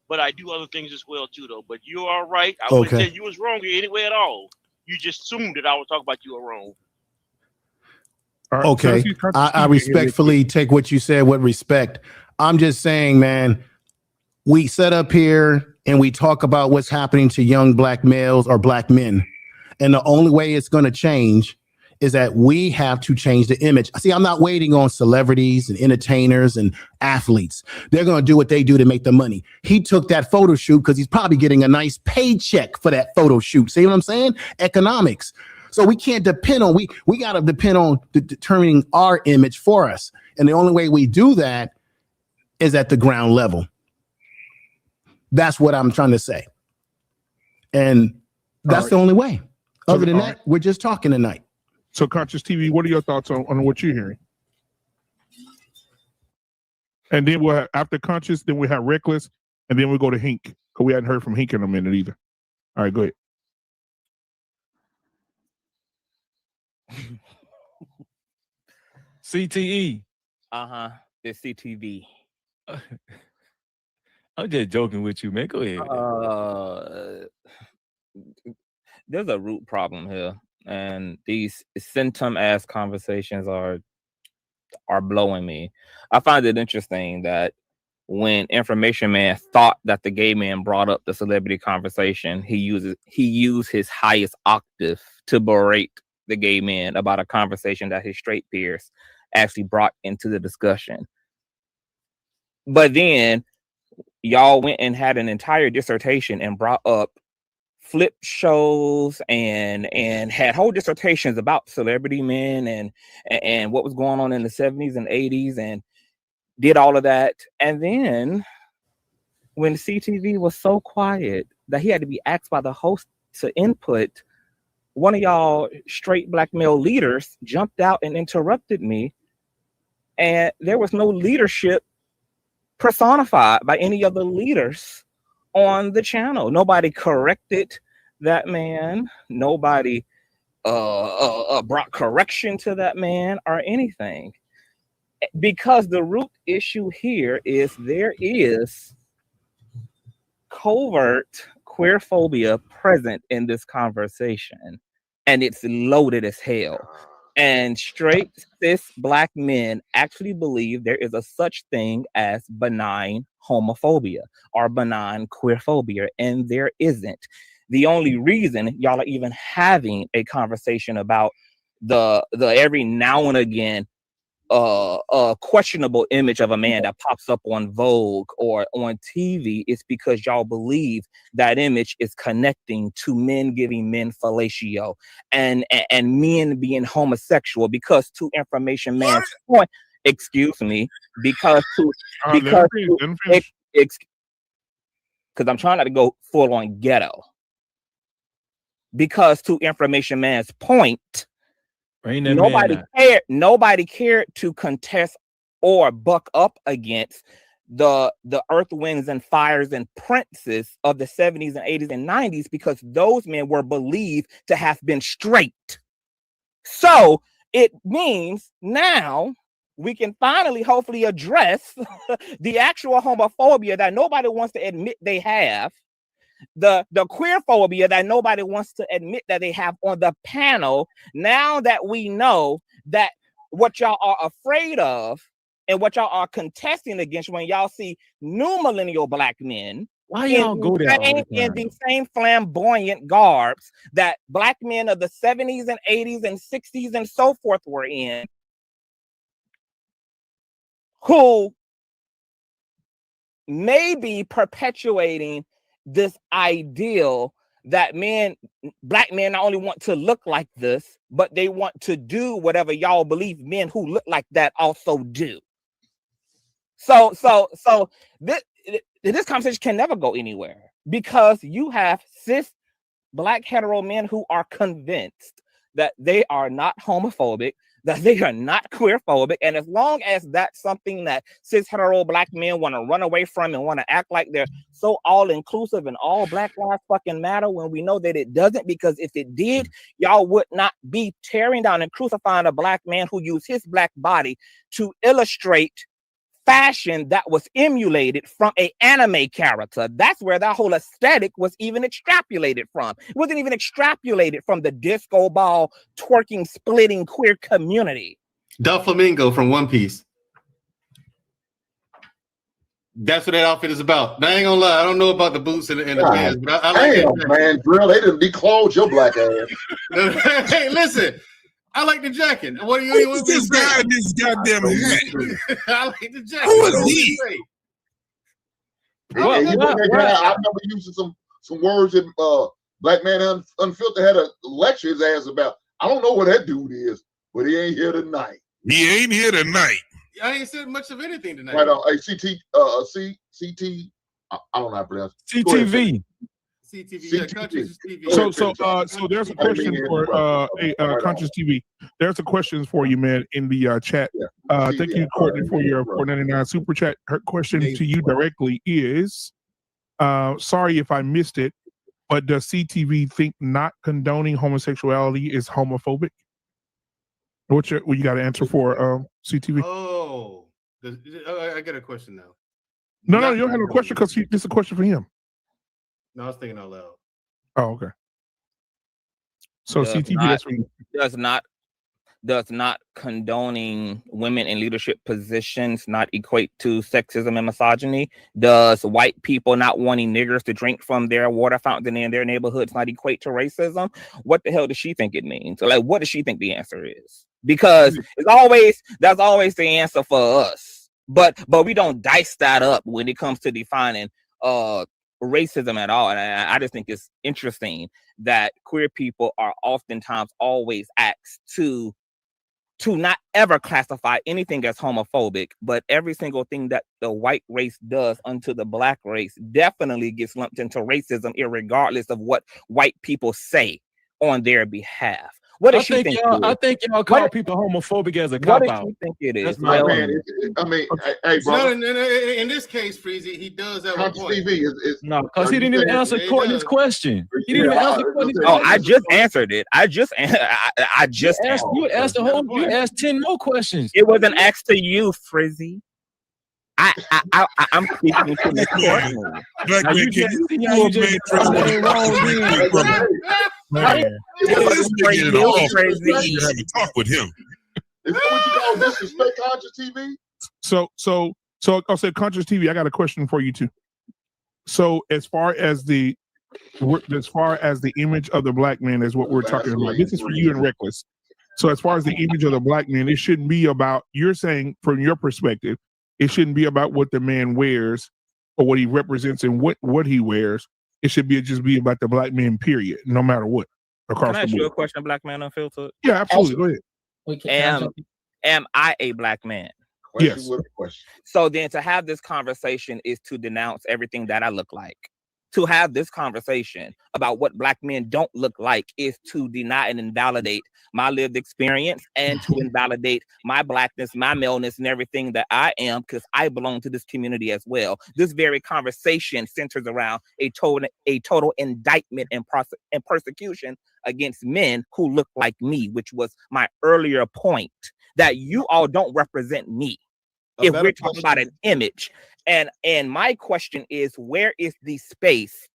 But I do other things as well too, though. But you are right. I wouldn't say you was wrong anyway at all. You just assumed that I was talking about you were wrong. Right, okay, I respectfully take what you said with respect. I'm just saying, man, we set up here and we talk about what's happening to young black males or black men. And the only way it's going to change is that we have to change the image. See, I'm not waiting on celebrities and entertainers and athletes. They're going to do what they do to make the money. He took that photo shoot because he's probably getting a nice paycheck for that photo shoot. See what I'm saying? Economics. So we can't depend on, we got to depend on determining our image for us. And the only way we do that is at the ground level. That's what I'm trying to say. And that's the only way. Other than that, we're just talking tonight. So Conscious TV, what are your thoughts on what you're hearing? And then we'll have, after Conscious, then we have Reckless, and then we go to Hink, because we hadn't heard from Hink in a minute either. All right, go ahead. CTE. It's CTV. I'm just joking with you, man. Go ahead. There's a root problem here, and these symptom-ass conversations are blowing me. I find it interesting that when Information Man thought that the gay man brought up the celebrity conversation, he used his highest octave to berate the gay man about a conversation that his straight peers actually brought into the discussion. But then y'all went and had an entire dissertation and brought up flip shows and had whole dissertations about celebrity men and what was going on in the 70s and 80s and did all of that. And then when CTV was so quiet that he had to be asked by the host to input, one of y'all straight black male leaders jumped out and interrupted me, and there was no leadership personified by any of the leaders on the channel. Nobody corrected that man. Nobody brought correction to that man or anything. Because the root issue here is there is covert queer phobia present in this conversation, and it's loaded as hell. And straight cis black men actually believe there is a such thing as benign homophobia or benign queerphobia, and there isn't. The only reason y'all are even having a conversation about the every now and again questionable image of a man that pops up on Vogue or on TV is because y'all believe that image is connecting to men giving men fellatio and men being homosexual, because to Information Man's point, excuse me, because I'm trying not to go full on ghetto. Because to Information Man's point, nobody cared to contest or buck up against the Earth, Winds, and Fires and Princes of the 70s and 80s and 90s, because those men were believed to have been straight. So it means now we can finally hopefully address the actual homophobia that nobody wants to admit they have, the queer phobia that nobody wants to admit that they have on the panel. Now that we know that what y'all are afraid of and what y'all are contesting against when y'all see new millennial black men, why y'all go there in the same flamboyant garbs that black men of the 70s and 80s and 60s and so forth were in, who may be perpetuating this ideal that black men not only want to look like this, but they want to do whatever y'all believe men who look like that also do. So this conversation can never go anywhere, because you have cis black hetero men who are convinced that they are not homophobic, that they are not queerphobic, and as long as that's something that cis hetero black men want to run away from and want to act like they're so all-inclusive and all black lives fucking matter, when we know that it doesn't, because if it did, y'all would not be tearing down and crucifying a black man who used his black body to illustrate fashion that was emulated from an anime character. That's where that whole aesthetic was even extrapolated from. It wasn't even extrapolated from the disco ball, twerking, splitting queer community. Doflamingo from One Piece. That's what that outfit is about. I ain't gonna lie, I don't know about the boots and the pants, but I like Damn, that. man, drill, they didn't declothe your black ass. Hey, listen, I like the jacket. What do you Who's this guy in this goddamn hat? I like the jacket. Who is he? I remember using some words that Black Man Unfiltered had a lecture his ass about. I don't know what that dude is, but he ain't here tonight. He ain't here tonight. I ain't said much of anything tonight. Right on. Hey, CT, I don't know how to pronounce it. CTV. CTV, yeah, Conscious TV. So there's a question for Conscious TV. There's a question for you, man, in the chat. Thank you, Courtney, for your $4.99 super chat. Her question to you directly is, sorry if I missed it, but does CTV think not condoning homosexuality is homophobic? What you got to answer for CTV? Oh, I got a question now. No, you don't have a question because this is a question for him. No, I was thinking out loud. Oh, okay. So CTV does not condoning women in leadership positions not equate to sexism and misogyny? Does white people not wanting niggers to drink from their water fountain in their neighborhoods not equate to racism? What the hell does she think it means? So, like, what does she think the answer is? Because that's always the answer for us. But we don't dice that up when it comes to defining racism at all. And I just think it's interesting that queer people are oftentimes always asked to not ever classify anything as homophobic, but every single thing that the white race does unto the black race definitely gets lumped into racism, irregardless of what white people say on their behalf. What does she think? I think y'all call people homophobic as a cop out. What do you think it is? That's my Man, I mean, hey, bro. In this case, Freezy, he does have a point. TV is no, because he didn't even answer Courtney's question. He didn't even answer Courtney's question. Oh, I just answered it. I just asked you asked the whole. You asked 10 more questions. It wasn't asked to you, Frizzy. I'm speaking to Miss Courtney. Black man, can you have a talk with him? Is that what you call disrespect Conscious TV? So I'll say Conscious TV. I got a question for you too. So as far as the image of the black man is what we're talking about. This is for you and Reckless. So as far as the image of the black man, it shouldn't be about, you're saying from your perspective, it shouldn't be about what the man wears or what he represents and what he wears. It should just be about the black man, period, no matter what. Can I ask you a question, Black Man Unfiltered? Yeah, absolutely. Go ahead. Am I a black man? Yes. So then to have this conversation is to denounce everything that I look like. To have this conversation about what black men don't look like is to deny and invalidate my lived experience and to invalidate my blackness, my maleness, and everything that I am, because I belong to this community as well. This very conversation centers around a total indictment and persecution against men who look like me, which was my earlier point, that you all don't represent me. If we're talking about an image. And my question is, where is the space,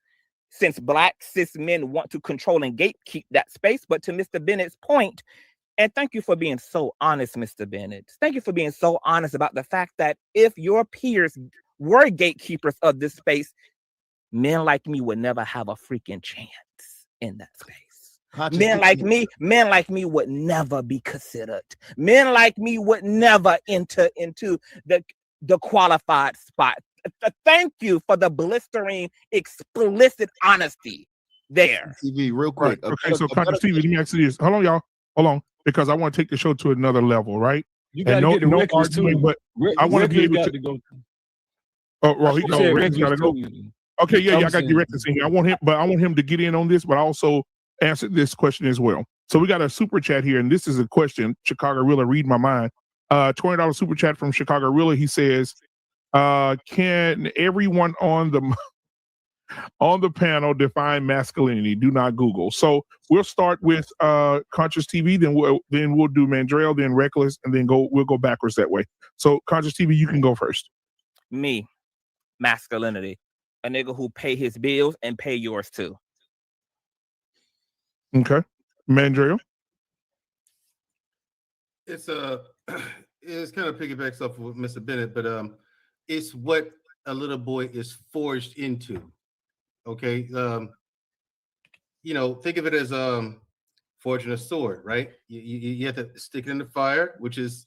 since black cis men want to control and gatekeep that space? But to Mr. Bennett's point, and thank you for being so honest, Mr. Bennett. Thank you for being so honest about the fact that if your peers were gatekeepers of this space, men like me would never have a freaking chance in that space. Men like me would never be considered. Men like me would never enter into the qualified spot. Thank you for the blistering, explicit honesty there. TV, real quick. Right. Okay, so Conscious TV, let me ask you this. Hold on, y'all. Hold on, because I want to take the show to another level, right? You got to get the records too. But I want to be able to go. Oh, well, he got to go. Okay, yeah, I got the records in here. I want him to get in on this, but also answer this question as well. So we got a super chat here, and this is a question. Chicago Rilla, read my mind. $20 super chat from Chicago Rilla. He says, can everyone on the On the panel, define masculinity. Do not Google. So we'll start with Conscious TV, then we'll do Mandrell, then Reckless, and then we'll go backwards that way. So Conscious TV, you can go first. Me, masculinity. A nigga who pay his bills and pay yours too. Okay. Mandrell? It's kind of piggybacks off of what Mr. Bennett, but it's what a little boy is forged into. Okay. Think of it as forging a sword, right? You have to stick it in the fire, which is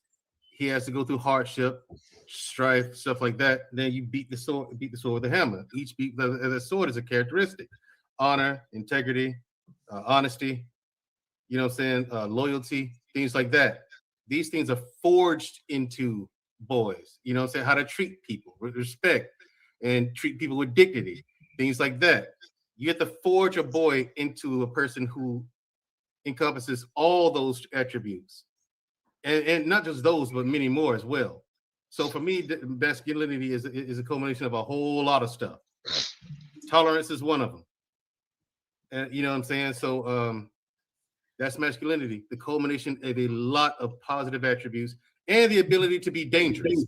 he has to go through hardship, strife, stuff like that. Then you beat the sword with a hammer. Each beat of the sword is a characteristic: honor, integrity, honesty. You know what I'm saying? Loyalty, things like that. These things are forged into boys. You know what I'm saying? How to treat people with respect and treat people with dignity, things like that. You have to forge a boy into a person who encompasses all those attributes. And not just those, but many more as well. So for me, masculinity is a culmination of a whole lot of stuff. Tolerance is one of them. And you know what I'm saying? So that's masculinity, the culmination of a lot of positive attributes and the ability to be dangerous.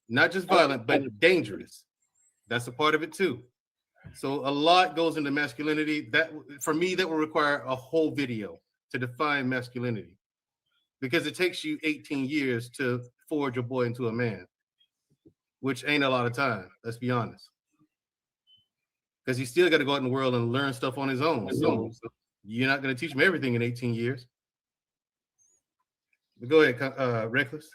Not just violent, but dangerous. That's a part of it too. So a lot goes into masculinity. That, for me, that will require a whole video to define masculinity, because it takes you 18 years to forge a boy into a man, which ain't a lot of time, let's be honest. Because he still got to go out in the world and learn stuff on his own. So you're not going to teach him everything in 18 years. But go ahead, Reckless.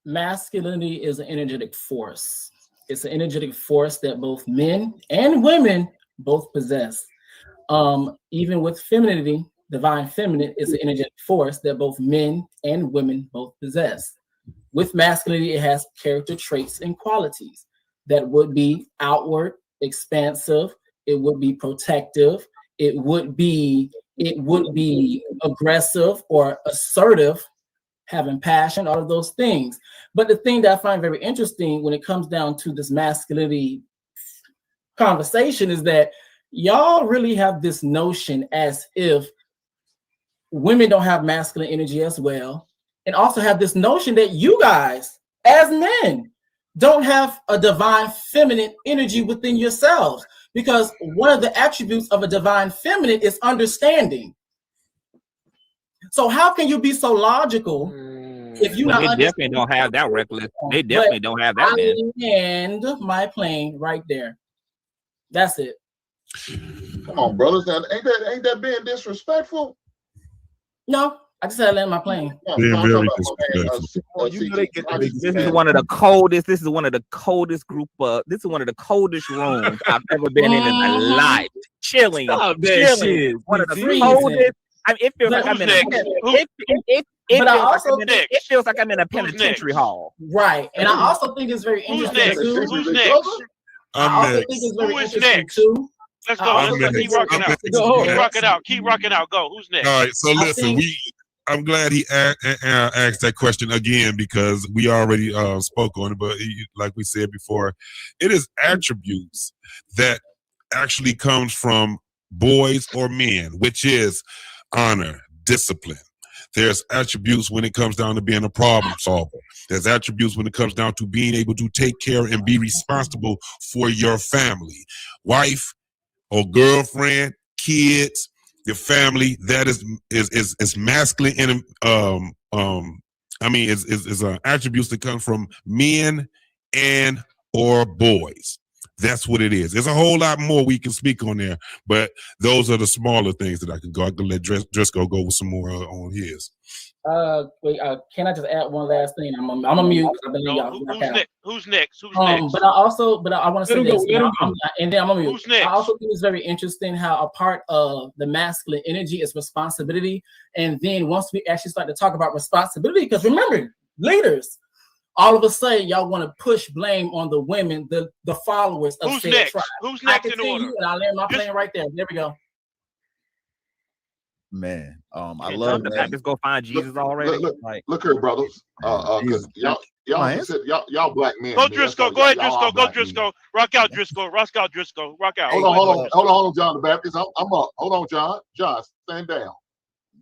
Masculinity is an energetic force. It's an energetic force that both men and women both possess. Even with femininity, divine feminine is an energetic force that both men and women both possess. With masculinity, it has character traits and qualities that would be outward, expansive, it would be protective, it would be aggressive or assertive, having passion, all of those things. But the thing that I find very interesting when it comes down to this masculinity conversation is that y'all really have this notion as if women don't have masculine energy as well, and also have this notion that you guys, as men, don't have a divine feminine energy within yourselves, because one of the attributes of a divine feminine is understanding. So how can you be so logical if you They definitely don't have that, Reckless? They definitely don't have that, man. And my plane right there. That's it. Come on, brothers. Now, ain't that being disrespectful? No, I just had to land my plane. Being very disrespectful. This is one of the coldest. This is one of the coldest group. This is one of the coldest rooms I've ever been in my life. Chilling. Chilling. One of the coldest. I mean, it feels like I'm in it feels like I'm in a penitentiary hall. Right. And I also think it's very interesting too. Who's next? I also think it's very interesting too. Let's go. Keep rocking out. Keep rocking out. Keep rocking out. Go. Who's next? All right. So listen, I'm glad he asked that question again, because we already spoke on it. But like we said before, it is attributes that actually comes from boys or men, which is honor, discipline. There's attributes when it comes down to being a problem solver. There's attributes when it comes down to being able to take care and be responsible for your family, wife or girlfriend, kids, your family. That is masculine and is attributes that come from men and or boys. That's what it is. There's a whole lot more we can speak on there, but those are the smaller things that I can go. I can let Driscoll go with some more on his. Wait, can I just add one last thing? I'm a mute. Who's next? But I want to say this, and then I'm gonna mute. Who's next? I also think it's very interesting how a part of the masculine energy is responsibility, and then once we actually start to talk about responsibility, because remember, leaders, all of a sudden y'all want to push blame on the women, the followers of Who's said next? tribe. Who's next in order? And I land my plane right there. There we go. Man, I love that. Just go find Jesus already. Look here, brothers. Because y'all Y'all said y'all black men. Go man. Driscoll. Go ahead, Driscoll. Go Driscoll. Rock out, Driscoll. Rock out, Driscoll. Rock out. Hold on, John the Baptist. I'm up. Hold on, John. John, stand down.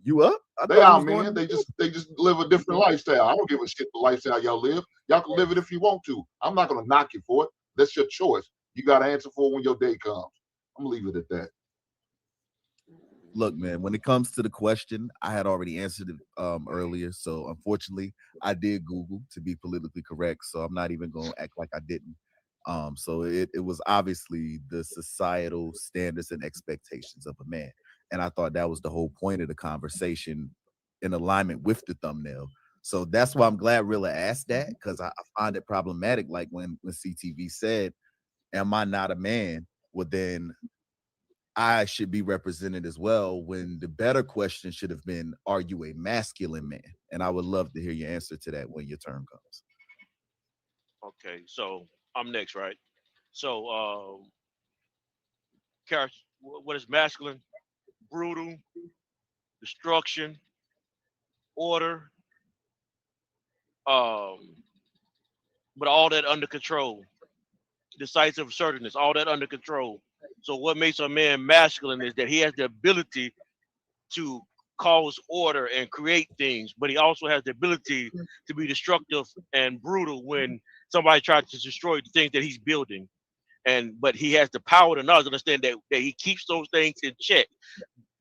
You up? They are, man. They just live a different lifestyle. I don't give a shit the lifestyle y'all live. Y'all can live it if you want to. I'm not gonna knock you for it. That's your choice. You got to answer for it when your day comes. I'm gonna leave it at that. Look, man, when it comes to the question, I had already answered it earlier. So unfortunately, I did Google to be politically correct. So I'm not even going to act like I didn't. So it was obviously the societal standards and expectations of a man. And I thought that was the whole point of the conversation in alignment with the thumbnail. So that's why I'm glad Rilla asked that, because I find it problematic. Like when CTV said, am I not a man? Well, then I should be represented as well, when the better question should have been, are you a masculine man? And I would love to hear your answer to that when your turn comes. Okay, so I'm next, right? So, Karis, what is masculine? Brutal, destruction, order, but all that under control. Decisive assertiveness, all that under control. So what makes a man masculine is that he has the ability to cause order and create things, but he also has the ability to be destructive and brutal when somebody tries to destroy the things that he's building. But he has the power to knowledge, understand that he keeps those things in check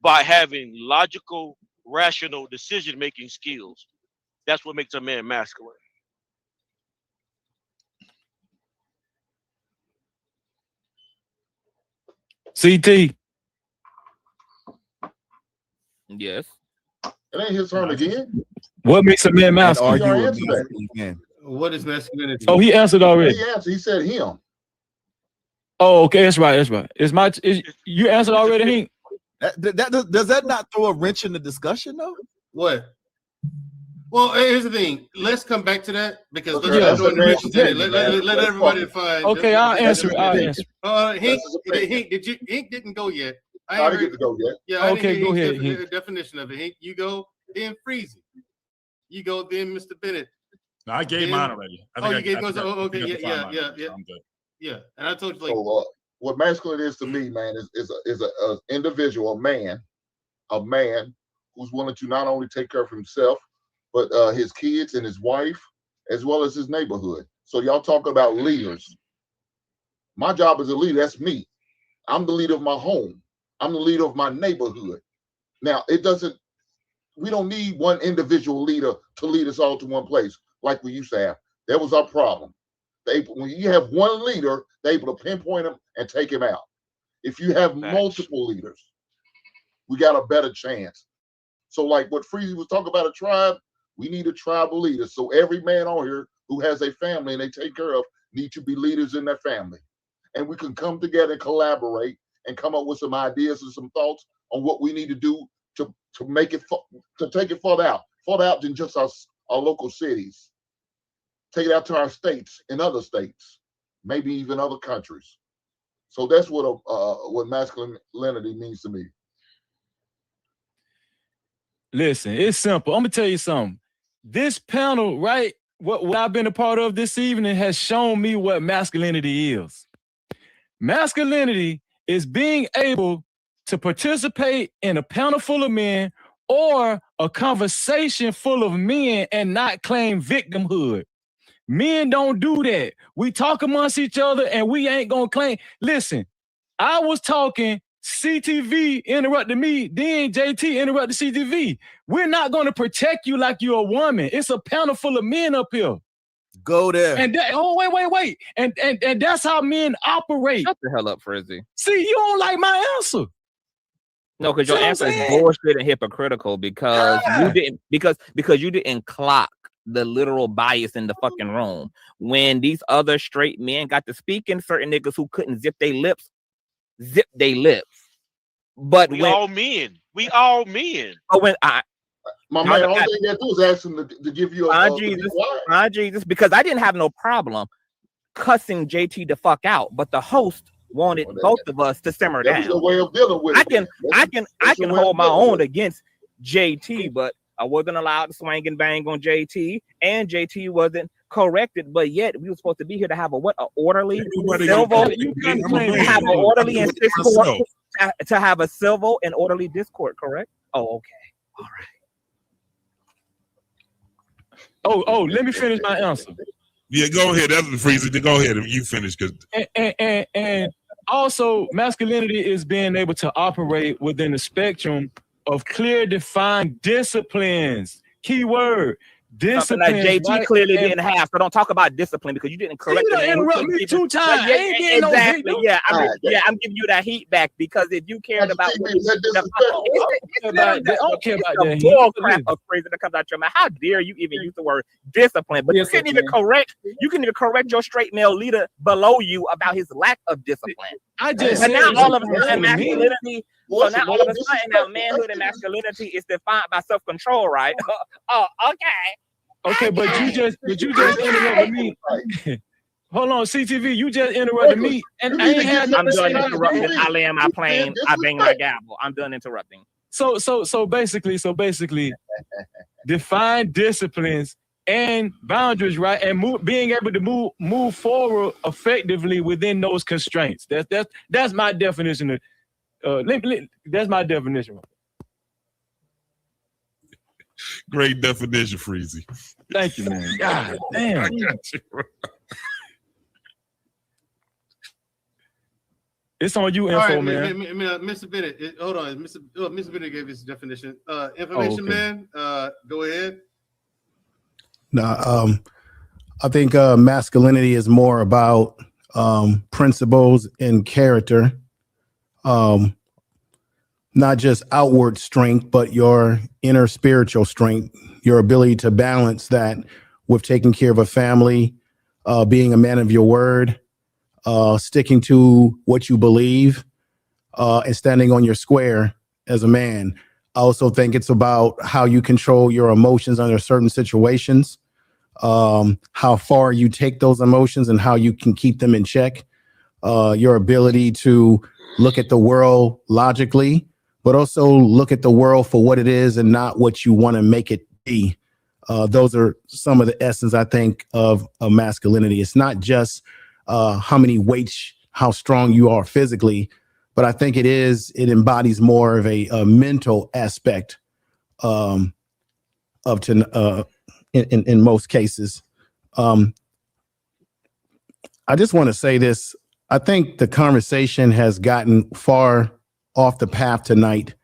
by having logical, rational decision-making skills. That's what makes a man masculine. CT. Yes. It ain't his turn again. What makes a man masculine? What is masculinity? Oh, he answered already. He answered. He said him. Oh, okay, that's right. That's right. You answered already, Hank? Does that not throw a wrench in the discussion, though? What? Well, here's the thing. Let's come back to that because Okay, let everybody define. Okay, I'll answer it. Hank didn't go yet. I didn't get to go yet. Yeah. Okay, go ahead. Hank. Definition of it. Hank, you go, then Freezy. You go, then Mr. Bennett. No, I gave mine already. Okay, yeah. I'm good. Yeah, and I told you, like, So, what masculine is to me, man, is a individual, a man who's willing to not only take care of himself, but his kids and his wife, as well as his neighborhood. So y'all talk about leaders. My job as a leader, that's me. I'm the leader of my home. I'm the leader of my neighborhood. Now, we don't need one individual leader to lead us all to one place like we used to have. That was our problem. When you have one leader, they're able to pinpoint him and take him out. If you have multiple leaders, we got a better chance. So like what Freezy was talking about, a tribe, we need a tribal leader. So every man on here who has a family and they take care of need to be leaders in their family. And we can come together and collaborate and come up with some ideas and some thoughts on what we need to do to make it, to take it further out than just our local cities. Take it out to our states and other states, maybe even other countries. So that's what masculinity means to me. Listen, it's simple. I'm gonna tell you something. This panel, right? What I've been a part of this evening has shown me what masculinity is. Masculinity is being able to participate in a panel full of men or a conversation full of men and not claim victimhood. Men don't do that. We talk amongst each other and we ain't gonna claim. Listen, I was talking, CTV interrupted me, then JT interrupted CTV. We're not gonna protect you like you're a woman. It's a panel full of men up here. Go there. And wait. And that's how men operate. Shut the hell up, Frizzy. See, you don't like my answer. No, because your answer is bullshit and hypocritical because you didn't because you didn't clock the literal bias in the fucking room. When these other straight men got to speaking, certain niggas who couldn't zip their lips. But we all men. Oh, when my man, all thing you do is ask him to give you a Jesus, because I didn't have no problem cussing JT the fuck out, but the host wanted both of us to simmer down. That's the way of dealing with it. I can hold my own against JT, but I wasn't allowed to swing and bang on JT, and JT wasn't corrected, but yet we were supposed to be here to have a orderly, Everybody civil, got- to have an orderly and discord, to have a civil and orderly discord, correct? Oh, okay. All right. Oh, let me finish my answer. Yeah, go ahead. That's the freezer. Go ahead. You finish. Cause And also, masculinity is being able to operate within the spectrum of clear, defined disciplines. Key word. Something that Discipline. JT clearly didn't have. So don't talk about discipline because you didn't correct You the man who interrupt couldn't me give you- 2 times. Yeah, I ain't getting no exactly. hate, no. I'm giving you that heat back because if you cared about what I don't care about that. bull crap of phrase that comes out your mouth. How dare you even use the word discipline? But you couldn't even correct your straight male leader below you about his lack of discipline. I just and said now all of a discipline sudden to me. masculinity. So now all of a sudden now manhood and masculinity is defined by self-control, right? Oh, okay. Okay, but you just interrupted me. Hold on, CTV, you just interrupted me, and I ain't had I'm nothing to done say. interrupting. I land my plane. I bang my gavel. I'm done interrupting. So basically, define disciplines and boundaries, right? And being able to move forward effectively within those constraints. That's my definition of that's my definition. great definition, Freezy. Thank you, man. God damn. I got you. It's on you, info, All right, man. Mr. Bennett, hold on. Mr. Bennett gave his definition. Information man, go ahead. No, I think masculinity is more about principles and character, not just outward strength, but your inner spiritual strength, your ability to balance that with taking care of a family, being a man of your word, sticking to what you believe, and standing on your square as a man. I also think it's about how you control your emotions under certain situations, how far you take those emotions and how you can keep them in check, your ability to look at the world logically, but also look at the world for what it is and not what you want to make it be. Those are some of the essence, I think, of masculinity. It's not just how many weights, how strong you are physically, but I think it embodies more of a mental aspect in most cases. I just want to say this. I think the conversation has gotten far off the path tonight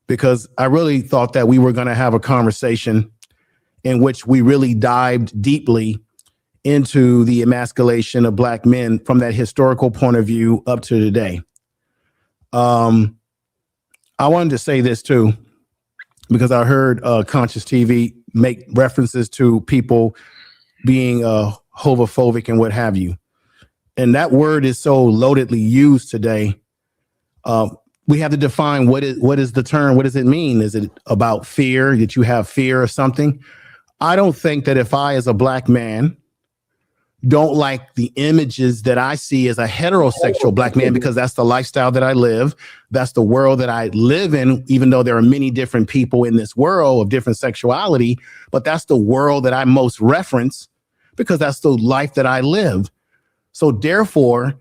because I really thought that we were going to have a conversation in which we really dived deeply into the emasculation of Black men from that historical point of view up to today. I wanted to say this too, because I heard Conscious TV make references to people being homophobic and what have you. And that word is so loadedly used today. We have to define what is the term? What does it mean? Is it about fear, that you have fear of something? I don't think that if I, as a Black man, don't like the images that I see as a heterosexual Black man, because that's the lifestyle that I live, that's the world that I live in, even though there are many different people in this world of different sexuality, but that's the world that I most reference because that's the life that I live. So therefore,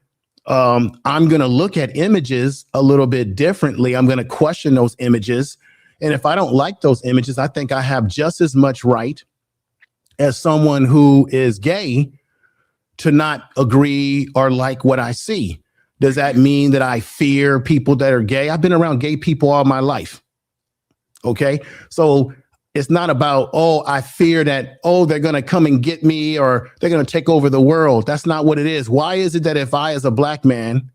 I'm going to look at images a little bit differently. I'm going to question those images. And if I don't like those images, I think I have just as much right as someone who is gay to not agree or like what I see. Does that mean that I fear people that are gay? I've been around gay people all my life. Okay. So it's not about, I fear that, they're going to come and get me or they're going to take over the world. That's not what it is. Why is it that if I, as a Black man,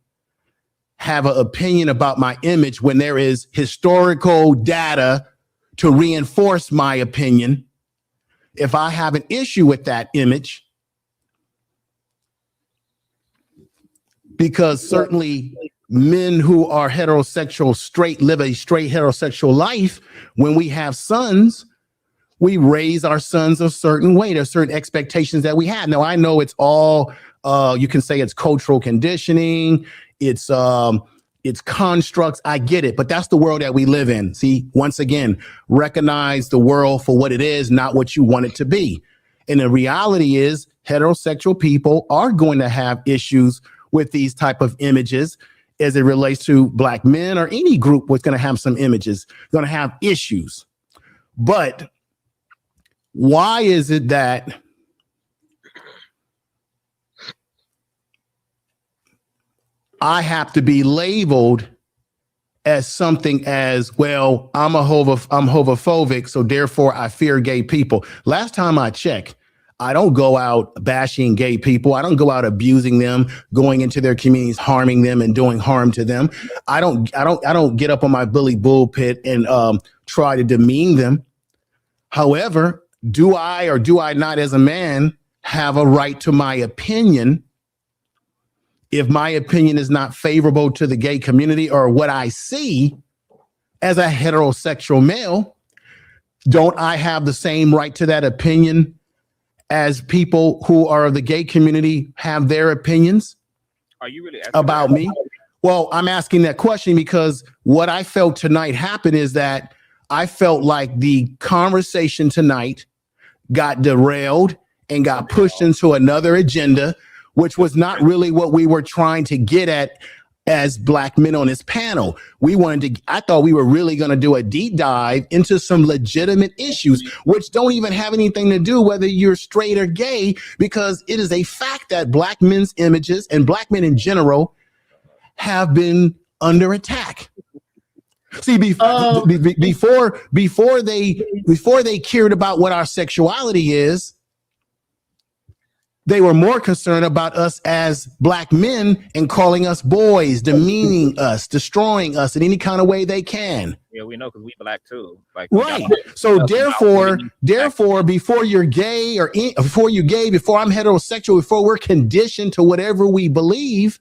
have an opinion about my image when there is historical data to reinforce my opinion, if I have an issue with that image, because certainly men who are heterosexual, live a straight heterosexual life. When we have sons, we raise our sons a certain way. There's certain expectations that we have. Now, I know it's all, you can say it's cultural conditioning. It's constructs. I get it, but that's the world that we live in. See, once again, recognize the world for what it is, not what you want it to be. And the reality is heterosexual people are going to have issues with these type of images as it relates to Black men, or any group was going to have some images, going to have issues. But why is it that I have to be labeled as something as, well, I'm homophobic, so therefore I fear gay people? Last time I checked, I don't go out bashing gay people. I don't go out abusing them, going into their communities, harming them and doing harm to them. I don't get up on my bully pulpit and try to demean them. However, do I or do I not as a man have a right to my opinion? If my opinion is not favorable to the gay community or what I see as a heterosexual male, don't I have the same right to that opinion as people who are of the gay community have their opinions? Are you really about me? Well, I'm asking that question because what I felt tonight happened is that I felt like the conversation tonight got derailed and got pushed into another agenda, which was not really what we were trying to get at as Black men on this panel. I thought we were really going to do a deep dive into some legitimate issues, which don't even have anything to do whether you're straight or gay, because it is a fact that Black men's images and Black men in general have been under attack. See, before they cared about what our sexuality is, they were more concerned about us as Black men and calling us boys, demeaning us, destroying us in any kind of way they can. Yeah, we know because we Black too. Like, right. So therefore, before you're gay before I'm heterosexual, before we're conditioned to whatever we believe,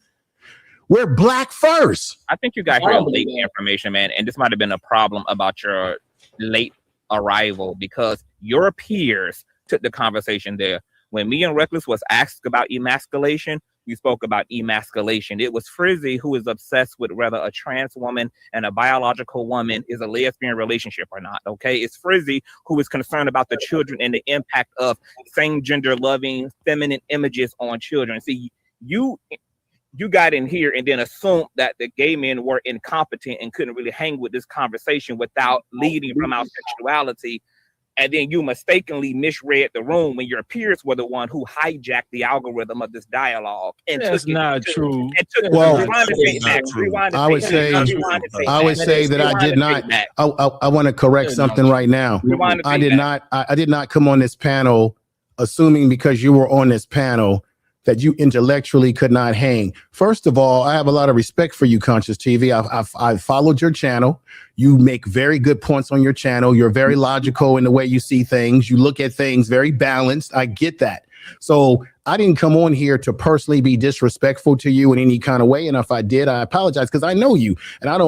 we're Black first. I think you got here late information, man, and this might have been a problem about your late arrival because your peers took the conversation there. When me and Reckless was asked about emasculation, we spoke about emasculation. It was Frizzy who is obsessed with whether a trans woman and a biological woman is a lesbian relationship or not, okay? It's Frizzy who is concerned about the children and the impact of same-gender loving feminine images on children. See, you got in here and then assumed that the gay men were incompetent and couldn't really hang with this conversation without leading from our sexuality. And then you mistakenly misread the room when your peers were the one who hijacked the algorithm of this dialogue. And that's not true. Well, I would say that I did not. I want to correct something right now. I did not come on this panel assuming because you were on this panel that you intellectually could not hang. First of all, I have a lot of respect for you, Conscious TV. I've followed your channel. You make very good points on your channel. You're very logical in the way you see things. You look at things very balanced. I get that. So I didn't come on here to personally be disrespectful to you in any kind of way. And if I did, I apologize because I know you and I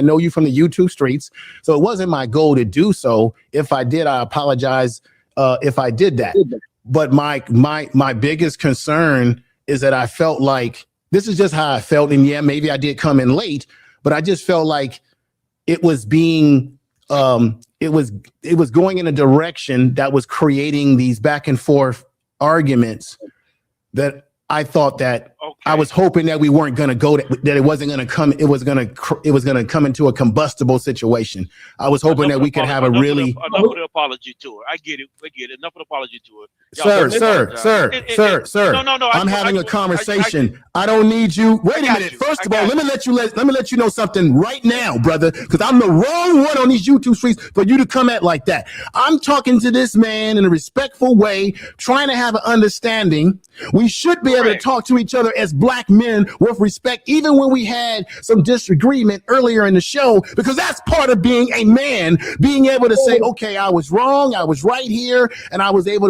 know you from the YouTube streets. So it wasn't my goal to do so. If I did, I apologize if I did that. But my biggest concern is that I felt like this is just how I felt. And yeah, maybe I did come in late, but I just felt like it was being it was going in a direction that was creating these back and forth arguments that I thought that I was hoping that we weren't going to go that it wasn't going to come. It was going to come into a combustible situation. I was hoping that we could have a really enough of the apology to her. I get it. Enough of the apology to her. Sir. No. I'm having a conversation. I don't need you. Wait a minute. First of all, let me let you know something right now, brother, because I'm the wrong one on these YouTube streets for you to come at like that. I'm talking to this man in a respectful way, trying to have an understanding. We should be able to talk to each other as Black men with respect, even when we had some disagreement earlier in the show, because that's part of being a man, being able to say, okay, I was wrong, I was right here, and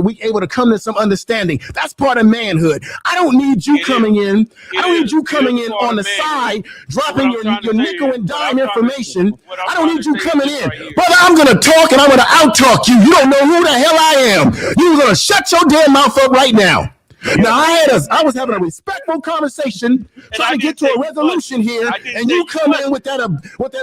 we able to come to some understanding. That's part of manhood. I don't need you coming in. I don't need you coming in on the side, dropping your nickel and dime information. I don't need you coming in. Brother, I'm going to talk and I'm going to out-talk you. You don't know who the hell I am. You're going to shut your damn mouth up right now. Now I was having a respectful conversation, trying to get to a resolution here, and you come in with that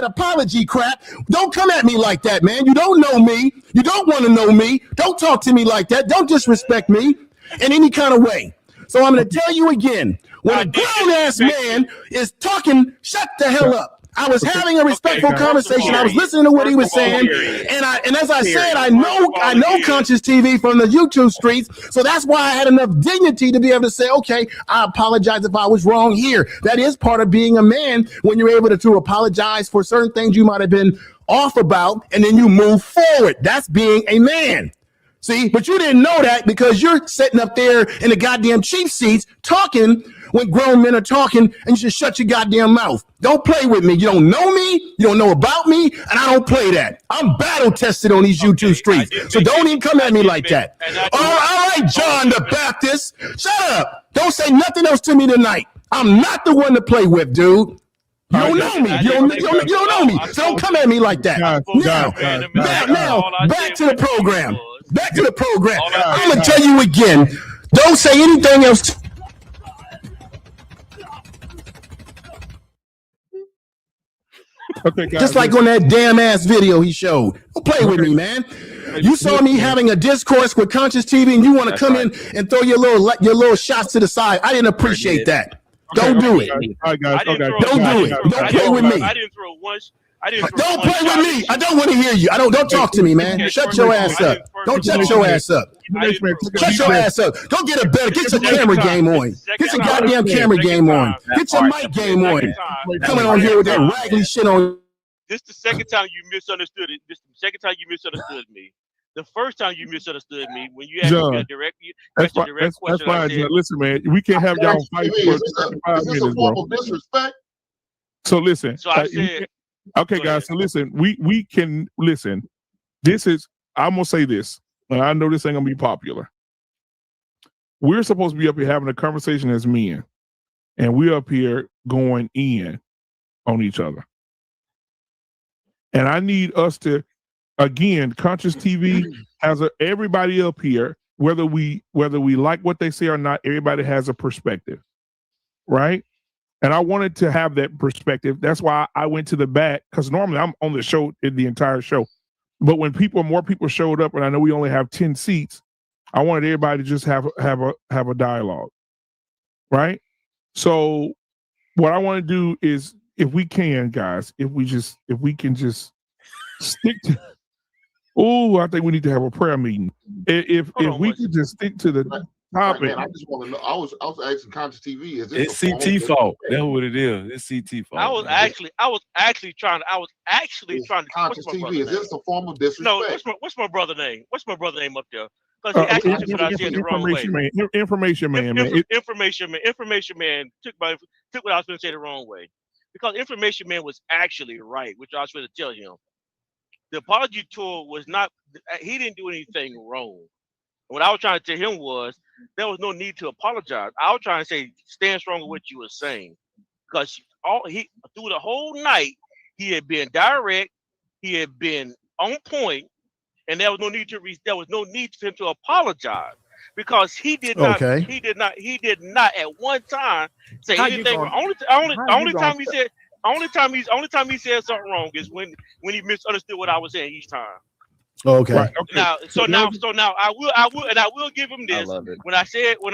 apology crap. Don't come at me like that, man. You don't know me. You don't want to know me. Don't talk to me like that. Don't disrespect me in any kind of way. So I'm going to tell you again, when a grown-ass man is talking, shut the hell up. I was having a respectful conversation. I was listening to what he was saying, and as I said, I know Conscious TV from the YouTube streets, so that's why I had enough dignity to be able to say, okay, I apologize if I was wrong here. That is part of being a man, when you're able to apologize for certain things you might have been off about, and then you move forward. That's being a man. See, but you didn't know that because you're sitting up there in the goddamn chief seats talking when grown men are talking, and you should shut your goddamn mouth. Don't play with me. You don't know me. You don't know about me, and I don't play that. I'm battle tested on these YouTube streets, so don't even come at me like that. All right, John the Baptist, shut up. Don't say nothing else to me tonight. I'm not the one to play with, dude. You don't know me. You don't know me. So don't come at me like that. Now, back to the program. Back to the program. I'm going to tell you again, don't say anything else. Okay, guys, just like on that damn ass video he showed. Don't play with me, man. You saw me having a discourse with Conscious TV, and you want to come in and throw your little shots to the side. I didn't appreciate that. Don't do it. All right, guys. Okay. Don't do it. Don't play with me. I didn't throw one. Don't play with me. I don't want to hear you. Don't talk to me, man. Shut your ass up. Don't shut your ass up. Shut your ass up. Go get a better. Get your camera game on. Get your goddamn camera game on. Get your mic game on. Coming on here with that raggedy shit on. This is the second time you misunderstood it. This is the second time you misunderstood me. The first time you misunderstood me when you asked me a direct question. That's fine, John. Listen, man, we can't have y'all fight for 5 minutes, a form of disrespect? So listen. So I said, okay, guys. So listen, we can listen. This is, I'm gonna say this, and I know this ain't gonna be popular. We're supposed to be up here having a conversation as men, and we're up here going in on each other. And I need us to, again, Conscious TV has everybody up here, whether we like what they say or not, everybody has a perspective, right? And I wanted to have that perspective. That's why I went to the back, because normally I'm on the show the entire show. But when more people showed up, and I know we only have 10 seats, I wanted everybody to just have a dialogue, right? So what I want to do is, if we can, guys, if we can just stick to. Oh, I think we need to have a prayer meeting. If we could just stick to the topic. Man, I just want to know. I was asking Conscious TV. Is this it's CT fault? That's what it is. It's CT fault. I was actually trying to. Conscious TV. Is this a form of disrespect? No. What's my brother name? What's my brother name up there? Because he actually took what I said the wrong way. Information man. Information man took what I was going to say the wrong way. Because Information Man was actually right, which I was going to tell him. The apology tour was not, he didn't do anything wrong. What I was trying to tell him was, there was no need to apologize. I was trying to say, stand strong with what you were saying. Because through the whole night, he had been direct, he had been on point, and there was no need for him to apologize. Because he did not at one time say anything wrong. Only time he said something wrong is when he misunderstood what I was saying each time. Okay. Right, okay. Now I will give him this. When I said no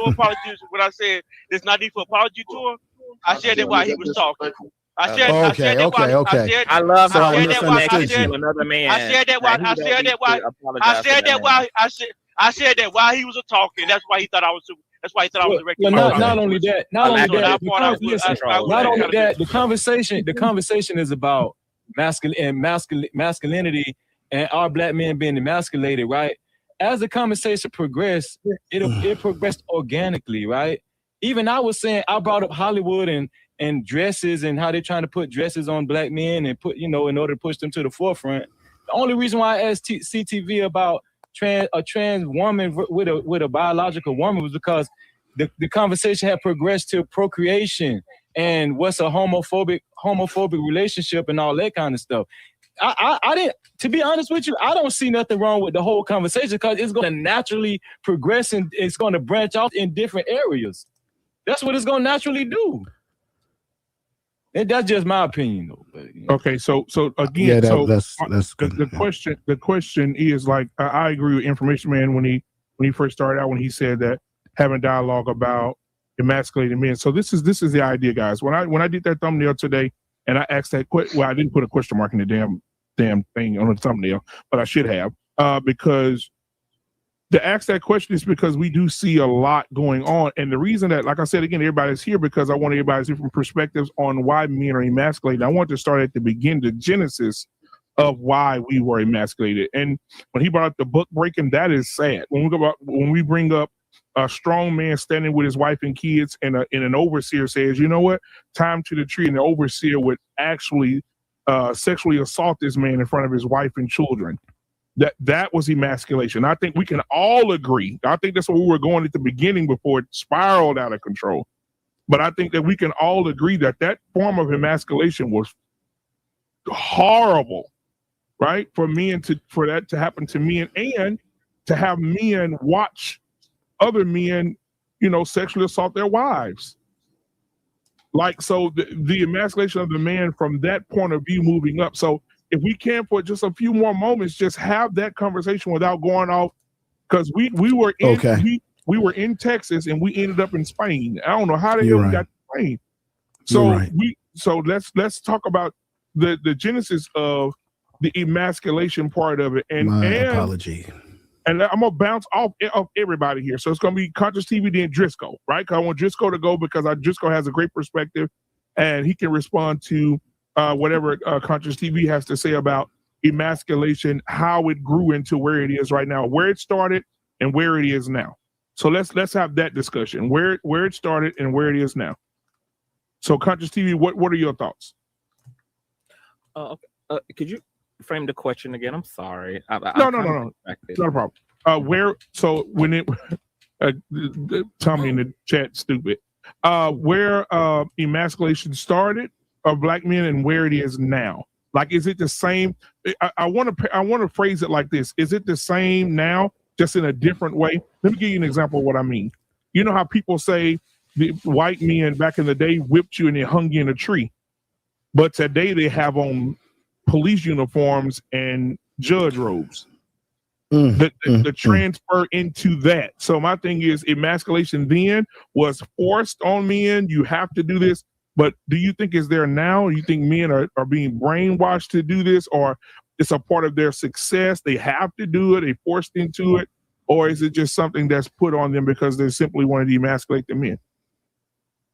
apologies, when I said there's not need for apology tour, I said that while he was talking. I said that while he was talking. That's why he thought I was. That's why he thought I was directing. Well, not only that, the conversation is about masculinity and our black men being emasculated, right? As the conversation progressed, it progressed organically, right? Even I was saying, I brought up Hollywood and dresses and how they're trying to put dresses on black men and put, in order to push them to the forefront. The only reason why I asked CTV about a trans woman with a biological woman was because the conversation had progressed to procreation and what's a homophobic relationship and all that kind of stuff. I didn't, to be honest with you, I don't see nothing wrong with the whole conversation because it's going to naturally progress and it's going to branch out in different areas. That's what it's going to naturally do. And that's just my opinion, though. But, you know. Okay, so again, that's good. The question is, like, I agree with Information Man when he first started out, when he said that having dialogue about emasculating men. So this is the idea, guys. When I did that thumbnail today, and I asked that question, well, I didn't put a question mark in the damn thing on the thumbnail, but I should have, because to ask that question is because we do see a lot going on. And the reason that, like I said, again, everybody's here because I want everybody's different perspectives on why men are emasculated. I want to start at the beginning, the genesis of why we were emasculated. And when he brought up the book breaking, that is sad. When we bring up a strong man standing with his wife and kids, and an overseer says, you know what, time to the tree, and the overseer would actually sexually assault this man in front of his wife and children. That was emasculation. I think we can all agree. I think that's where we were going at the beginning before it spiraled out of control. But I think that we can all agree that form of emasculation was horrible, right? For that to happen to men, and to have men watch other men, sexually assault their wives. Like, so the emasculation of the man from that point of view moving up. So if we can, for just a few more moments, just have that conversation without going off, because we were in Texas and we ended up in Spain. I don't know how the hell we got to Spain. So let's talk about the genesis of the emasculation part of it. And apology. And I'm gonna bounce off everybody here. So it's gonna be Conscious TV, then Driscoll, right? Because I want Driscoll to go, because Driscoll has a great perspective, and he can respond to whatever Conscious TV has to say about emasculation, how it grew into where it is right now, where it started and where it is now. So let's have that discussion, where it started and where it is now. So Conscious TV, what are your thoughts? Could you frame the question again? I'm sorry. No, not a problem. Tommy in the chat, stupid. Where emasculation started of black men and where it is now. Like, is it the same? I want to phrase it like this: is it the same now, just in a different way? Let me give you an example of what I mean. You know how people say the white men back in the day whipped you and they hung you in a tree, but today they have on police uniforms and judge robes. The transfer into that. So my thing is, emasculation then was forced on men. You have to do this. But do you think is there now? Do you think men are being brainwashed to do this, or it's a part of their success? They have to do it. They forced into it, or is it just something that's put on them because they simply want to emasculate the men?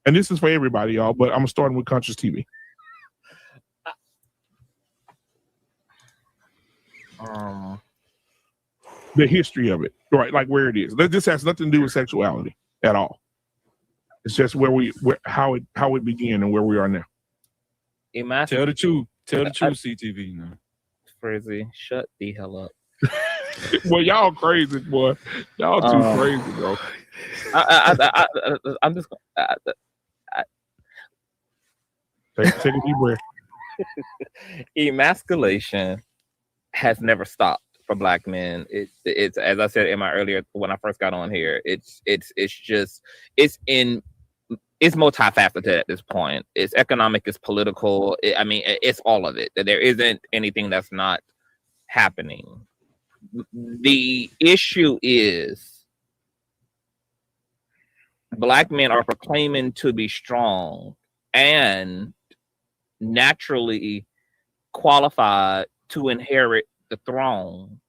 And this is for everybody, y'all. But I'm starting with Conscious TV. The history of it, right? Like where it is. This has nothing to do with sexuality at all. It's just how it began and where we are now. Tell the truth, CTV. No. Crazy. Shut the hell up. Well, y'all crazy, boy. Y'all too crazy, bro. I'm just. Take a deep breath. Emasculation has never stopped for black men. It's as I said in my earlier, when I first got on here, it's multifaceted at this point. It's economic, it's political. It's all of it. There isn't anything that's not happening. The issue is black men are proclaiming to be strong and naturally qualified to inherit the throne,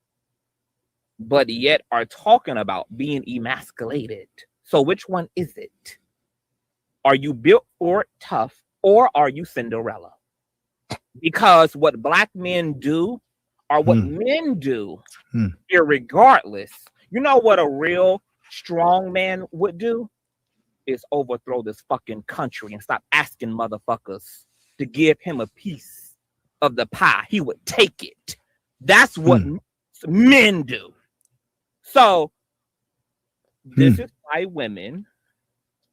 but yet are talking about being emasculated. So which one is it? Are you built for it, tough, or are you Cinderella? Because what black men do are what men do, irregardless. You know what a real strong man would do? Is overthrow this fucking country and stop asking motherfuckers to give him a piece of the pie. He would take it. That's what men do. So this is why women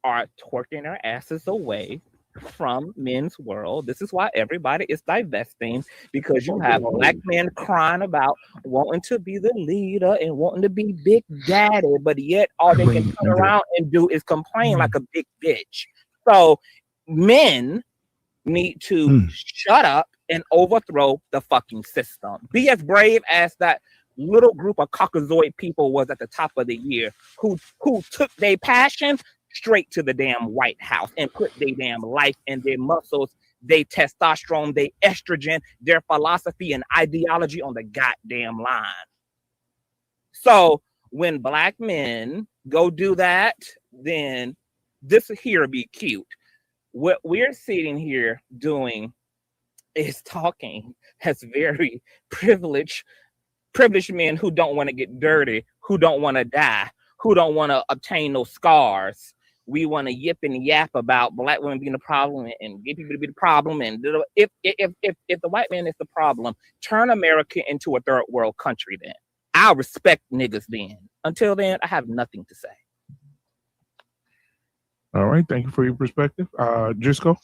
are twerking their asses away from men's world. This is why everybody is divesting, because you have black men crying about wanting to be the leader and wanting to be big daddy, but yet all they can turn around and do is complain like a big bitch. So men need to shut up and overthrow the fucking system. Be as brave as that little group of Caucasoid people was at the top of the year who took their passion straight to the damn White House and put their damn life and their muscles, their testosterone, their estrogen, their philosophy and ideology on the goddamn line. So when black men go do that, then this here be cute. What we're sitting here doing is talking as very privileged men who don't want to get dirty, who don't want to die, who don't want to obtain no scars. We want to yip and yap about black women being the problem and gay people to be the problem. And if the white man is the problem, turn America into a third world country then. I'll respect niggas then. Until then, I have nothing to say. All right. Thank you for your perspective. Driscoll?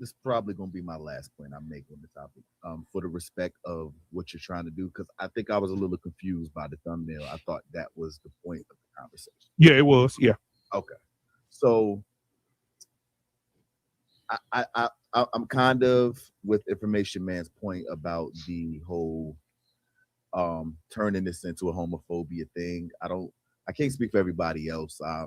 This is probably going to be my last point I make on the topic, for the respect of what you're trying to do, because I think I was a little confused by the thumbnail. I thought that was the point of the conversation. Yeah, it was. Yeah. Okay. So I'm kind of with Information Man's point about the whole turning this into a homophobia thing. I can't speak for everybody else. I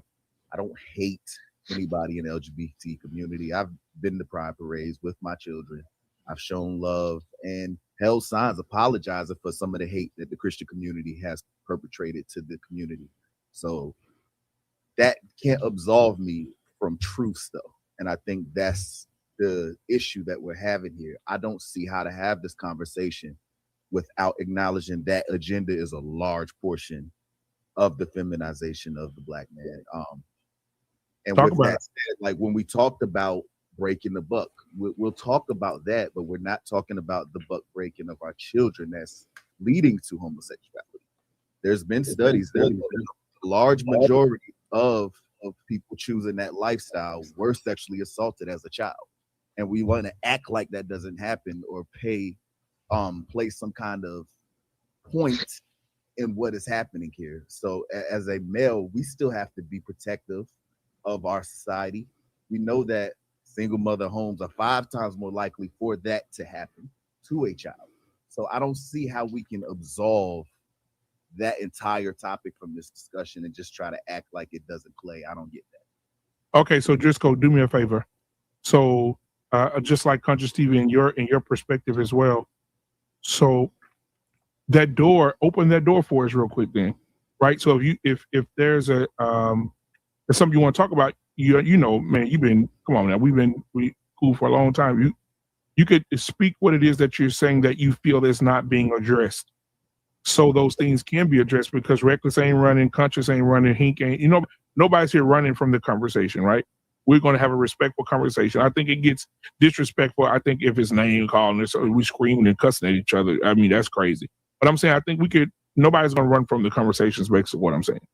don't hate anybody in the LGBT community. I've been to pride parades with my children. I've shown love and held signs apologizing for some of the hate that the Christian community has perpetrated to the community. So that can't absolve me from truth, though. And I think that's the issue that we're having here. I don't see how to have this conversation without acknowledging that agenda is a large portion of the feminization of the black man. And with that said, like when we talked about breaking the buck, we'll talk about that, but we're not talking about the buck breaking of our children that's leading to homosexuality. There's been studies that a large majority of people choosing that lifestyle were sexually assaulted as a child. And we want to act like that doesn't happen or place some kind of point in what is happening here. So as a male, we still have to be protective of our society. We know that single mother homes are 5 times more likely for that to happen to a child. So I don't see how we can absolve that entire topic from this discussion and just try to act like it doesn't play. I don't get that. Okay, so Driscoll, do me a favor. So just like Conscious TV in your perspective as well. So that door, open that door for us real quick then. Right? So if there's a there's something you want to talk about, you know, man, come on now, we cool for a long time. You could speak what it is that you're saying that you feel is not being addressed. So those things can be addressed, because Reckless ain't running, Conscious ain't running, Hink ain't, nobody's here running from the conversation, right? We're going to have a respectful conversation. I think it gets disrespectful. I think if it's name calling, we screaming and cussing at each other. I mean, that's crazy. But I'm saying, I think nobody's going to run from the conversations, basically what I'm saying.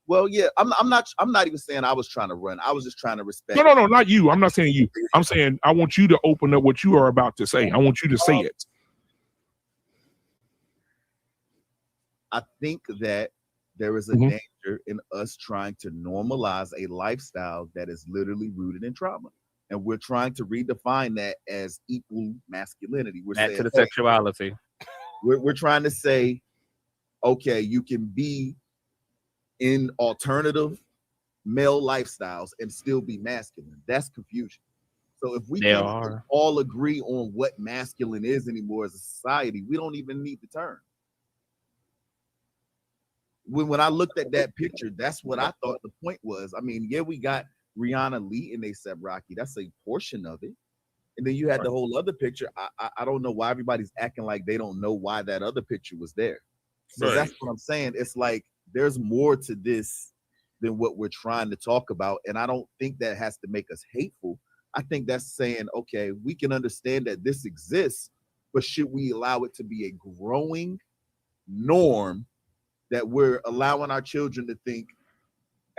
Well, yeah, I'm not even saying I was trying to run. I was just trying to respect. No, not you. I'm not saying you. I'm saying I want you to open up what you are about to say. I want you to say it. I think that there is a danger in us trying to normalize a lifestyle that is literally rooted in trauma. And we're trying to redefine that as equal masculinity. We're saying, to the sexuality. We're trying to say, okay, you can be in alternative male lifestyles and still be masculine. That's confusion. So if we can't all agree on what masculine is anymore as a society, we don't even need the term. When I looked at that picture, that's what I thought the point was. I mean, yeah, we got Rihanna Lee in A$AP Rocky. That's a portion of it. And then you had the whole other picture. I don't know why everybody's acting like they don't know why that other picture was there. So that's what I'm saying. It's like there's more to this than what we're trying to talk about. And I don't think that has to make us hateful. I think that's saying, okay, we can understand that this exists, but should we allow it to be a growing norm that we're allowing our children to think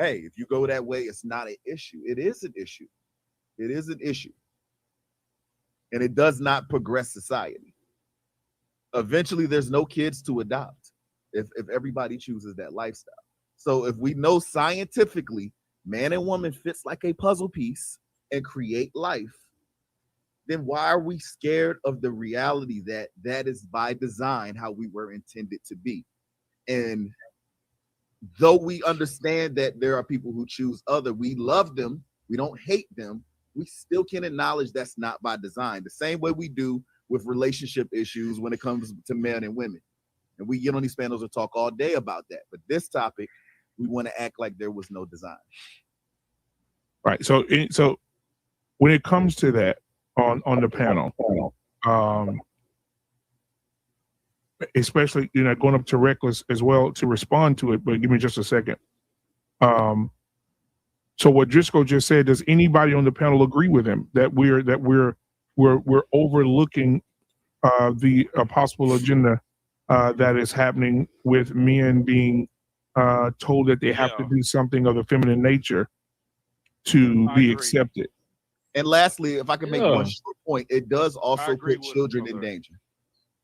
hey, if you go that way, it's not an issue. It is an issue. It is an issue. And it does not progress society. Eventually, there's no kids to adopt if everybody chooses that lifestyle. So if we know scientifically, man and woman fits like a puzzle piece and create life, then why are we scared of the reality that that is by design how we were intended to be? And though we understand that there are people who choose other, we love them, we don't hate them, we still can acknowledge that's not by design. The same way we do with relationship issues when it comes to men and women. And we get on these panels and talk all day about that. But this topic, we want to act like there was no design. Right. So when it comes to that on the panel, especially, you know, going up to Reckless as well to respond to it, but give me just a second. So what Driscoll just said, does anybody on the panel agree with him that we're overlooking the possible agenda that is happening with men being told that they have to do something of the feminine nature to be accepted? And lastly, if I can make one short point, it does also put children in danger,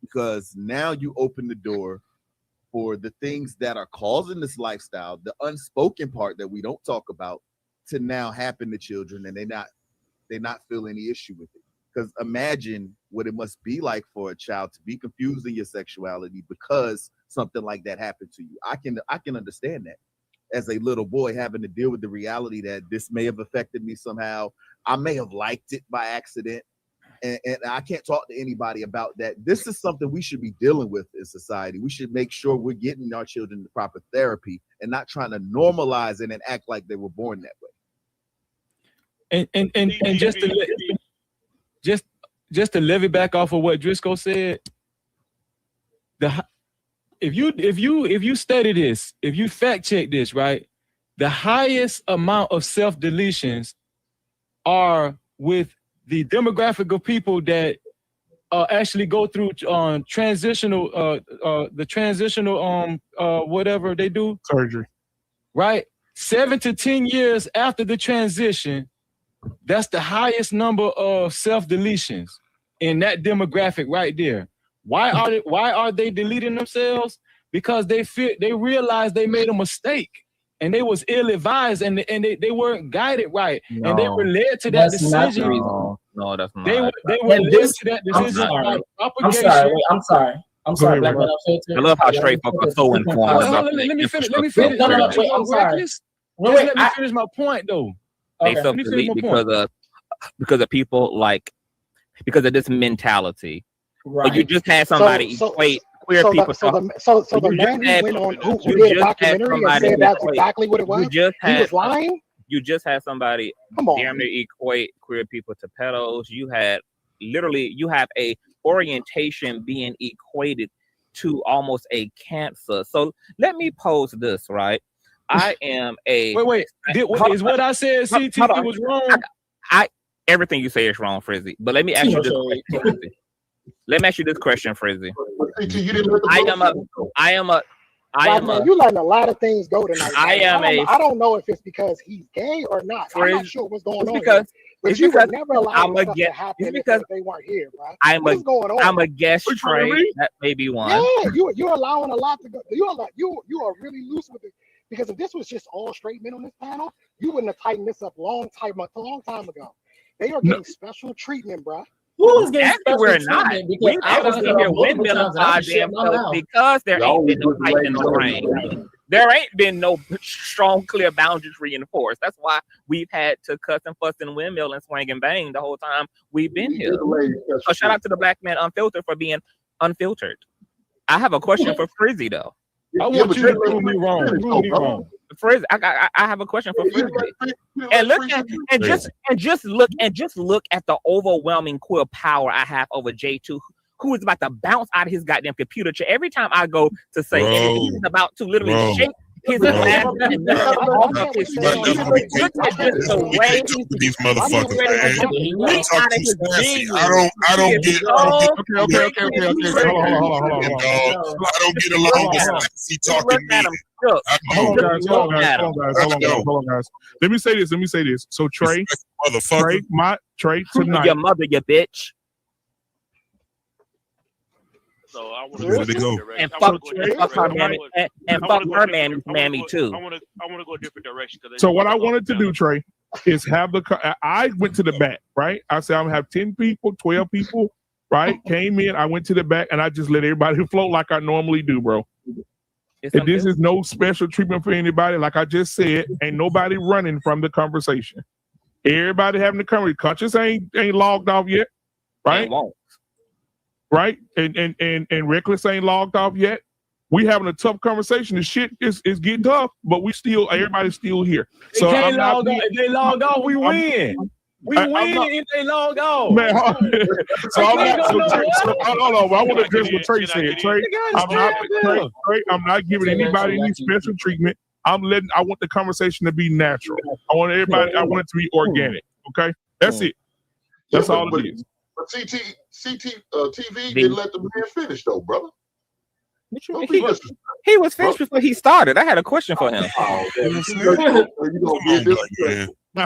because now you open the door for the things that are causing this lifestyle, the unspoken part that we don't talk about, to now happen to children, and they not feel any issue with it. Because imagine what it must be like for a child to be confused in your sexuality because something like that happened to you. I can understand that as a little boy, having to deal with the reality that this may have affected me somehow. I may have liked it by accident, and I can't talk to anybody about that. This is something we should be dealing with in society. We should make sure we're getting our children the proper therapy and not trying to normalize it and act like they were born that way. And just to levy back off of what Driscoll said, if you study this, if you fact check this, right, the highest amount of self-deletions are with the demographic of people that actually go through transitional whatever they do, surgery, right? 7 to 10 years after the transition, that's the highest number of self-deletions in that demographic right there. Why are they deleting themselves? Because they realized they made a mistake and they was ill-advised and they weren't guided right. No, and they were led to that decision. No, that's not. They were led to that decision by propagation. I'm sorry, Black Man Unfiltered. I love how straight folk are so informed. Let me finish. Let me finish. Wait, I'm sorry. Let me finish my point though. They self-delete because of people because of this mentality. Right. But you just had somebody equate queer people. So the man who did a documentary and said that's exactly what it was. He was lying. You just had somebody damn near equate queer people to pedos. You have a orientation being equated to almost a cancer. So let me pose this, right? I am a wait. Is what I said CT was wrong? Everything you say is wrong, Frizzy. But let me ask you this question. Let me ask you this question, Frizzy. I am a you letting a lot of things go tonight. I don't know if it's because he's gay or not. I'm not sure what's going on. But you would never allow stuff to happen because they weren't here, bro. What's going on? I'm a guest trade. That may be one. Yeah, you're allowing a lot to go. You are really loose with it. Because if this was just all straight men on this panel, you wouldn't have tightened this up a long time ago. They are getting special treatment, bro. Who is getting special we're treatment? Not. We never see here windmilling goddamn because there ain't been no fight in the rain. There ain't been no strong, clear boundaries reinforced. That's why we've had to cuss and fuss and windmill and swing and bang the whole time we've been here. So shout out to the Black Man Unfiltered for being unfiltered. I have a question for Frizzy though. I want you to prove me wrong. Prove me wrong. Frizzy, I have a question for Frizzy. And just look at the overwhelming queer power I have over J2, who is about to bounce out of his goddamn computer chair every time I go to say anything. He's about to literally shake His laughter and his the way these motherfuckers, man. I don't get. Okay. Hold on. I don't get along with he talking to me. Hold on, guys. Let me say this. So Trey, tonight. Your mother, you bitch. So I want to go and fuck her mammy too. I want to go a different direction. So what I wanted to do, Trey, is have I went to the back, right? I said I'm gonna have 10 people, 12 people, right? Came in, I went to the back, and I just let everybody float like I normally do, bro. And this is no special treatment for anybody. Like I just said, ain't nobody running from the conversation. Everybody having the conversation. Conscious ain't logged off yet, right? Right? And Reckless ain't logged off yet. We having a tough conversation. The shit is getting tough, but everybody's still here. So if they log off, we win. We win if they log off. Man, so hold on. I want to address what Trey said. Trey, I'm not giving anybody any special treatment. I want the conversation to be natural. I want it to be organic. Okay? That's it. That's all it is. But TV didn't let the man finish though, brother. He was finished before he started. I had a question for him. Now,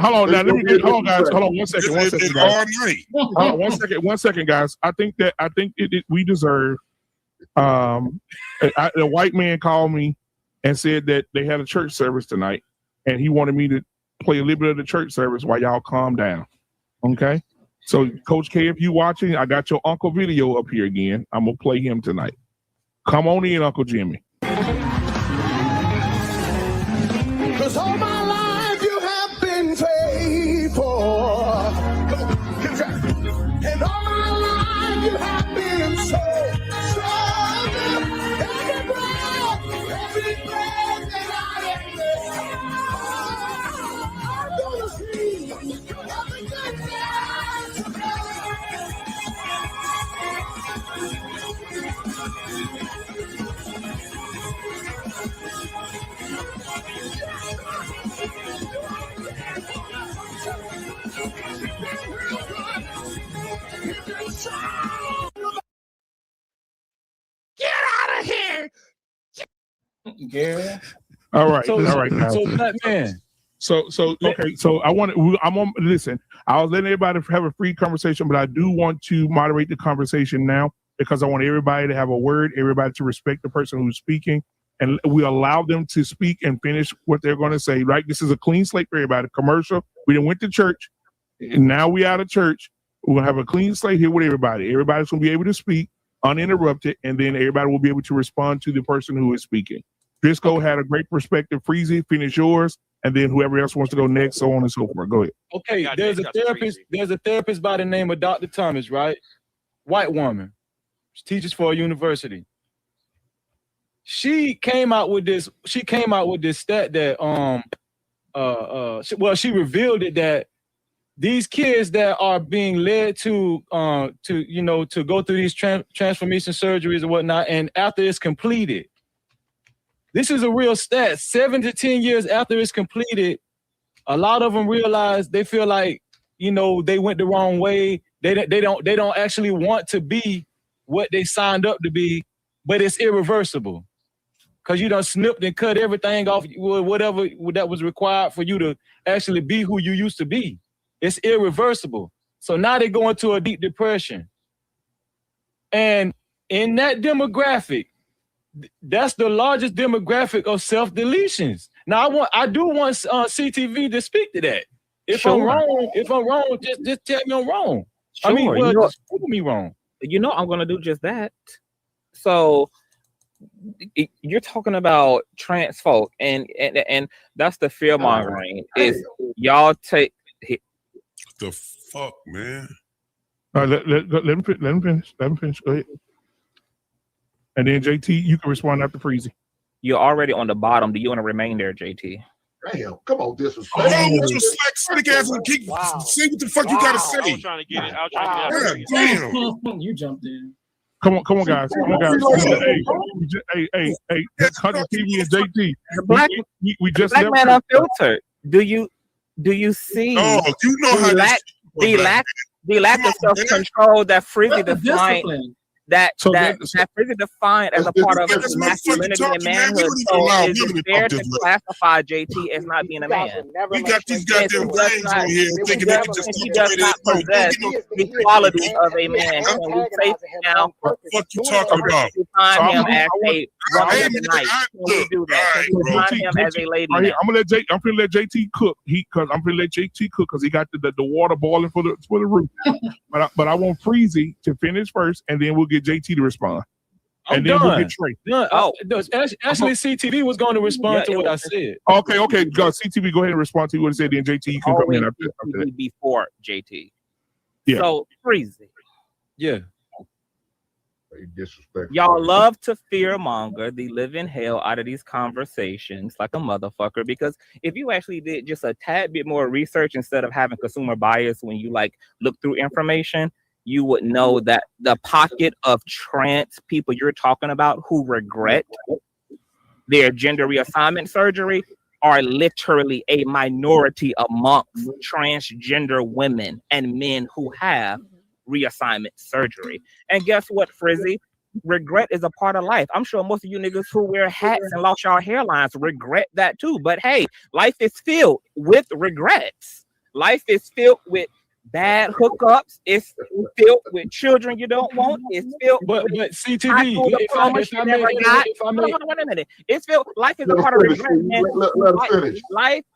hold on. Now, hold on, guys. Hold on 1 second. 1 second, guys. 1 second, guys. I think we deserve. A white man called me and said that they had a church service tonight, and he wanted me to play a little bit of the church service while y'all calm down. Okay. So, Coach K, if you watching, I got your uncle video up here again. I'm gonna play him tonight. Come on in, Uncle Jimmy. Cause all my life you have been faithful. And all my life you have been so good. Every breath that I am living, I'm gonna see your goodness. Get out of here! Yeah. All right, guys. So black man. Okay. So listen. I was letting everybody have a free conversation, but I do want to moderate the conversation now because I want everybody to have a word, everybody to respect the person who's speaking, and we allow them to speak and finish what they're going to say. Right? This is a clean slate for everybody. Commercial. We didn't went to church, and now we out of church. We're gonna have a clean slate here with everybody. Everybody's gonna be able to speak uninterrupted, and then everybody will be able to respond to the person who is speaking. Driscoll had a great perspective. Freezy, finish yours, and then whoever else wants to go next, so on and so forth. Go ahead. Okay, there's a therapist by the name of Dr. Thomas, right? White woman. She teaches for a university. She came out with this stat that she revealed it that these kids that are being led to go through these transformation surgeries and whatnot, and after it's completed, this is a real stat. 7 to 10 years after it's completed, a lot of them realize they feel like they went the wrong way. They don't actually want to be what they signed up to be, but it's irreversible because you done snipped and cut everything off, whatever that was required for you to actually be who you used to be. It's irreversible. So now they go into a deep depression. And in that demographic, that's the largest demographic of self-deletions. Now I do want CTV to speak to that. If I'm wrong, just tell me I'm wrong. Sure. I mean, just prove me wrong. I'm gonna do just that. So you're talking about trans folk, and that's the fear mongering. Is y'all take the fuck, man? Let him finish. Let him finish. Go ahead. And then JT, you can respond after Freezy. You're already on the bottom. Do you want to remain there, JT? Damn, come on, disrespect. Disrespect, ass and keep say what the fuck you gotta say. I was trying to get it. Damn. You jumped in. Come on, guys. Hey, Country TV and JT. We just Black Man Unfiltered. Do you see? Oh, you know how the lack of self-control that Frizzy defined. That Frizzy defined as a part of masculinity and manhood. So is it fair to classify JT as not being a man? We got these goddamn brains on here thinking they can just he does not possess the qualities of a man. And we say now, what you talking about? Define him as a woman of the night. Can we do that? Define him as a lady. I'm gonna let JT cook. I'm gonna let JT cook because he got the water boiling for the roof. but I want Freezy to finish first, and then we'll get JT to respond. And then we'll get Trey. Actually, CTV was going to respond to what I said. Okay. Go, CTV, go ahead and respond to what I said. Then JT, you can come in after that. Before JT. Yeah. So, Freezy. Yeah. Disrespectful. Y'all love to fearmonger the living hell out of these conversations like a motherfucker, because if you actually did just a tad bit more research instead of having consumer bias when you look through information, you would know that the pocket of trans people you're talking about who regret their gender reassignment surgery are literally a minority amongst transgender women and men who have reassignment surgery. And guess what, Frizzy? Regret is a part of life. I'm sure most of you niggas who wear hats and lost y'all hairlines regret that too. But hey, life is filled with regrets. Life is filled with bad hookups. It's filled with children you don't want. It's filled but CTV. Wait a minute. It's filled. Life is a part of regrets, man.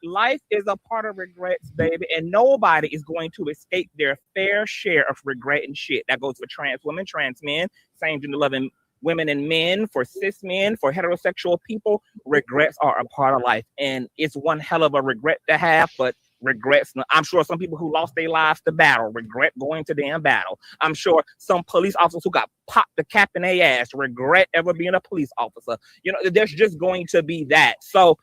Life is a part of regrets, baby. And nobody is going to escape their fair share of regret and shit. That goes for trans women, trans men, same gender loving women and men, for cis men, for heterosexual people. Regrets are a part of life, and it's one hell of a regret to have, but regrets. I'm sure some people who lost their lives to battle regret going to damn battle. I'm sure some police officers who got popped the cap in their ass regret ever being a police officer. You know, there's just going to be that. So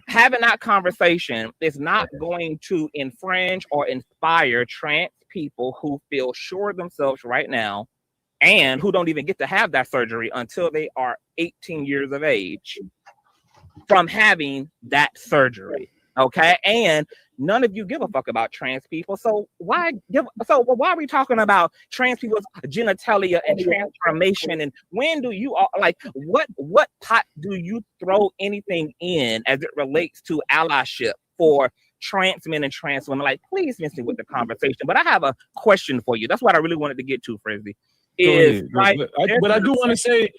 having that conversation is not going to infringe or inspire trans people who feel sure of themselves right now and who don't even get to have that surgery until they are 18 years of age from having that surgery. Okay, and none of you give a fuck about trans people. So why are we talking about trans people's genitalia and transformation? And when do you what pot do you throw anything in as it relates to allyship for trans men and trans women? Like, please miss me with the conversation. But I have a question for you. That's what I really wanted to get to, Frizzy. But I do want to say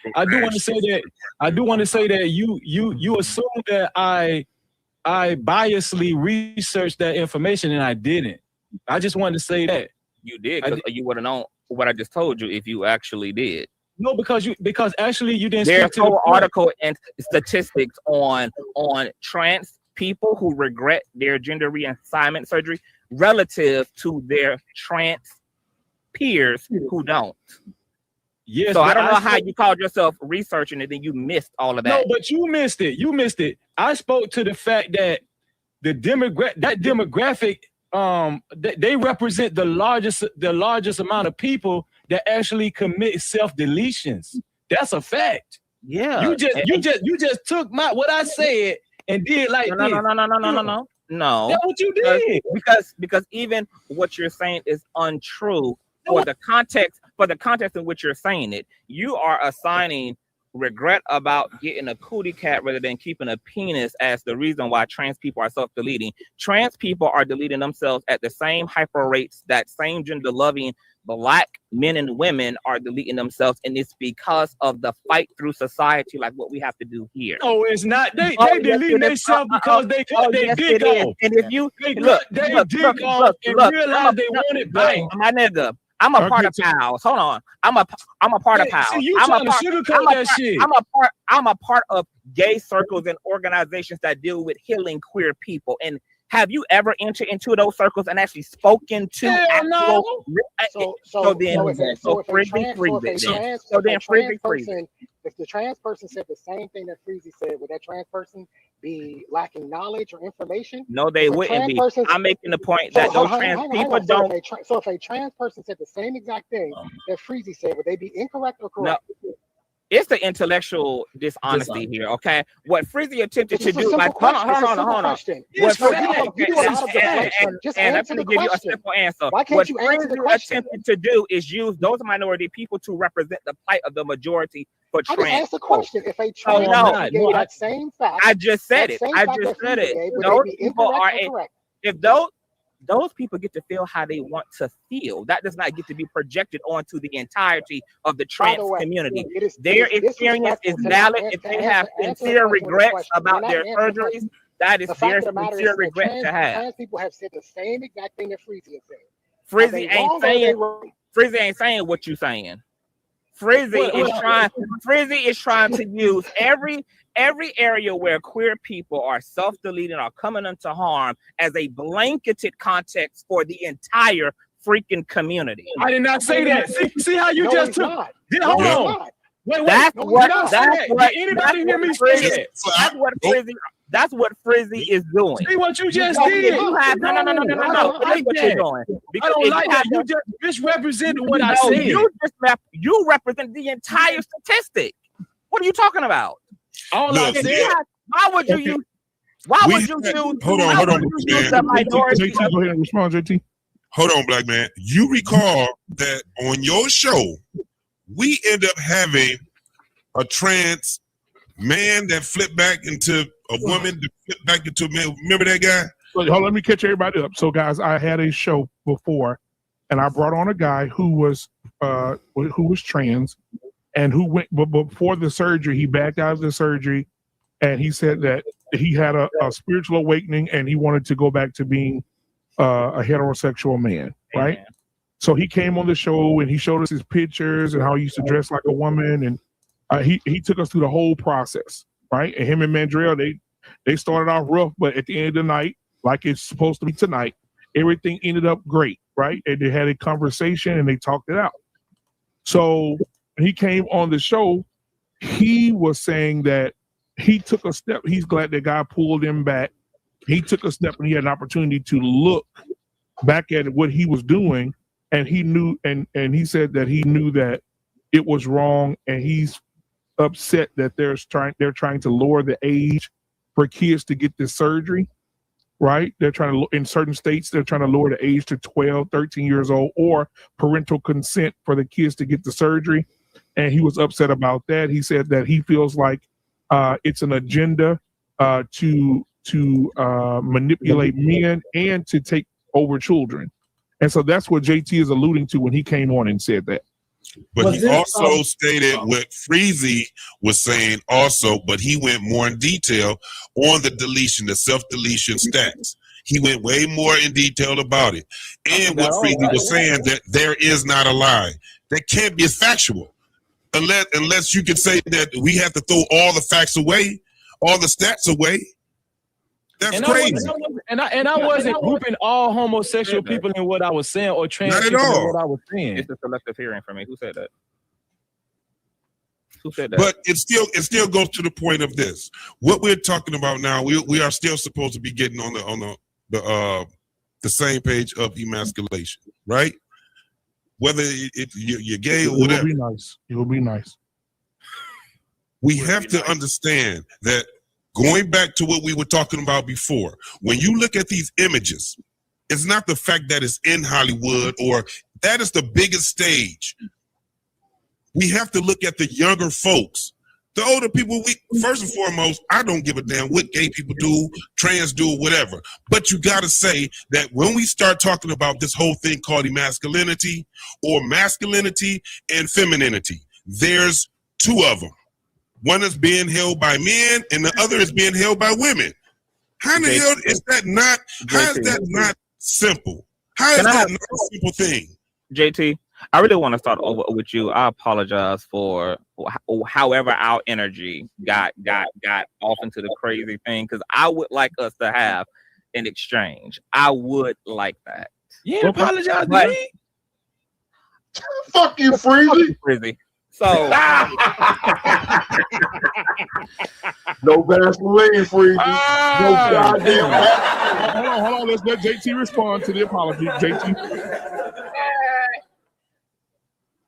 that you assume that I biasly researched that information, and I didn't. I just wanted to say that. You did, because you would have known what I just told you if you actually did. No, because actually you didn't. There's a whole article and statistics on trans people who regret their gender reassignment surgery relative to their trans peers who don't. Yes, so I don't know how you called yourself researching it, then you missed all of that. No, but you missed it. I spoke to the fact that demographic, they represent the largest amount of people that actually commit self-deletions. That's a fact. Yeah. You just took what I said and did like no. No. That's what you did. Because even what you're saying is untrue for the context in which you're saying it. You are assigning regret about getting a cootie cat rather than keeping a penis as the reason why trans people are self-deleting. Trans people are deleting themselves at the same hyper rates that same gender loving Black men and women are deleting themselves, and it's because of the fight through society, like what we have to do here. No, it's not. They deleting themselves because they cut their dick off. And if you look, and realize they want it back. My nigga, I'm a part of Pals. Hold on, I'm a part of Pals. I'm a part of gay circles and organizations that deal with healing queer people. And have you ever entered into those circles and actually spoken to So then Frizzy freeze it. if the trans person said the same thing that Freezy said, would that trans person be lacking knowledge or information? No, they wouldn't be. I'm making the point that those trans people don't. So if a trans person said the same exact thing that Freezy said, would they be incorrect or correct? No. It's the intellectual dishonesty here, okay? What Freezy attempted to do, like, hold on. Just answer the give you a simple answer. Why can't you answer the question? Attempted to do is use those minority people to represent the plight of the majority for trans. I just asked the question. If a trans person gave that same fact, I just said it. Those people are if those people get to feel how they want to feel. That does not get to be projected onto the entirety of the trans community. Their experience is valid. If they have sincere regrets about their surgeries, that is their sincere regret to have. Trans people have said the same exact thing that Freezy has said. Freezy ain't saying what you're saying. Freezy is trying to use every area where queer people are self-deleting or coming into harm as a blanketed context for the entire freaking community. I did not say that. See how you just took. Hold on. Wait. Anybody hear me say that? That's what Freezy is doing. See what you just did. No. That's what you're doing. Because I don't like that. You just misrepresented what I said. You represent the entire statistic. What are you talking about? All I said. Why would you use? Why would you choose? Hold on, the minority? JT, go ahead and respond, JT. Hold on, black man. You recall that on your show, we end up having a trans man that flipped back into a woman that flipped back into a man. Remember that guy? Hold on, let me catch everybody up. So, guys, I had a show before, and I brought on a guy who was trans, and who went, but before the surgery, he backed out of the surgery, and he said that he had a spiritual awakening, and he wanted to go back to being a heterosexual man, right? Amen. So he came on the show, and he showed us his pictures and how he used to dress like a woman, and he took us through the whole process, right? And him and Mandrell, they started off rough, but at the end of the night, like it's supposed to be tonight, everything ended up great, right? And they had a conversation and they talked it out. So he came on the show. He was saying that he took a step. He's glad that God pulled him back. He took a step and he had an opportunity to look back at what he was doing, and he knew, and he said that he knew that it was wrong, and he's upset that they're trying to lower the age for kids to get this surgery, right? They're trying to, in certain states, they're trying to lower the age to 12, 13 years old, or parental consent for the kids to get the surgery. And he was upset about that. He said that he feels like it's an agenda to manipulate men and to take over children. And so that's what JT is alluding to when he came on and said that. But he also stated what Freezy was saying also, but he went more in detail on the deletion, the self-deletion stats. He went way more in detail about it. And what Freezy was saying, that there is not a lie. That can't be factual. Unless you can say that we have to throw all the facts away, all the stats away. That's crazy. I wasn't grouping all homosexual people in what I was saying, or trans people in what I was saying. It's a selective hearing for me. Who said that? Who said that? But it still goes to the point of this. What we're talking about now, we are still supposed to be getting on the same page of emasculation, right? Whether you're gay or whatever. It will be nice. It will be nice. We have to understand that. Going back to what we were talking about before, when you look at these images, it's not the fact that it's in Hollywood or that is the biggest stage. We have to look at the younger folks. The older people, first and foremost, I don't give a damn what gay people do, trans do, whatever. But you got to say that when we start talking about this whole thing called emasculinity or masculinity and femininity, there's two of them. One is being held by men, and the other is being held by women. How the hell is that not? How is that not simple? How is that not a simple thing? JT, I really want to start over with you. I apologize for however our energy got off into the crazy thing, because I would like us to have an exchange. I would like that. You apologize to me? Fuck you, Freezy. So no Vaseline freezing. No goddamn. Hold on. Let's let JT respond to the apology. JT.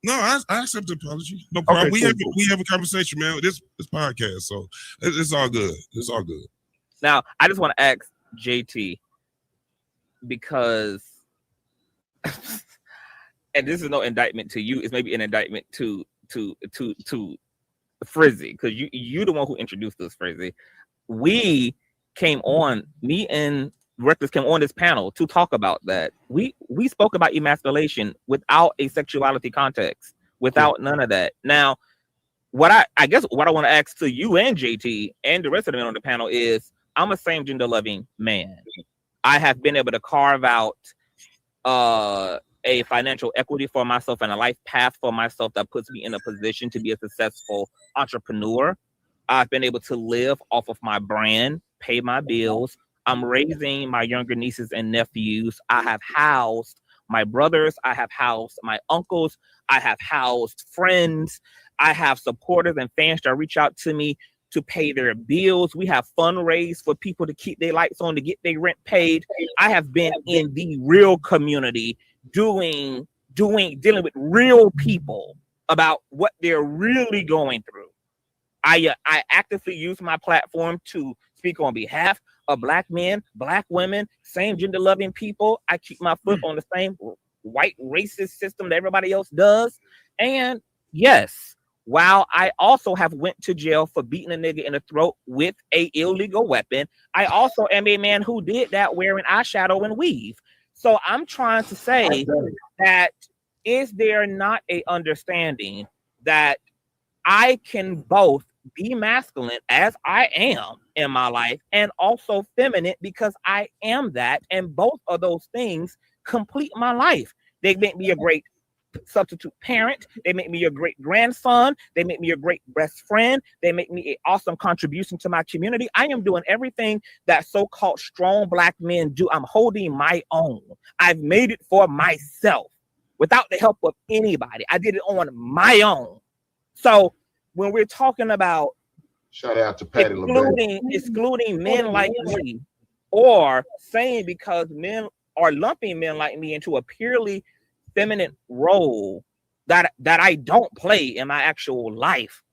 No, I accept the apology. No problem. Okay, We have a conversation, man. This podcast, so it's all good. It's all good. Now, I just want to ask JT because, and this is no indictment to you. It's maybe an indictment to Frizzy, because you the one who introduced us, Frizzy. We came on, me and Reckless came on this panel to talk about that. We spoke about emasculation without a sexuality context, without none of that. Now, what I want to ask to you and JT and the rest of the men on the panel is, I'm a same gender loving man. I have been able to carve out a financial equity for myself and a life path for myself that puts me in a position to be a successful entrepreneur. I've been able to live off of my brand, pay my bills. I'm raising my younger nieces and nephews. I have housed my brothers. I have housed my uncles. I have housed friends. I have supporters and fans that reach out to me to pay their bills. We have fundraised for people to keep their lights on, to get their rent paid. I have been in the real community dealing with real people about what they're really going through. I actively use my platform to speak on behalf of Black men, Black women, same gender loving people. I keep my foot on the same white racist system that everybody else does. And yes, while I also have went to jail for beating a nigga in the throat with a illegal weapon, I also am a man who did that wearing eyeshadow and weave. So I'm trying to say that, is there not a understanding that I can both be masculine as I am in my life and also feminine because I am that, and both of those things complete my life? They make me a great substitute parent. They make me a great grandson. They make me a great best friend. They make me an awesome contribution to my community. I am doing everything that so-called strong Black men do. I'm holding my own. I've made it for myself without the help of anybody. I did it on my own. So when we're talking about shout out to Patty excluding men like me, or saying because men are lumping men like me into a purely feminine role that I don't play in my actual life,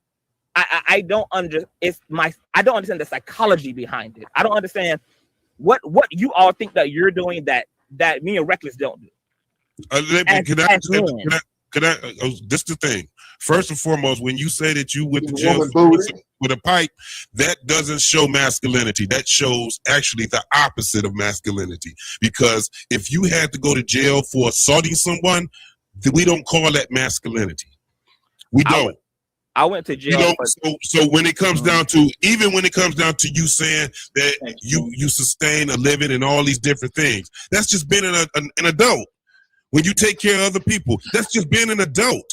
I don't understand the psychology behind it. I don't understand what you all think that you're doing that me and Reckless don't do. This is the thing. First and foremost, when you say that you went to jail with a pipe, that doesn't show masculinity. That shows actually the opposite of masculinity. Because if you had to go to jail for assaulting someone, we don't call that masculinity. We don't. I went to jail. So when it comes down to, even when it comes down to you saying that you sustain a living and all these different things, that's just being an adult. When you take care of other people, that's just being an adult.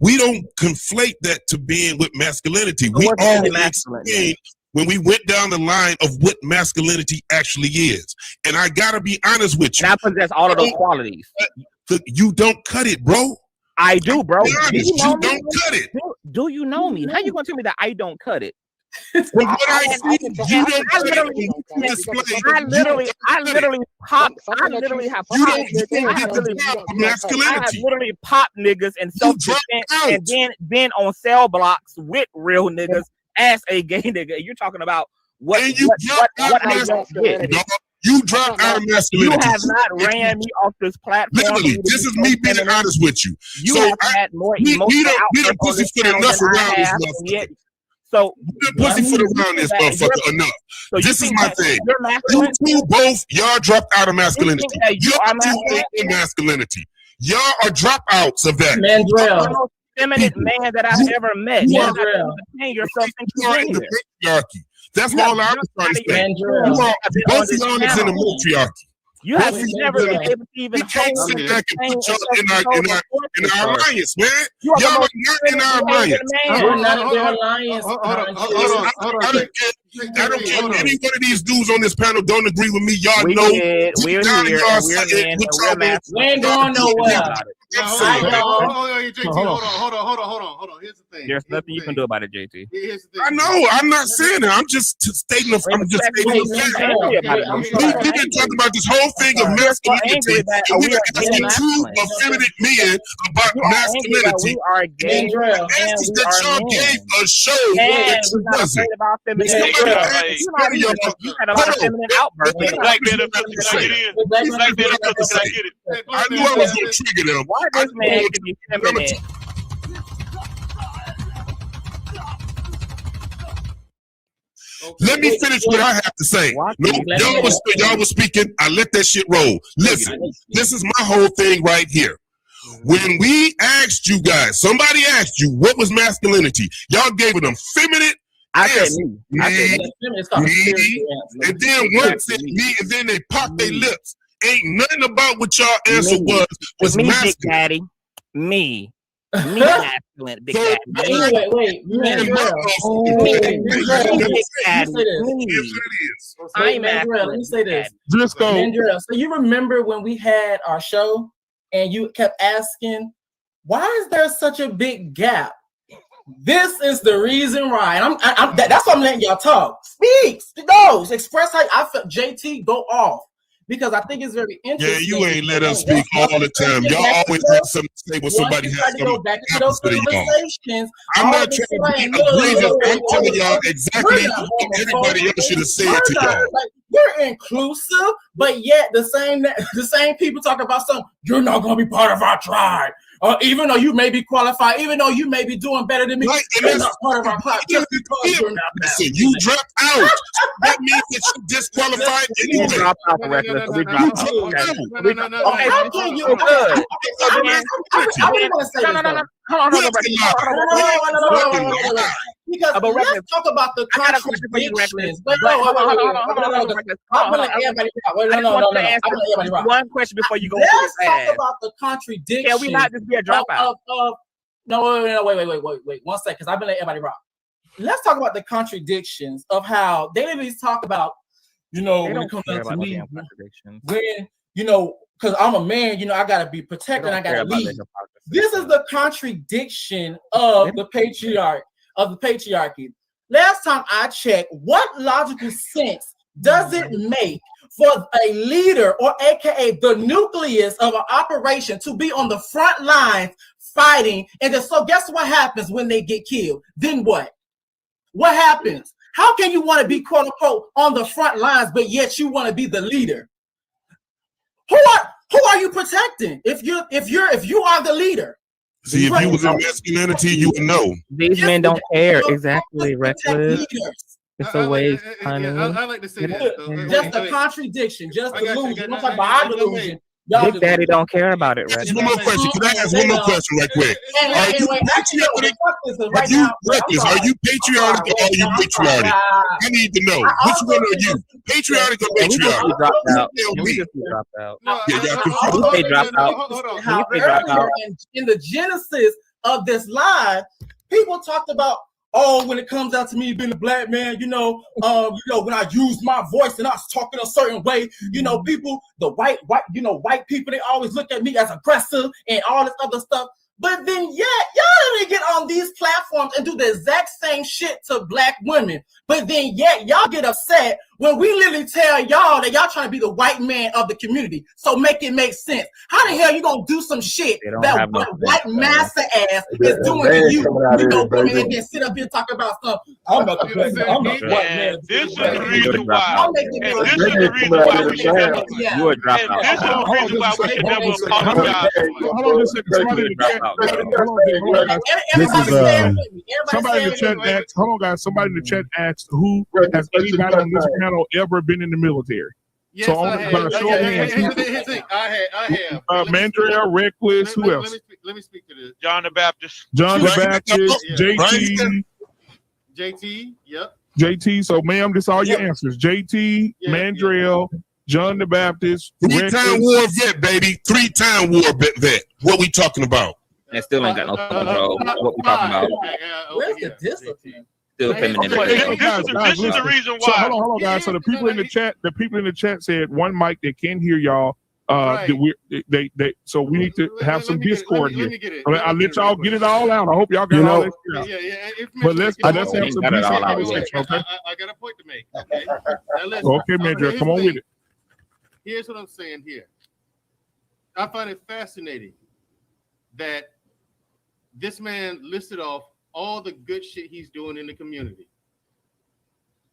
We don't conflate that to being with masculinity. We already explained when we went down the line of what masculinity actually is. And I gotta be honest with you. And I possess all of those qualities. You don't cut it, bro. I do, bro. You don't cut it. Do you know me? How you gonna tell me that I don't cut it? From what I see, you don't cut it. I literally have popped niggas and self-defense, and then been on cell blocks with real niggas as a gay nigga. You're talking about what I don't get. You dropped out of masculinity. You have not ran me off this platform. Literally, this is me being honest with you. You have had more emotional we don't pussyfoot enough around this motherfucker. So we don't pussyfoot around this motherfucker enough. This is my thing. You two both, y'all dropped out of masculinity. Y'all two in masculinity. Y'all are dropouts of that. Mandrell. Feminine man that I've ever met. You are in the patriarchy. That's all I'm trying to say. Both of y'all is in the matriarchy. You have never been able to even can't sit back and put y'all in our alliance, man. Y'all are not in our alliance. We're not in their alliance. I don't care if any one of these dudes on this panel don't agree with me. Y'all know we're here. We ain't going nowhere. Hold on. Here's the thing. There's nothing you can do about it, JT. Here's the thing. I know. I'm not saying it. I'm just stating the fact. We've been talking about this whole thing of masculinity, and we are asking two effeminate men about masculinity. And the answers that y'all gave us show that you wasn't. You had a lot of feminine outbursts. Black men are filthy. Can I get in? Black men are filthy. Can I get it? I knew I was going to trigger them. Why this man can be feminine? Let me finish what I have to say. No, y'all was speaking. I let that shit roll. Listen, this is my whole thing right here. When we asked you guys, somebody asked you what was masculinity, y'all gave them feminine. I said me. And then one said me, and then they popped their lips. Ain't nothing about what y'all answer was me, masculine. Big Daddy. Me masculine, Big Daddy. Wait. I'm masculine. Let me say this. Just go. Mandrell, so you remember when we had our show and you kept asking, why is there such a big gap? This is the reason why. And that's why I'm letting y'all talk. Speak. Go. Express how I felt. JT, go off. Because I think it's very interesting. Yeah, you ain't let us speak all the time. Y'all always have something to say when somebody has something back to those conversations. I'm not trying to be egregious. I'm telling y'all exactly what everybody else should have said to y'all. Like, we're inclusive, but yet the same people talk about something. You're not going to be part of our tribe. Even though you may be qualified, even though you may be doing better than me, you're not part of our tribe. Just because you're not Listen, you dropped out. That means that you disqualified anyway. We dropped out. Okay, how can you? I want to say this. Because let's talk about the contradictions. One question before you go. Let's talk about the contradiction. Can we not just be a dropout? No, wait. 1 second, because I've been letting everybody rock. Let's talk about the contradictions of how they literally talk about, when it comes down to me, when, because I'm a man, I got to be protected, I got to lead. This is the contradiction of the patriarchy. Last time I checked, what logical sense does it make for a leader, or AKA the nucleus of an operation, to be on the front lines fighting? And so guess what happens when they get killed? Then what? What happens? How can you want to be quote unquote on the front lines, but yet you want to be the leader? Who are you protecting if you are the leader? See, if you was in masculinity, you would know. These men don't care. Exactly, reckless. It's a waste, honey. I like to say that. Just a contradiction, just delusion. I'm talking about our delusion. Big Daddy don't care about it, right? One more question. Can I ask one more question right quick? Are you patriotic? Are you patriotic or are you patriotic? I need to know. Which one are you? Patriotic or patriotic? We just dropped out. Yeah, y'all confused. They dropped out. However, in the genesis of this live, people talked about, when it comes out to me being a black man, when I use my voice and I was talking a certain way, people, the white people, they always look at me as aggressive and all this other stuff. But then, y'all didn't get on these platforms and do the exact same shit to black women. But then, y'all get upset when we literally tell y'all that y'all trying to be the white man of the community. So make it make sense. How the hell you gonna do some shit that white master ass is doing to you? And then sit up here talking about stuff. I'm not the white man. This is the reason why. This is the reason why we should never. You are dropped out. This is the reason why we should never apologize. Hold on just a second. Somebody in the chat asked, hold on guys, somebody in the chat asked, who has anybody on this panel ever been in the military? Yes, so I have. Mandrell, Reckless, who else? Let me speak to this. John the Baptist. JT, yep. JT, so ma'am, this all your answers. JT, Mandrell, John the Baptist. 3-time war vet, baby. 3-time war vet. What we talking about? And still ain't got no control. What we talking about? Where's the discipline? Still feminine. This is the reason why. So hold on, guys. So the people in the chat said one mic, they can't hear y'all. So we need to have some discord here. I'll let y'all get it all out. I hope y'all got all that shit out. But let's have some decent conversation, okay? I got a point to make. Okay, okay, man, come on with it. Here's what I'm saying here. I find it fascinating that this man listed off all the good shit he's doing in the community.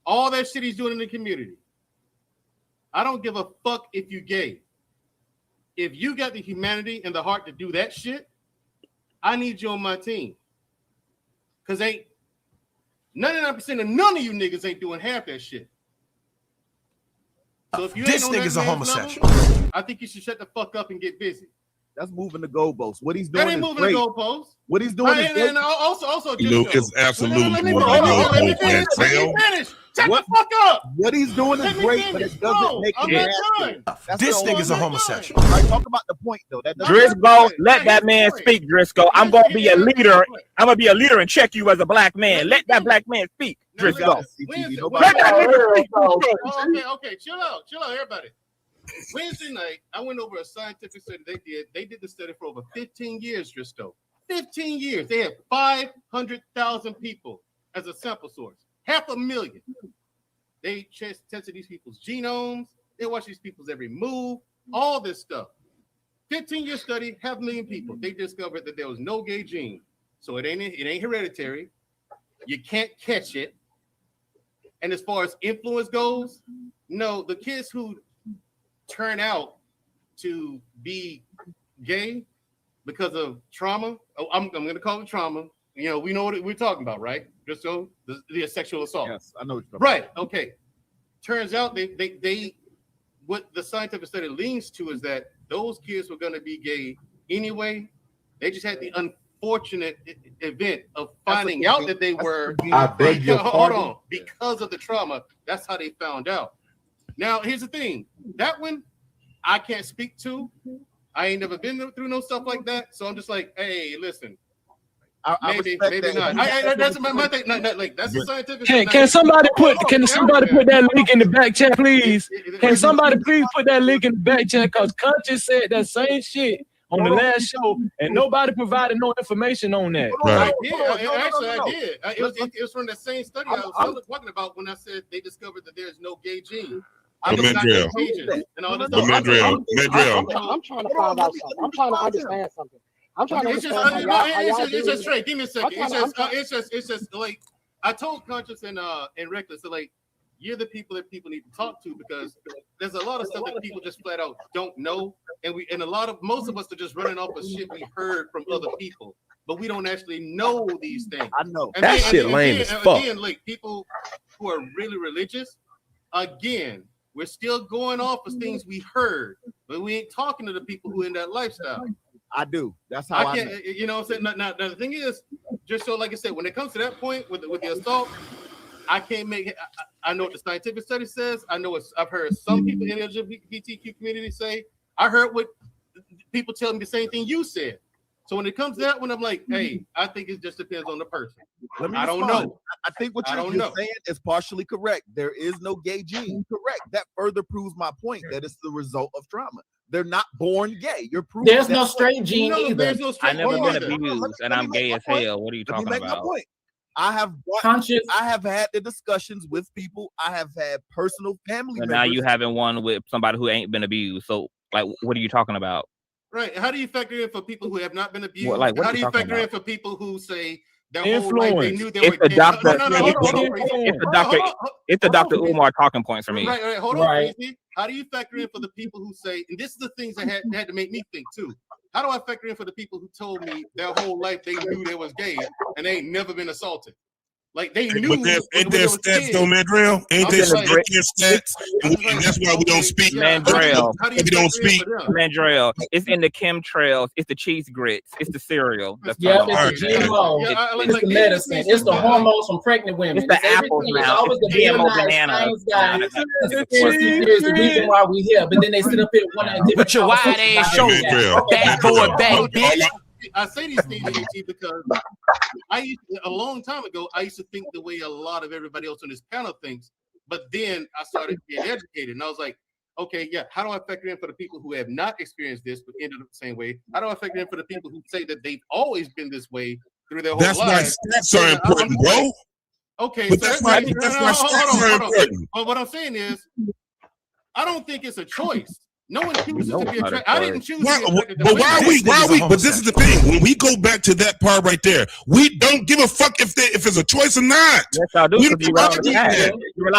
All that shit he's doing in the community. I don't give a fuck if you're gay. If you got the humanity and the heart to do that shit, I need you on my team. Because 99% of none of you niggas ain't doing half that shit. So if you this ain't on nigga's that a homosexual. Level, I think you should shut the fuck up and get busy. That's moving the goalposts. What he's doing that ain't is moving great. the goalposts. What he's doing is great. And also it's absolutely let me finish. Shut the fuck up. What he's doing is great, but it doesn't make it happen. This nigga's a homosexual. All right, talk about the point though. Driscoll, let that man speak, Driscoll. I'm gonna be a leader. I'm gonna be a leader and check you as a black man. Let that black man speak, Driscoll. Let that nigga speak. Okay, chill out, everybody. Wednesday night, I went over a scientific study they did the study for over 15 years, Driscoll. 15 years. They had 500,000 people as a sample source. 500,000. They tested these people's genomes. They watched these people's every move, all this stuff. 15-year study, 500,000 people. They discovered that there was no gay gene. So it ain't hereditary. You can't catch it. And as far as influence goes, no, the kids who turn out to be gay because of trauma, I'm going to call it trauma. You know, we know what we're talking about, right? Just so the sexual assault. Yes, I know what you're talking about. Right. Okay. Turns out they what the scientific study leans to is that those kids were going to be gay anyway. They just had the unfortunate event of finding out that they were. I beg your pardon. Hold on, because of the trauma. That's how they found out. Now, here's the thing. That one I can't speak to. I ain't never been through no stuff like that. So I'm just like, hey, listen. Maybe not. That's my thing. Like that's the scientific. Can somebody put that link in the back chat, please? Can somebody please put that link in the back chat? Because Conscious said that same shit on the last show, and nobody provided no information on that. Right. I did. It was from the same study I was talking about when I said they discovered that there's no gay gene. I'm trying to find out something. I'm trying to understand something. I'm trying to understand it's just straight. Give me a second. It's just like I told Conscious and Reckless, so like you're the people that people need to talk to because there's a lot of stuff that people just flat out don't know, and most of us are just running off of shit we heard from other people, but we don't actually know these things. I know and that shit lame as fuck. Again, like people who are really religious, again, we're still going off of things we heard, but we ain't talking to the people who in that lifestyle. I do. That's how I can't. You know what I'm saying? Now, the thing is, just so like I said, when it comes to that point with the assault, I can't make it. I know what the scientific study says. I've heard some people in the LGBTQ community say. I heard what people tell me the same thing you said. So when it comes to that one, I'm like, hey, I think it just depends on the person. I don't know. I think what you're saying is partially correct. There is no gay gene. Correct. That further proves my point that it's the result of trauma. They're not born gay. You're proving there's no straight gene either. I never been abused, and I'm gay as hell. What are you talking about? My point. I have had the discussions with people. I have had personal family members. Now you having one with somebody who ain't been abused. So, like, what are you talking about? Right. How do you factor in for people who have not been abused? What how do you factor in for people who say their whole life they knew they it's were the doctor. It's the Dr. Umar talking point for me. Right. Hold on, Casey. How do you factor in for the people who say, and this is the things that had to make me think too. How do I factor in for the people who told me their whole life they knew they was gay and they ain't never been assaulted? Like they knew. But ain't there stats though, Mandrell? Ain't there stats? And that's why we don't speak. Mandrell. We don't speak. Mandrell. It's in the chemtrails. It's the cheese grits. It's the cereal. It's the GMO. It's the medicine. It's the hormones from pregnant women. It's the apples now. It's the GMO bananas. There's the reason why we here. But then they sit up here one at different. Put your wide ass shoulder. Bad boy back, bitch. I say these things because a long time ago, I used to think the way a lot of everybody else on this panel thinks, but then I started getting educated, and I was like, okay, yeah, how do I factor in for the people who have not experienced this but ended up the same way? How do I factor in for the people who say that they've always been this way through their whole lives? That's why stats are important, bro. Okay, but so that's why stats are important. But what I'm saying is, I don't think it's a choice. No one chooses to be attracted. I didn't choose to be attracted. But why are we? But this is the thing. When we go back to that part right there, we don't give a fuck if it's a choice or not. Yes, I do. You rely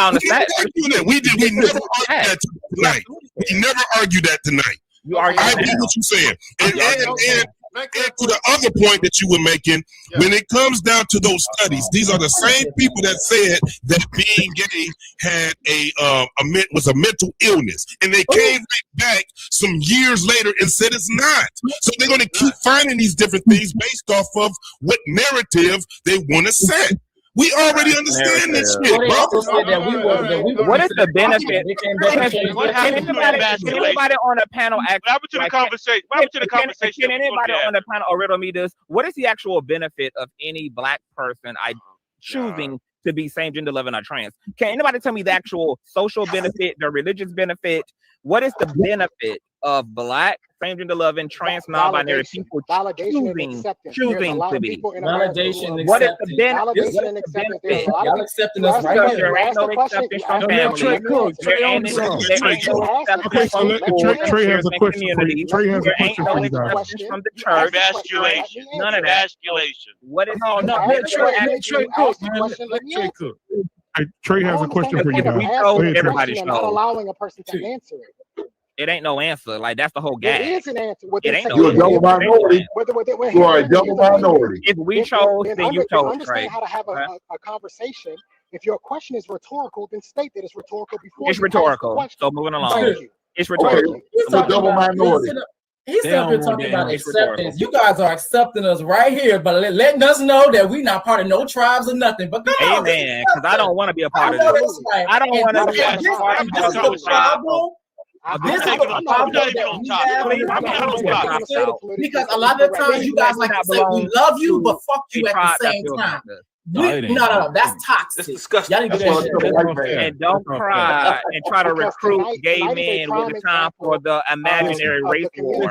on the facts. We never argued that tonight. We never argued that tonight. I get what you're saying. And to the other point that you were making, when it comes down to those studies, these are the same people that said that being gay had was a mental illness, and they came back some years later and said it's not. So they're going to keep finding these different things based off of what narrative they want to set. We already understand this shit, bro. What is the benefit? Can anybody on the panel What happened to the conversation? What happened to the conversation? Can anybody on the panel or riddle me this? What is the actual benefit of any black person choosing to be same gender loving or trans? Can anybody tell me the actual social benefit, the religious benefit? What is the benefit of black same gender loving trans non-binary people choosing to be? Validation. What is the benefit? Y'all accepting us right here. There ain't no acceptance from families. There ain't no acceptance from Trey has a question for you. Trey has a question for you guys. Acceptance from the church. Emasculation. None of that. What is Trey Cook. Trey has a question for you guys. We told everybody not allowing a person to answer it. It ain't no answer. Like, that's the whole game. It is an answer. It ain't no You're a double minority. You are a double minority. If we chose, then you chose. Understand how to have a conversation. If your question is rhetorical, then state that it's rhetorical before. It's rhetorical. So moving along. It's rhetorical. You're a double minority. He's up here talking about acceptance. You guys are accepting us right here, but letting us know that we're not part of no tribes or nothing. But amen, because I don't want to be a part of this. I don't want to be a part of this. This is the problem. This is the problem that we have. Because a lot of the times you guys like to say we love you, but fuck you at the same time. No, that's toxic. Y'all need to do and don't cry and try to recruit gay men with the time for the imaginary race war.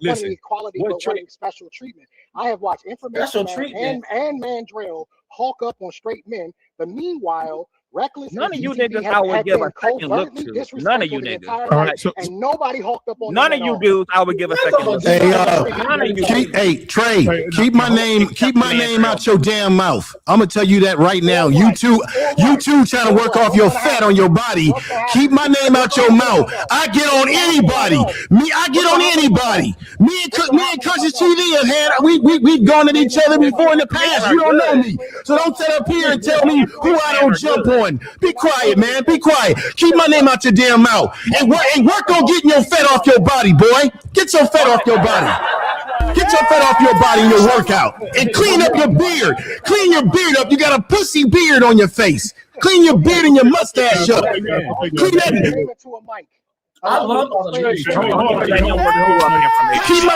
Listen. Equality, but wanting special treatment. I have watched Information Man and Mandrell hulk up on straight men, but meanwhile, reckless. None of you niggas I would give a second look to. None of you niggas. All right, and nobody hulked up on. None of you dudes I would give a second look to. Hey, Trey, keep my name out your damn mouth. I'm gonna tell you that right now. You two trying to work off your fat on your body. Keep my name out your mouth. I get on anybody. I get on anybody. Me and Country TV have had we've gone at each other before in the past. You don't know me, so don't sit up here and tell me who I don't jump on. Be quiet, man. Be quiet. Keep my name out your damn mouth. And work on getting your fat off your body, boy. Get your fat off your body. Get your fat off your body in your workout. And clean up your beard. Clean your beard up. You got a pussy beard on your face. Clean your beard and your mustache up. Clean that. I love all the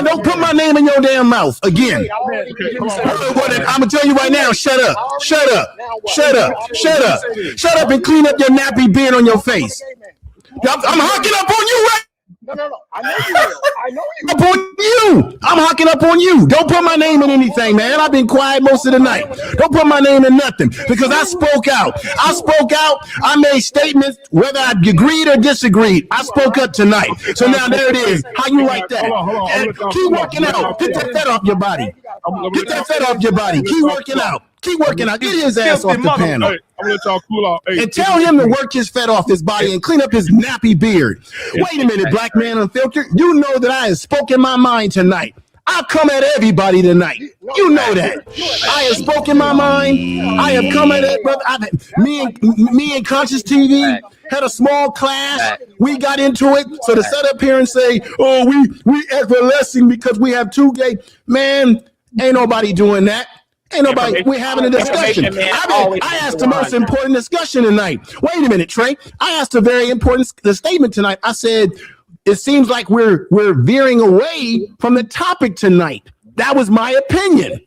Don't put my name in your damn mouth again. I'm gonna tell you right now. Shut up and clean up your nappy beard on your face. I'm hocking up on you right. No. I know you will. I know you will. Up on you. I'm hocking up on you. Don't put my name in anything, man. I've been quiet most of the night. Don't put my name in nothing because I spoke out. I made statements whether I agreed or disagreed. I spoke up tonight. So now there it is. How you like that? Keep working out. Get that fat off your body. Get that fat off your body. Keep working out. Keep working out. Get his ass off the panel. I'm gonna let y'all cool off. And tell him to work his fat off his body and clean up his nappy beard. Wait a minute, Black Man Unfiltered. You know that I have spoken my mind tonight. I'll come at everybody tonight. You know that. I have spoken my mind. I have come at it, brother. Me and Conscious TV had a small class. We got into it. So to sit up here and say, oh, we effervescing because we have two gay, man, ain't nobody doing that. Ain't nobody. We're having a discussion. I asked the most important discussion tonight. Wait a minute, Trey. I asked a very important statement tonight. I said, it seems like we're veering away from the topic tonight. That was my opinion.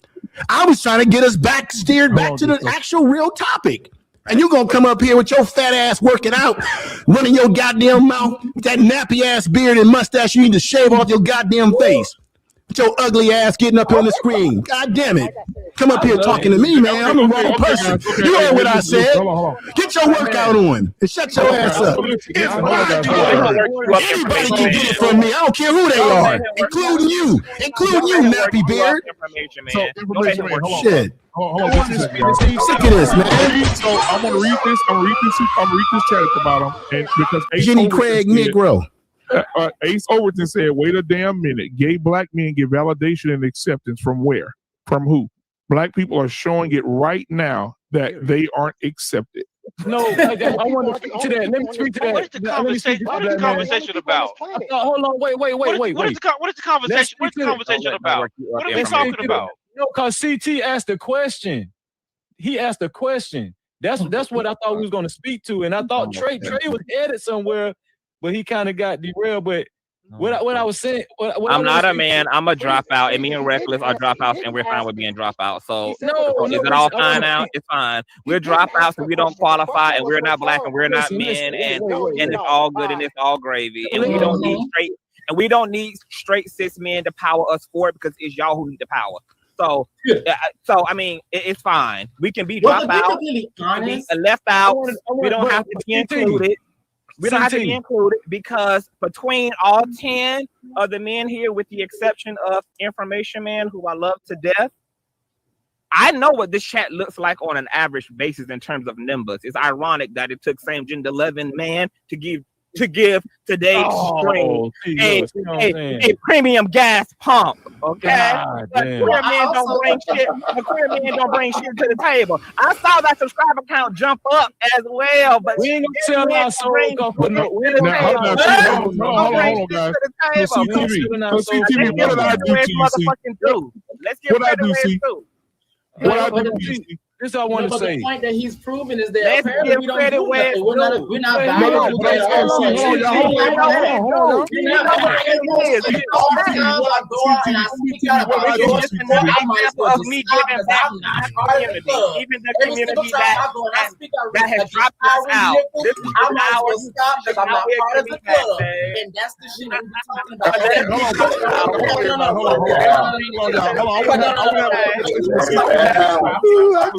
I was trying to get us steered back to the actual real topic. And you gonna come up here with your fat ass working out, running your goddamn mouth, with that nappy ass beard and mustache you need to shave off your goddamn face. With your ugly ass getting up here on the screen. God damn it. Come up here talking to me, man. I'm the wrong person. You heard what I said. Get your workout on and shut your ass up. Anybody can get it from me. I don't care who they are, including you, nappy beard. Shit. Hold on. Sick of this, man. So I'm gonna read this. I'm gonna read this chat at the bottom, and because Jenny Craig Negro. Ace Overton said, "Wait a damn minute. Gay black men get validation and acceptance from where? From who? Black people are showing it right now that they aren't accepted." No, I want to speak to that. Let me speak to that. What is the conversation about? Hold on, wait. What is the conversation? What's the conversation about? What are we talking about? No, because CT asked a question. He asked a question. That's what I thought we was going to speak to, and I thought Trey was headed somewhere, but he kind of got derailed. But what I was saying, I'm not a man. I'm a dropout, and me and Reckless are dropouts, and we're fine with being dropouts. So is it all fine now? It's fine. We're dropouts, and we don't qualify, and we're not black, and we're not men, and it's all good, and it's all gravy, and we don't need straight, and we don't need straight cis men to power us forward because it's y'all who need the power. So I mean, it's fine. We can be dropped out, left out. We don't have to be included. We don't have to be included because between all 10 of the men here, with the exception of Information Man, who I love to death, I know what this chat looks like on an average basis in terms of numbers. It's ironic that it took same gender 11 man to give today's stream a premium gas pump. Okay, but queer men don't bring shit. Queer men don't bring shit to the table. I saw that subscriber count jump up as well, but we ain't gonna tell our soul go for no. Hold on, guys. CTV, what did I do to you? Let's get rid of it. What I do to you? This is what I want to say. The point that he's proving is that apparently we don't do nothing. We're not valuable. Me giving back even the community that has dropped us out. This is I'm not part of the club, and that's the shit I'm talking about.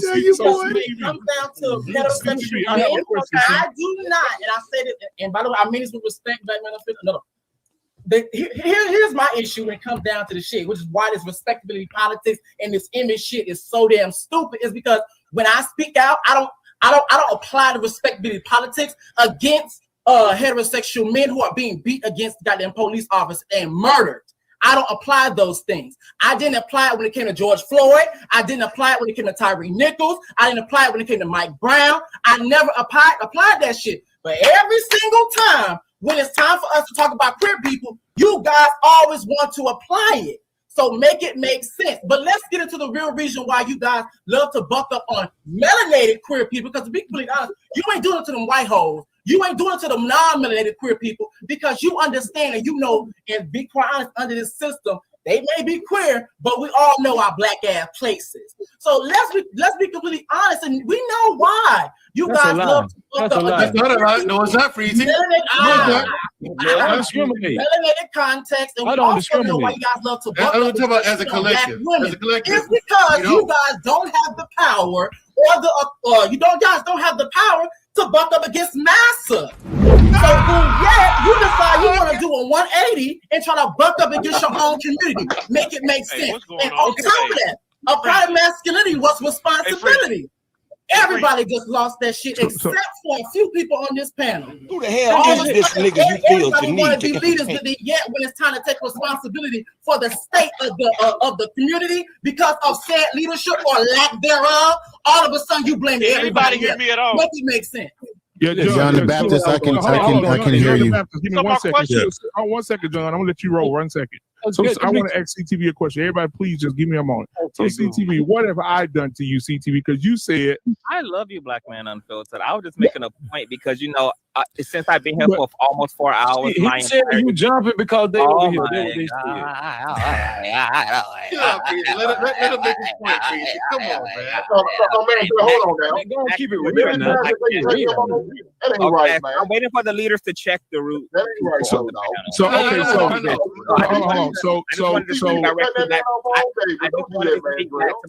It comes down to heterosexual men. I do not, and I said it, and by the way, I mean this with respect, black man. No. Here's my issue when it comes down to the shit, which is why this respectability politics and this image shit is so damn stupid. Is because when I speak out, I don't apply the respectability politics against heterosexual men who are being beat against goddamn police officers and murdered. I don't apply those things. I didn't apply it when it came to George Floyd. I didn't apply it when it came to Tyree Nichols. I didn't apply it when it came to Mike Brown. I never applied that shit. But every single time when it's time for us to talk about queer people, you guys always want to apply it. So make it make sense. But let's get into the real reason why you guys love to buck up on melanated queer people. Because to be completely honest, you ain't doing it to them white hoes. You ain't doing it to them non-melanated queer people because you understand and you know, and be quite honest, under this system, they may be queer, but we all know our black ass places. So let's be completely honest, and we know why. You guys love to buck up. That's not a lie. No, it's not freezing. Melanated context, and we also know why you guys love to buck up. About as a collective. It's because you guys don't have the power, or you guys don't have the power to buck up against massa. So you decide you want to do a 180 and try to buck up against your own community. Make it make sense. And on top of that, applied masculinity was responsibility. Everybody just lost that shit except for a few people on this panel. Who the hell is this nigga you feel to need want to be leaders, but yet when it's time to take responsibility for the state of the community because of said leadership or lack thereof, all of a sudden you blame everybody. Hear me at all? Make it make sense. Yeah, John the Baptist, I can hear you. Give me 1 second. 1 second, John. I'm gonna let you roll. 1 second. So I want to ask CTV a question. Everybody, please just give me a moment. So CTV, what have I done to you, CTV? Because you said I love you, Black Man Unfiltered. I was just making a point because since I've been here for almost 4 hours, he said you jumping because they over here. Let him make his point, Casey. Come on, man. Hold on now. Go keep it real now. That ain't right, man. I'm waiting for the leaders to check the route. That ain't right. So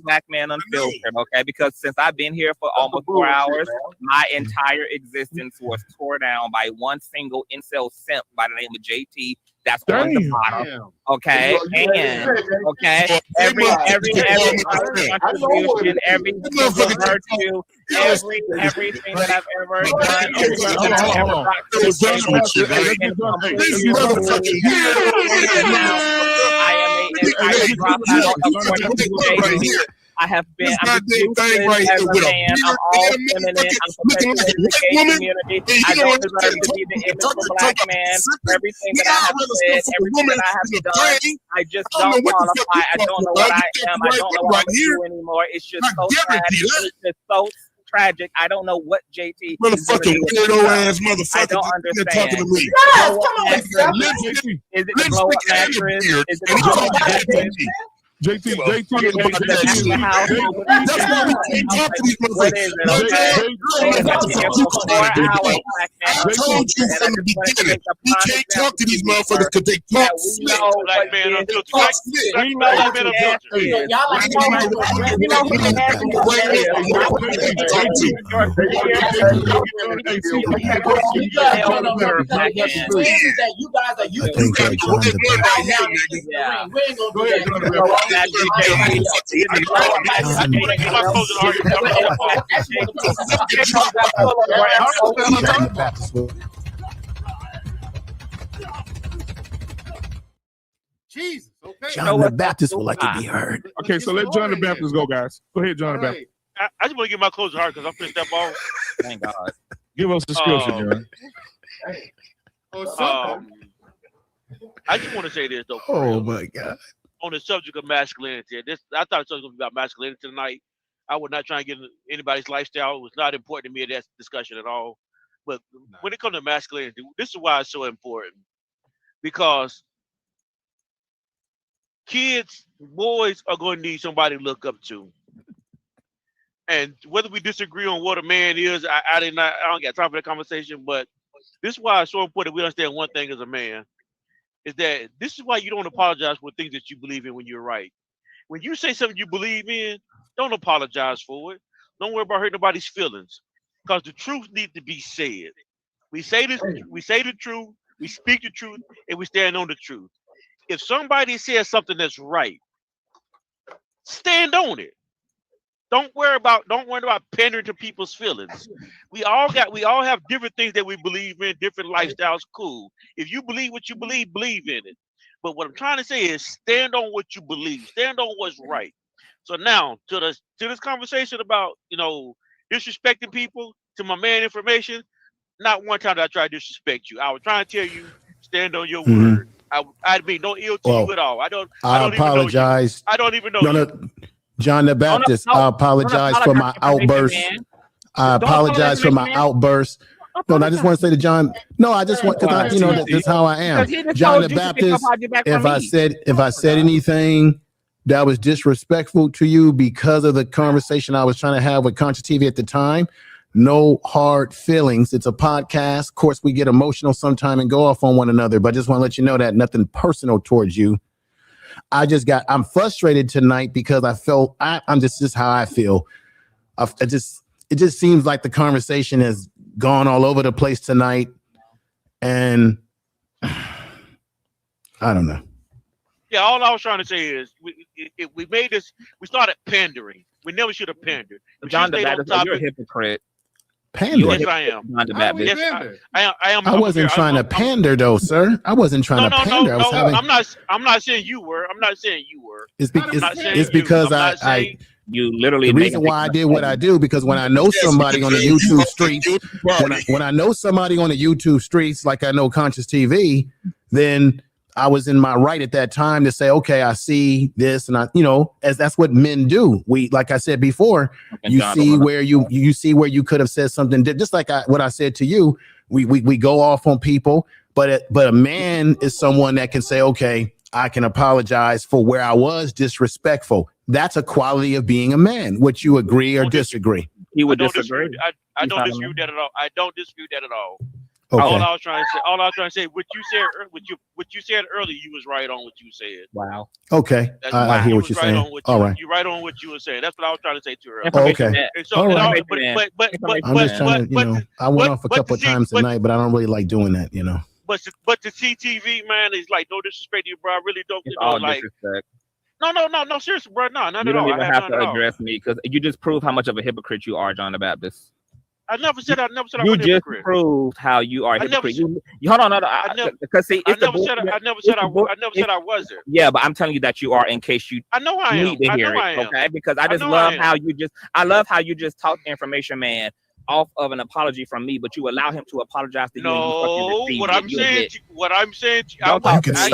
Black Man Unfiltered, okay? Because since I've been here for almost 4 hours, my entire existence was torn down by one single incel simp by the name of JT. That's on the bottom. Okay. And every contribution, every virtue, everything that I've ever done. I have been. I'm useless as a man. I'm all feminine. I'm perpetuating the gay community. I don't deserve to be the image of a Black man. Everything that I have said, everything that I have done, I just don't qualify. I don't know what I am. I don't know what I'm doing anymore. It's just so tragic. It's just so tragic. I don't know what JT motherfucking weirdo ass motherfucker. I don't understand. Talking to me. Is it the blow up mattress? Is it the blow up mattress? JT. That's why we can't talk to these motherfuckers. I told you from the beginning, we can't talk to these motherfuckers because they talk slick. Black Man Unfiltered. Jesus. Okay. John the Baptist would like to be heard. Okay, so let John the Baptist go, guys. Go ahead, John the Baptist. I just want to get my closing heart because I'm finna step off. Thank God. Give us the scripture, John. I just want to say this though. Oh my God. On the subject of masculinity, I thought it was going to be about masculinity tonight. I was not trying to get into anybody's lifestyle. It was not important to me in that discussion at all. But when it comes to masculinity, this is why it's so important. Because kids, boys are going to need somebody to look up to. And whether we disagree on what a man is, I don't got time for that conversation. But this is why it's so important we understand one thing as a man. Is that this is why you don't apologize for things that you believe in when you're right. When you say something you believe in, don't apologize for it. Don't worry about hurting nobody's feelings, because the truth needs to be said. We say this, we say the truth, we speak the truth, and we stand on the truth. If somebody says something that's right, stand on it. Don't worry about pandering to people's feelings. We all have different things that we believe in, different lifestyles. Cool. If you believe what you believe in it. But what I'm trying to say is stand on what you believe. Stand on what's right. So now to this conversation about disrespecting people, to my man information, not one time did I try to disrespect you. I was trying to tell you stand on your word. I mean no ill to you at all. I don't apologize. I don't even know you. John the Baptist, I apologize for my outburst. I apologize for my outburst. No, I just want to say to John. No, I just want because that's how I am. John the Baptist. If I said anything that was disrespectful to you because of the conversation I was trying to have with Conscious TV at the time, no hard feelings. It's a podcast. Of course, we get emotional sometime and go off on one another, but I just want to let you know that nothing personal towards you. I'm frustrated tonight because I felt I'm just how I feel. It just seems like the conversation has gone all over the place tonight, and I don't know. Yeah, all I was trying to say is we made this. We started pandering. We never should have pandered. John the Baptist, you're a hypocrite. Pander? Yes, I am. John the Baptist. Yes, I am. I wasn't trying to pander, though, sir. I wasn't trying to pander. I'm not saying you were. I'm not saying you were. It's because you literally. The reason why I did what I do, because when I know somebody on the YouTube streets, when I know somebody on the YouTube streets, like I know Conscious TV, then I was in my right at that time to say, okay, I see this, and I, as that's what men do. We, like I said before, you see where you see where you could have said something, just like what I said to you. We go off on people, but a man is someone that can say, okay, I can apologize for where I was disrespectful. That's a quality of being a man. Would you agree or disagree? He would disagree. I don't dispute that at all. I don't dispute that at all. Okay. All I was trying to say, what you said earlier, you was right on what you said. Wow. Okay. I hear what you're saying. All right. You're right on what you were saying. That's what I was trying to say to you earlier. Oh, okay. So, all right. But I'm just trying to, I went off a couple of times tonight, but I don't really like doing that, But the CTV, man, is like, no disrespect to you, bro. I really don't. It's all disrespect. No, seriously, bro. No, none at all. You don't even have to address me because you just prove how much of a hypocrite you are, John the Baptist. I never said I was a hypocrite. You just proved how you are a hypocrite. You hold on, because see, I never said I wasn't. Yeah, but I'm telling you that you are. In case you, I know I am. Need to hear it, okay? Because I just love how you just talk information, man, off of an apology from me, but you allow him to apologize to you. No, what I'm saying, don't talk to me.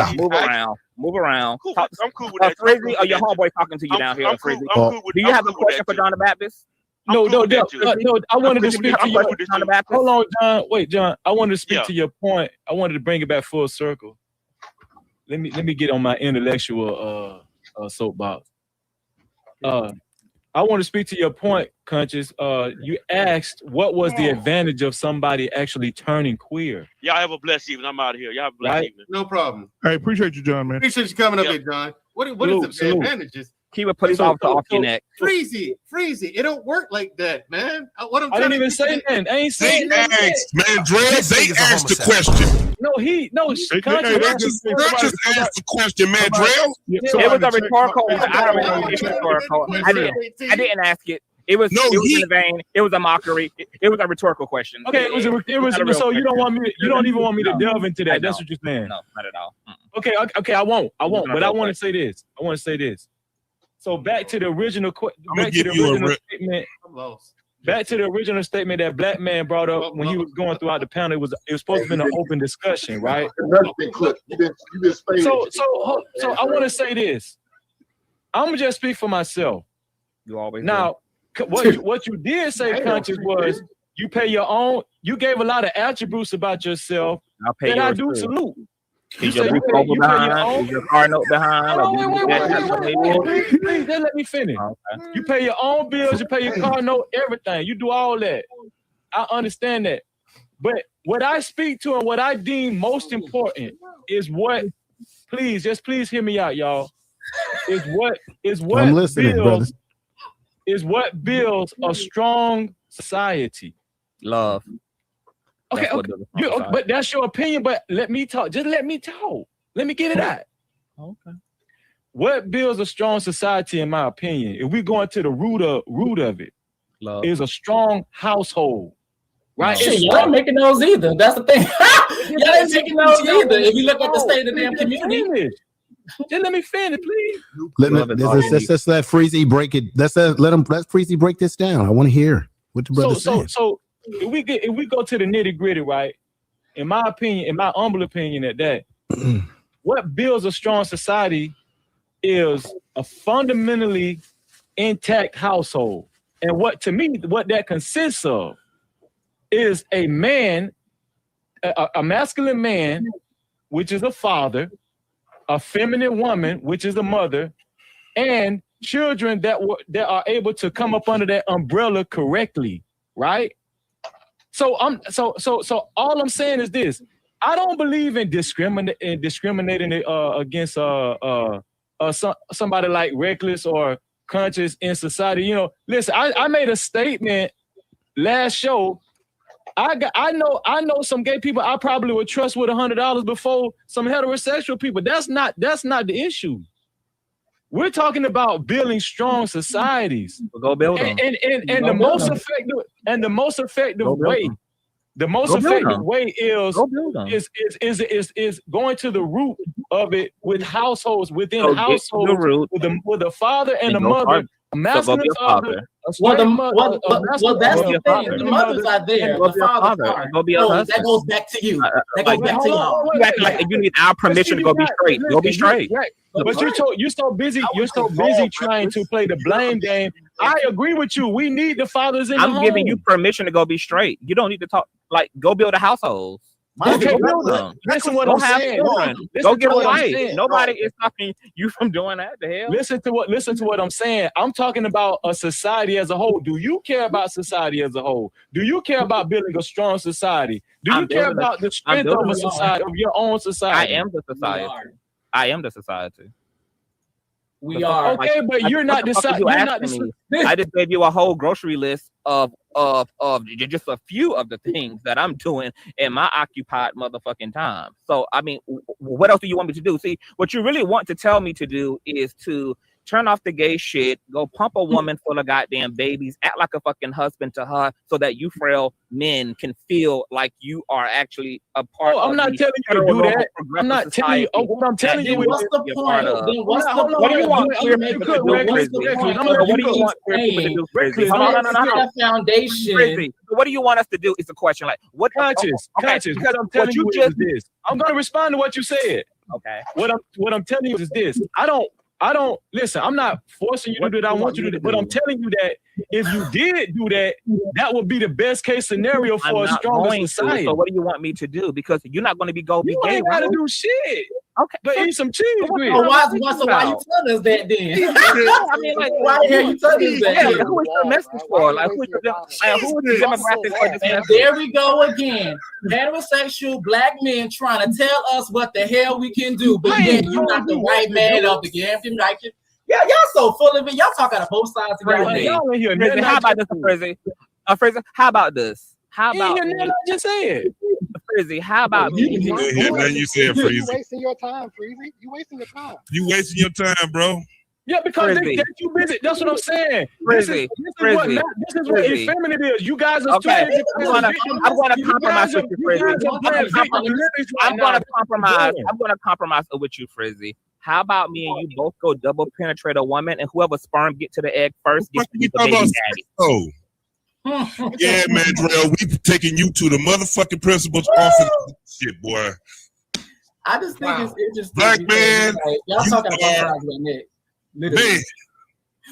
Move around. I'm cool with that. Frizzy, or your homeboy talking to you down here, Frizzy? Do you have a question for John the Baptist? No. I wanted to speak to you. Hold on, John. Wait, John. I wanted to speak to your point. I wanted to bring it back full circle. Let me get on my intellectual soapbox. I want to speak to your point, Conscious. You asked what was the advantage of somebody actually turning queer. Y'all have a blessed evening. I'm out of here. Y'all have a blessed evening. No problem. I appreciate you, John, man. Appreciate you coming up here, John. What is the advantages? Keep a police officer off your neck. Freezy. It don't work like that, man. I didn't even say that. I ain't saying that. Man, Dread, they asked the question. No. Just asked the question, man, Dread. It was a rhetorical. I don't know if it's rhetorical. I didn't ask it. It was in vain. It was a mockery. It was a rhetorical question. Okay, it was. So you don't want me. You don't even want me to delve into that. That's what you're saying. No, not at all. Okay. I won't. But I want to say this. So back to the original statement. I'm lost. Back to the original statement that Black Man brought up when he was going throughout the panel. It was supposed to be an open discussion, right? So I want to say this. I'm gonna just speak for myself. You always now. What you did say, Conscious, was you pay your own. You gave a lot of attributes about yourself that I do salute. Is your car note behind? Please, let me finish. Okay. You pay your own bills, you pay your car note, everything. You do all that. I understand that. But what I speak to and what I deem most important is what, please hear me out, y'all. Is what I'm listening, brothers. Is what builds a strong society. Love. Okay. But that's your opinion. But let me talk. Just let me talk. Let me get it out. Okay. What builds a strong society, in my opinion, if we go into the root of it, love, is a strong household. Right? Y'all ain't making those either. That's the thing. Y'all ain't making those either. If you look at the state of the damn community. Just let me finish, please. Let's let Freezy break it. Let Freezy break this down. I want to hear what the brother's saying. So if we go to the nitty gritty, right? In my opinion, in my humble opinion, at that, what builds a strong society is a fundamentally intact household, and what that consists of is a man, a masculine man, which is a father, a feminine woman, which is a mother, and children that are able to come up under that umbrella correctly, right? So all I'm saying is this: I don't believe in discriminating against somebody like Reckless or Conscious in society. You know, listen, I made a statement last show. I know some gay people I probably would trust with $100 before some heterosexual people. That's not the issue. We're talking about building strong societies. Go build them. And the most effective way is going to the root of it with households, within households, with the father and the mother, a masculine father, Well, that's the thing. The mothers are there. The fathers are. So that goes back to you. That goes back to y'all. You act like you need our permission to go be straight. Go be straight. But you're so busy trying to play the blame game. I agree with you. We need the fathers in the home. I'm giving you permission to go be straight. You don't need to talk. Like, go build a household. Okay, listen what I'm saying. Go get a wife. Nobody is stopping you from doing that. The hell? Listen to what I'm saying. I'm talking about a society as a whole. Do you care about society as a whole? Do you care about building a strong society? Do you care about the strength of a society, of your own society? I am the society. I am the society. We are. Okay, but you're not deciding. I just gave you a whole grocery list of just a few of the things that I'm doing in my occupied motherfucking time. So, I mean, what else do you want me to do? See, what you really want to tell me to do is to turn off the gay shit, go pump a woman full of goddamn babies, act like a fucking husband to her so that you frail men can feel like you are actually a part of I'm not telling you to do that. I'm not telling you. What I'm telling you is what's the point? What do you want queer people to do? What do you want queer people to do? Crazy. No. Foundation. What do you want us to do? Is the question. Like, what conscious? Because I'm telling you is this. I'm going to respond to what you said. Okay. What I'm telling you is this. I don't listen. I'm not forcing you to do that. I want you to do that. But I'm telling you that if you did do that, that would be the best case scenario for a stronger society. So what do you want me to do? Because you're not going to be gay. You ain't got to do shit. Okay. But eat some cheese. Why you telling us that then? I mean, like, why the hell you telling us that? Yeah, who is the message for? Like, who is the demographic for this message? And there we go again. Heterosexual black men trying to tell us what the hell we can do, but then you're not the right man of the game. Yeah, y'all so full of it. Y'all talk out of both sides of your head. How about this, Frizzy? Fraser, how about this? How about I just said? Frizzy, how about me? Now you said Frizzy. You wasting your time, Frizzy. You wasting your time. You wasting your time, bro. Yeah, because they get you busy. That's what I'm saying. Frizzy, this is what effeminate is. You guys are okay. I'm gonna compromise with you, Frizzy. I'm gonna compromise with you, Frizzy. How about me and you both go double penetrate a woman, and whoever sperm get to the egg first gets to be the baby daddy? Oh. Yeah, man, Drell, we taking you to the motherfucking principal's office. Shit, boy. I just think it's interesting. Black man, y'all talking about that. Literally.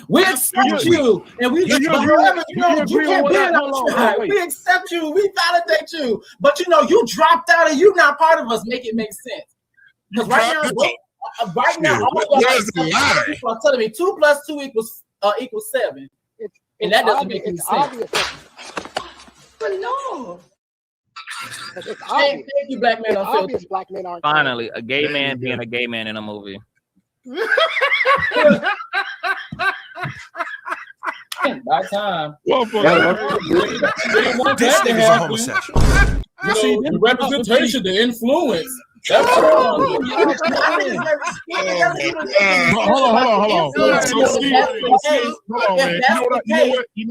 We accept you, and we accept you. We validate you, but you dropped out, and you're not part of us. Make it make sense. Because right now, all are telling me 2 + 2 equals 7. And that doesn't make any sense. But no. Thank you, black men. Obvious black men aren't. Finally, a gay man being a gay man in a movie. By time. This nigga's a homosexual. The representation, the influence. That's wrong.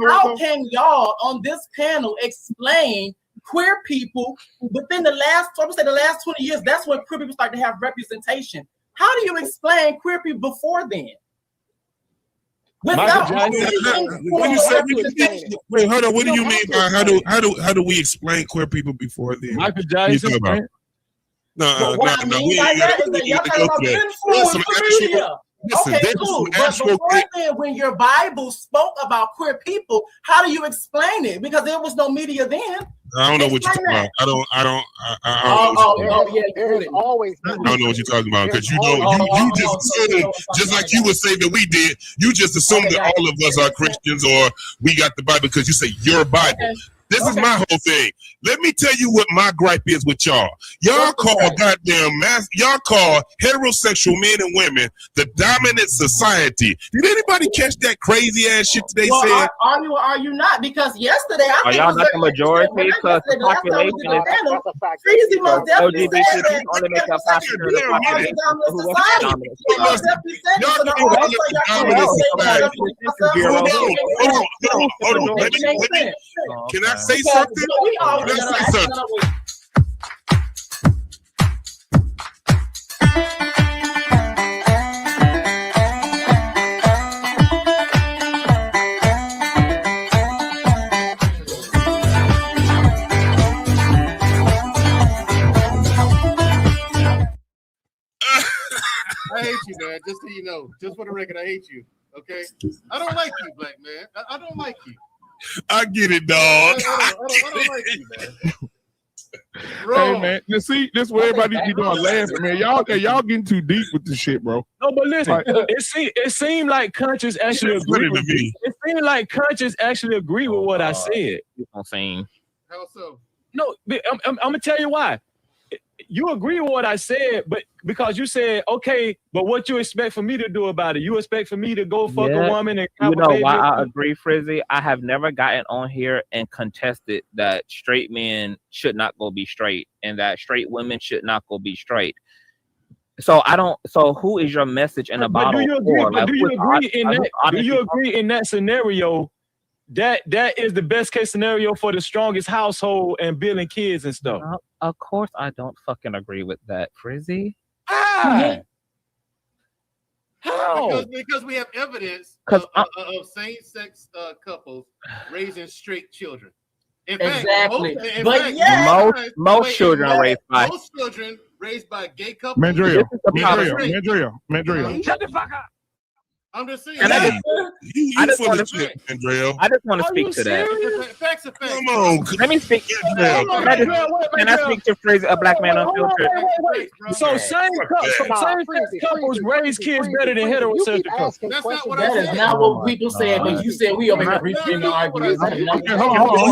How can y'all on this panel explain queer people within the last 20 years? That's when queer people start to have representation. How do you explain queer people before then? Wait, hold on. What do you mean by how do we explain queer people before then? Michael Jackson. No. Listen, okay, cool. But before then, when your Bible spoke about queer people, how do you explain it? Because there was no media then. I don't know what you're talking about. I don't know what you're talking about because you just assumed, just like you would say that we did. You just assumed that all of us are Christians or we got the Bible because you say your Bible. Okay. This is my whole thing. Let me tell you what my gripe is with y'all. Y'all call y'all call heterosexual men and women the dominant society. Did anybody catch that crazy ass shit they said? Are you not? Because yesterday are y'all not the majority? Because the population is crazy. Most definitely said that. Only make up 5% of the population. Hold on. Can I say something? Can I say something? I hate you, man. Just so you know, just for the record, I hate you. Okay, I don't like you, black man. I don't like you. I get it, dog. I don't like you, man. Hey man, you see, this is what everybody be doing laughing, man. Y'all getting too deep with this shit, bro. No, but listen, it seemed like Conscious actually agree with me. It seemed like Conscious actually agree with what I said. I'm saying. How so? No, I'm gonna tell you why. You agree with what I said, but because you said, okay, but what you expect for me to do about it? You expect for me to go fuck a woman and you know why I agree, Frizzy? I have never gotten on here and contested that straight men should not go be straight and that straight women should not go be straight. So I don't. So who is your message in a bottle? Do you agree? Do you agree in that scenario? That is the best case scenario for the strongest household and building kids and stuff. Of course, I don't fucking agree with that, Frizzy. How? Because we have evidence of same-sex couples raising straight children. In fact, most children raised by gay couples. Mandria. Shut the fuck up. I'm just saying. I just want to speak to that. Facts are facts. Come on. Let me speak. Can I speak to Frizzy, a black man unfiltered? So same couples raise kids better than heterosexual couples. That's not what That is not what people said, but you said we over here repeating the argument. Hold on.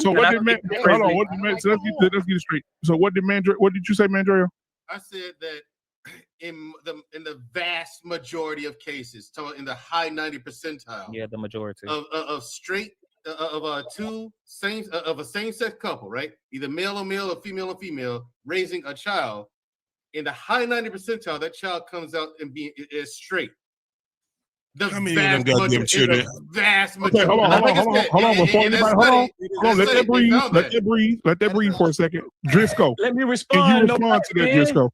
So what did man? Hold on. What did man? So let's get it straight. So what did Mandra? What did you say, Mandria? I said that in the vast majority of cases, in the high 90 percentile, the majority of straight of a same-sex couple, right? Either male or male or female raising a child, in the high 90 percentile, that child comes out and is straight. The vast majority. Hold on. Let that breathe for a second. Driscoll. Let me respond. Can you respond to that, Driscoll?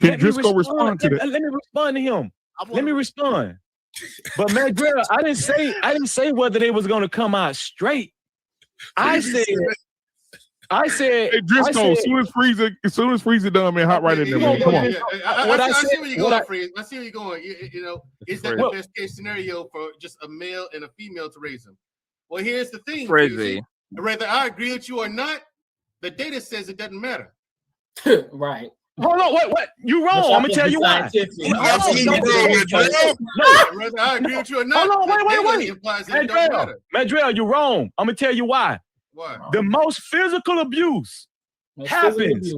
Can Driscoll respond to that? Let me respond to him. Let me respond. But Mandrell, I didn't say whether they was gonna come out straight. I said, hey, Driscoll, as soon as Freezer done, man, hop right in there, man. Come on. I see where you're going, Freeze. I see where you're going. You know, is that the best case scenario for just a male and a female to raise them? Well, here's the thing, Freezy. Whether I agree with you or not, the data says it doesn't matter. Right. Hold on, what? You wrong. I'm gonna tell you why. Whether I agree with you or not, hold on, wait. Mandrell, you're wrong. I'm gonna tell you why. Why? The most physical abuse happens.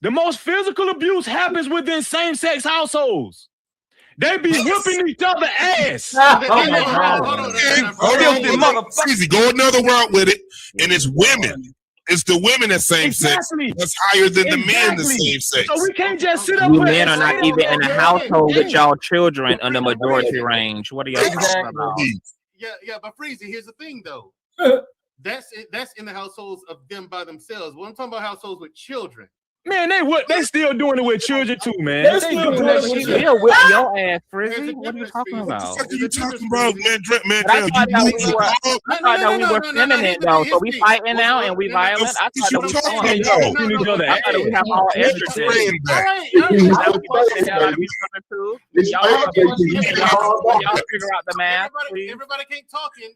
The most physical abuse happens within same-sex households. They be whipping each other ass. Easy, go another route with it, and it's women. It's the women that same sex that's higher than the men the same sex. So we can't just sit up. You men are not even in a household with y'all children on the majority range. What are y'all talking about? Yeah, but Freezy, here's the thing though. That's in the households of them by themselves. When I'm talking about households with children. Man, they still doing it with children too, man. They doing that shit. Still whip your ass, Frizzy. What are you talking about? What are you talking about, man? I thought that we were feminine though, so we fighting now and we violent. I thought that we we have all estrogen. Y'all figure out the math, please. Everybody can't talk in.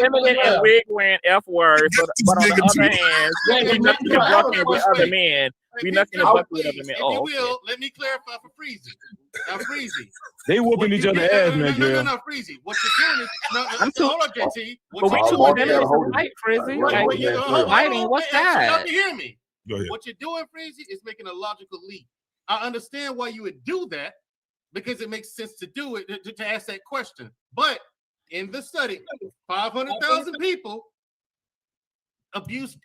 Feminine and wig wearing F words, but on the other hand, we nothing to bucket with other men. We nothing to bucket with other men. If you will, let me clarify for Freezy. Now, Freezy. They whooping each other ass, man. No, Freezy. What you're doing is hold on, JT. But we two feminists fight, Frizzy. Fighting, what's that? You hear me? Go ahead. What you're doing, Freezy, is making a logical leap. I understand why you would do that because it makes sense to do it to ask that question, but. In the study, 500,000 people abuse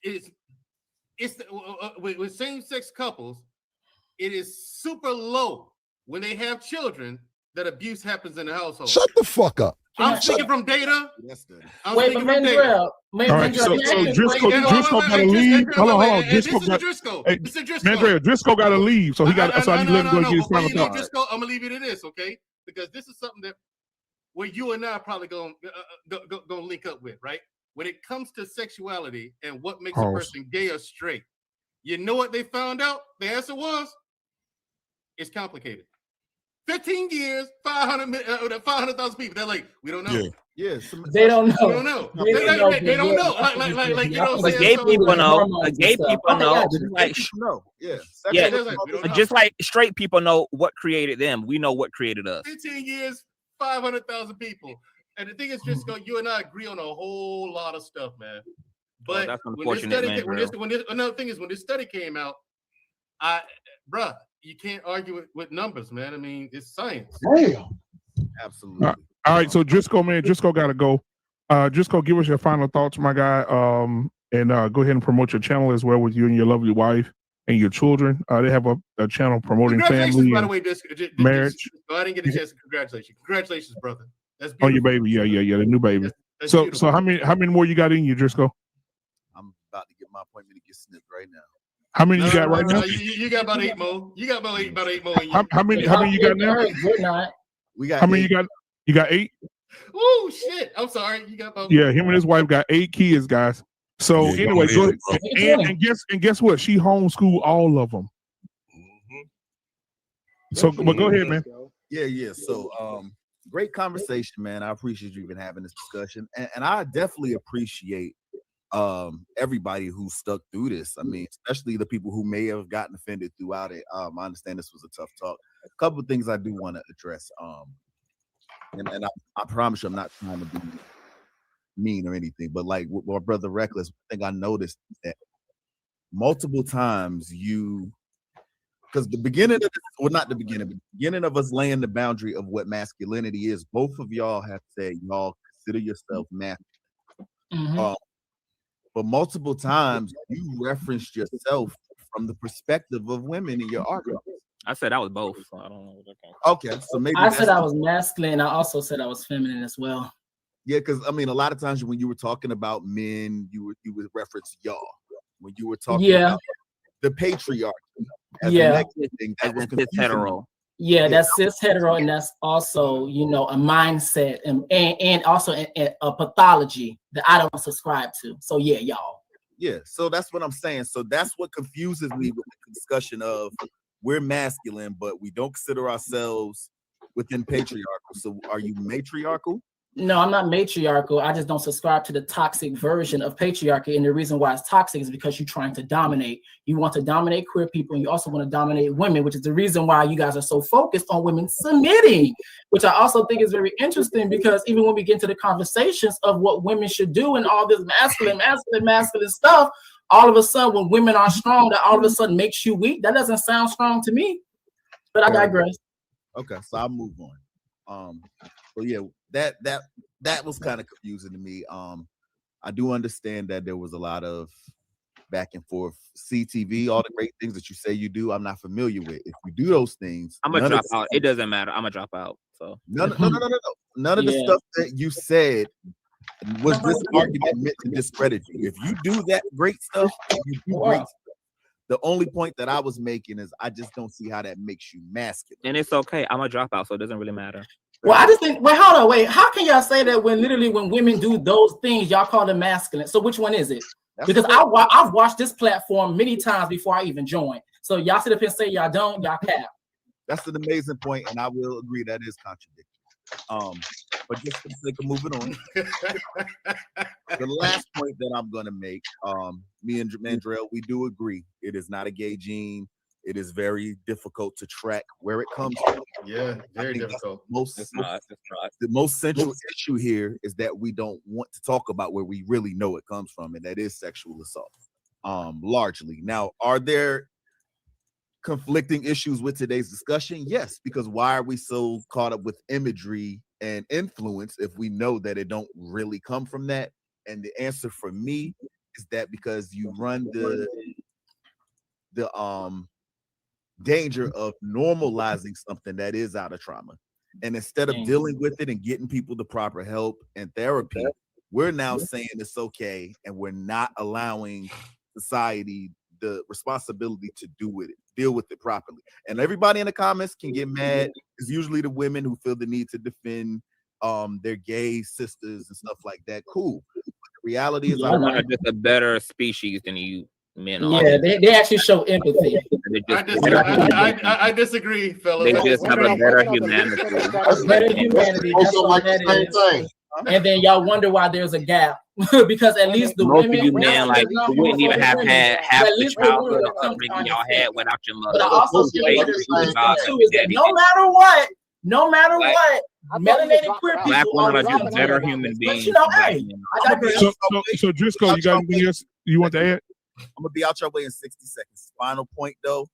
with same-sex couples. It is super low when they have children that abuse happens in the household. Shut the fuck up. I'm speaking from data. Wait, but Mandrell. So Driscoll got to leave. Hold on. Driscoll got to leave, so he got. So I need to let him go get his final thought. Driscoll, I'm gonna leave it at this, okay? Because this is something that. Where you and I are probably gonna link up with, right? when it comes to sexuality and what makes a person gay or straight, you know what they found out? The answer was, it's complicated. 15 years, 500,000 people. They're like, we don't know. Yeah. They don't know. They don't know. They don't know. Like you know what I'm saying? Gay people know. Gay people know. Just like straight people know what created them. We know what created us. 15 years, 500,000 people. And the thing is, just you and I agree on a whole lot of stuff, man. But that's unfortunate, another thing is, when this study came out, bruh, you can't argue with numbers, man. I mean, it's science. Damn. Absolutely. All right, so Driscoll, man, Driscoll got to go. Driscoll, give us your final thoughts, my guy, and go ahead and promote your channel as well with you and your lovely wife and your children. They have a channel promoting family, by the way, marriage. I didn't get a chance to congratulate you. Congratulations, brother. That's beautiful. On your baby, yeah, the new baby. That's so beautiful. how many more you got in you, Driscoll? I'm about to get my appointment to get snipped right now. How many you got right now? You got about 8 more. You got about eight more. How many you got now? Good night. We got. How many you got? You got 8? Oh shit! I'm sorry. You got about. Yeah, him and his wife got 8 kids, guys. So anyway, go ahead. And guess what? She homeschooled all of them. So, but go ahead, man. Yeah. So, great conversation, man. I appreciate you even having this discussion, and I definitely appreciate everybody who stuck through this. I mean, especially the people who may have gotten offended throughout it. I understand this was a tough talk. A couple of things I do want to address. And I promise you, I'm not trying to be mean or anything, but like with my brother Reckless, I think I noticed that multiple times because the beginning of this, well, not the beginning, but the beginning of us laying the boundary of what masculinity is, both of y'all have said y'all consider yourself masculine. Mm-hmm. But multiple times you referenced yourself from the perspective of women in your arguments. I said I was both. So I don't know what that came from. Okay, so maybe I said I was masculine. I also said I was feminine as well. Yeah, because I mean, a lot of times when you were talking about men, you would reference y'all. When you were talking about the patriarchy, as thing, that was hetero. Yeah, that's cis hetero, and that's also, a mindset and also a pathology that I don't subscribe to. So yeah, y'all. Yeah, so that's what I'm saying. So that's what confuses me with the discussion of we're masculine, but we don't consider ourselves within patriarchal. So are you matriarchal? No, I'm not matriarchal. I just don't subscribe to the toxic version of patriarchy. And the reason why it's toxic is because you're trying to dominate. You want to dominate queer people, and you also want to dominate women, which is the reason why you guys are so focused on women submitting, which I also think is very interesting, because even when we get into the conversations of what women should do and all this masculine stuff, all of a sudden when women are strong, that all of a sudden makes you weak. That doesn't sound strong to me, but I digress. Okay, so I'll move on. So yeah, that was kind of confusing to me. I do understand that there was a lot of back and forth. CTV, all the great things that you say you do, I'm not familiar with. If you do those things, I'm gonna drop out. It doesn't matter. I'm gonna drop out. So none of the stuff that you said was this argument meant to discredit you. If you do that great stuff, you do great stuff. The only point that I was making is I just don't see how that makes you masculine. And it's okay. I'm a dropout, so it doesn't really matter. Well, I just think, hold on. How can y'all say that when literally when women do those things, y'all call them masculine? So which one is it? Because I've watched this platform many times before I even joined. So y'all sit up here and say y'all don't, y'all cap. That's an amazing point, and I will agree that is contradictory. But just for the sake of moving on, the last point that I'm gonna make, me and Mandrell, we do agree. It is not a gay gene. It is very difficult to track where it comes from. Yeah, very difficult. The most central issue here is that we don't want to talk about where we really know it comes from, and that is sexual assault, largely. Now, are there conflicting issues with today's discussion? Yes, because why are we so caught up with imagery and influence if we know that it don't really come from that? And the answer for me is that because you run the danger of normalizing something that is out of trauma, and instead of dealing with it and getting people the proper help and therapy, we're now saying it's okay, and we're not allowing society the responsibility to deal with it properly. And everybody in the comments can get mad. It's usually the women who feel the need to defend their gay sisters and stuff like that. Cool. But Reality is, women are just a better species than you men are. Yeah, they actually show empathy. I disagree, fellas. They just have a better humanity. Better humanity. That's what that is. And then y'all wonder why there's a gap because at least the most women, of you men, like, you wouldn't even have had half the childhood upbringing y'all had without your mother. But I also see too is that no matter what, melanated queer people black women are just better human beings. But you know, hey, so Driscoll, you got anything else you want to add? I'm gonna be out your way in 60 seconds. Final point though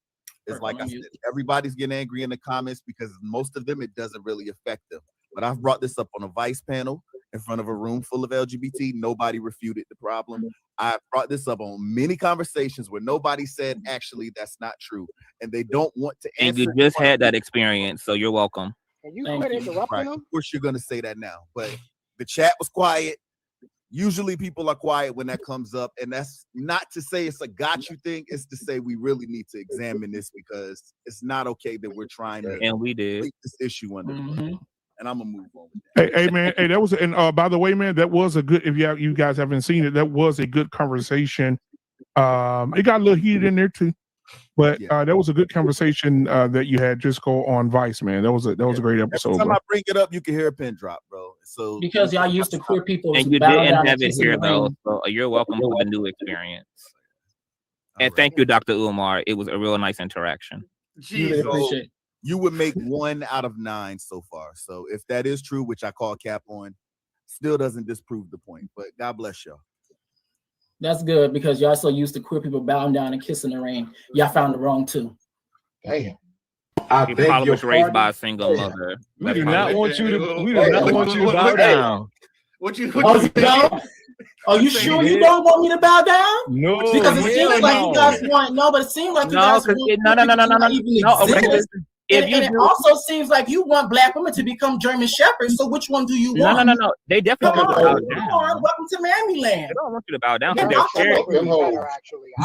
is, like I said, everybody's getting angry in the comments because most of them it doesn't really affect them. But I've brought this up on a Vice panel in front of a room full of LGBT. Nobody refuted the problem. I brought this up on many conversations where nobody said, actually, that's not true. And they don't want to answer. And you just had that experience, so you're welcome. And you quit interrupting them? Of course you're going to say that now. But the chat was quiet. Usually people are quiet when that comes up. And that's not to say it's a got you thing. It's to say we really need to examine this because it's not okay that we're trying to take this issue under the blood. And I'm gonna move on with that. Hey man, hey, that was, and by the way, man, that was a good, if you guys haven't seen it, that was a good conversation. It got a little heated in there too, but that was a good conversation that you had just go on Vice, man. That was a great episode. Every time I bring it up, you can hear a pin drop, bro. So because y'all used to queer people, and you didn't have it here though, so you're welcome to the new experience. And thank you, Dr. Umar. It was a real nice interaction. Jesus. You would make 1 out of 9 so far. So if that is true, which I call cap on, still doesn't disprove the point. But God bless y'all. That's good because y'all so used to queer people bowing down and kissing the ring. Y'all found it wrong too. Damn. I probably was raised by a single mother. We do not want you to bow down. Are you sure you don't want me to bow down? No, because it seems like you guys want. No, but it seems like you guys want. And it also seems like you want black women to become German shepherds. So which one do you want? No. They definitely come bow on, down. Welcome to Mammy Land. They don't want you to bow down. This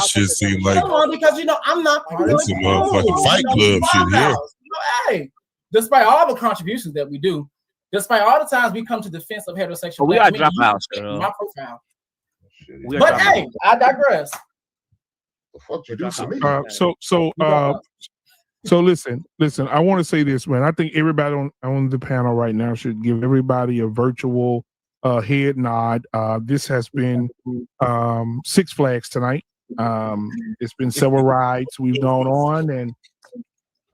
shit seems like because you know I'm not part of it's a motherfucking Fight Club shit here. Hey, despite all the contributions that we do, despite all the times we come to defense of heterosexual, we are dropouts. My profile. But hey, I digress. The fuck you do to me? So listen. I want to say this, man. I think everybody on the panel right now should give everybody a virtual head nod. This has been Six Flags tonight. It's been several rides we've gone on, and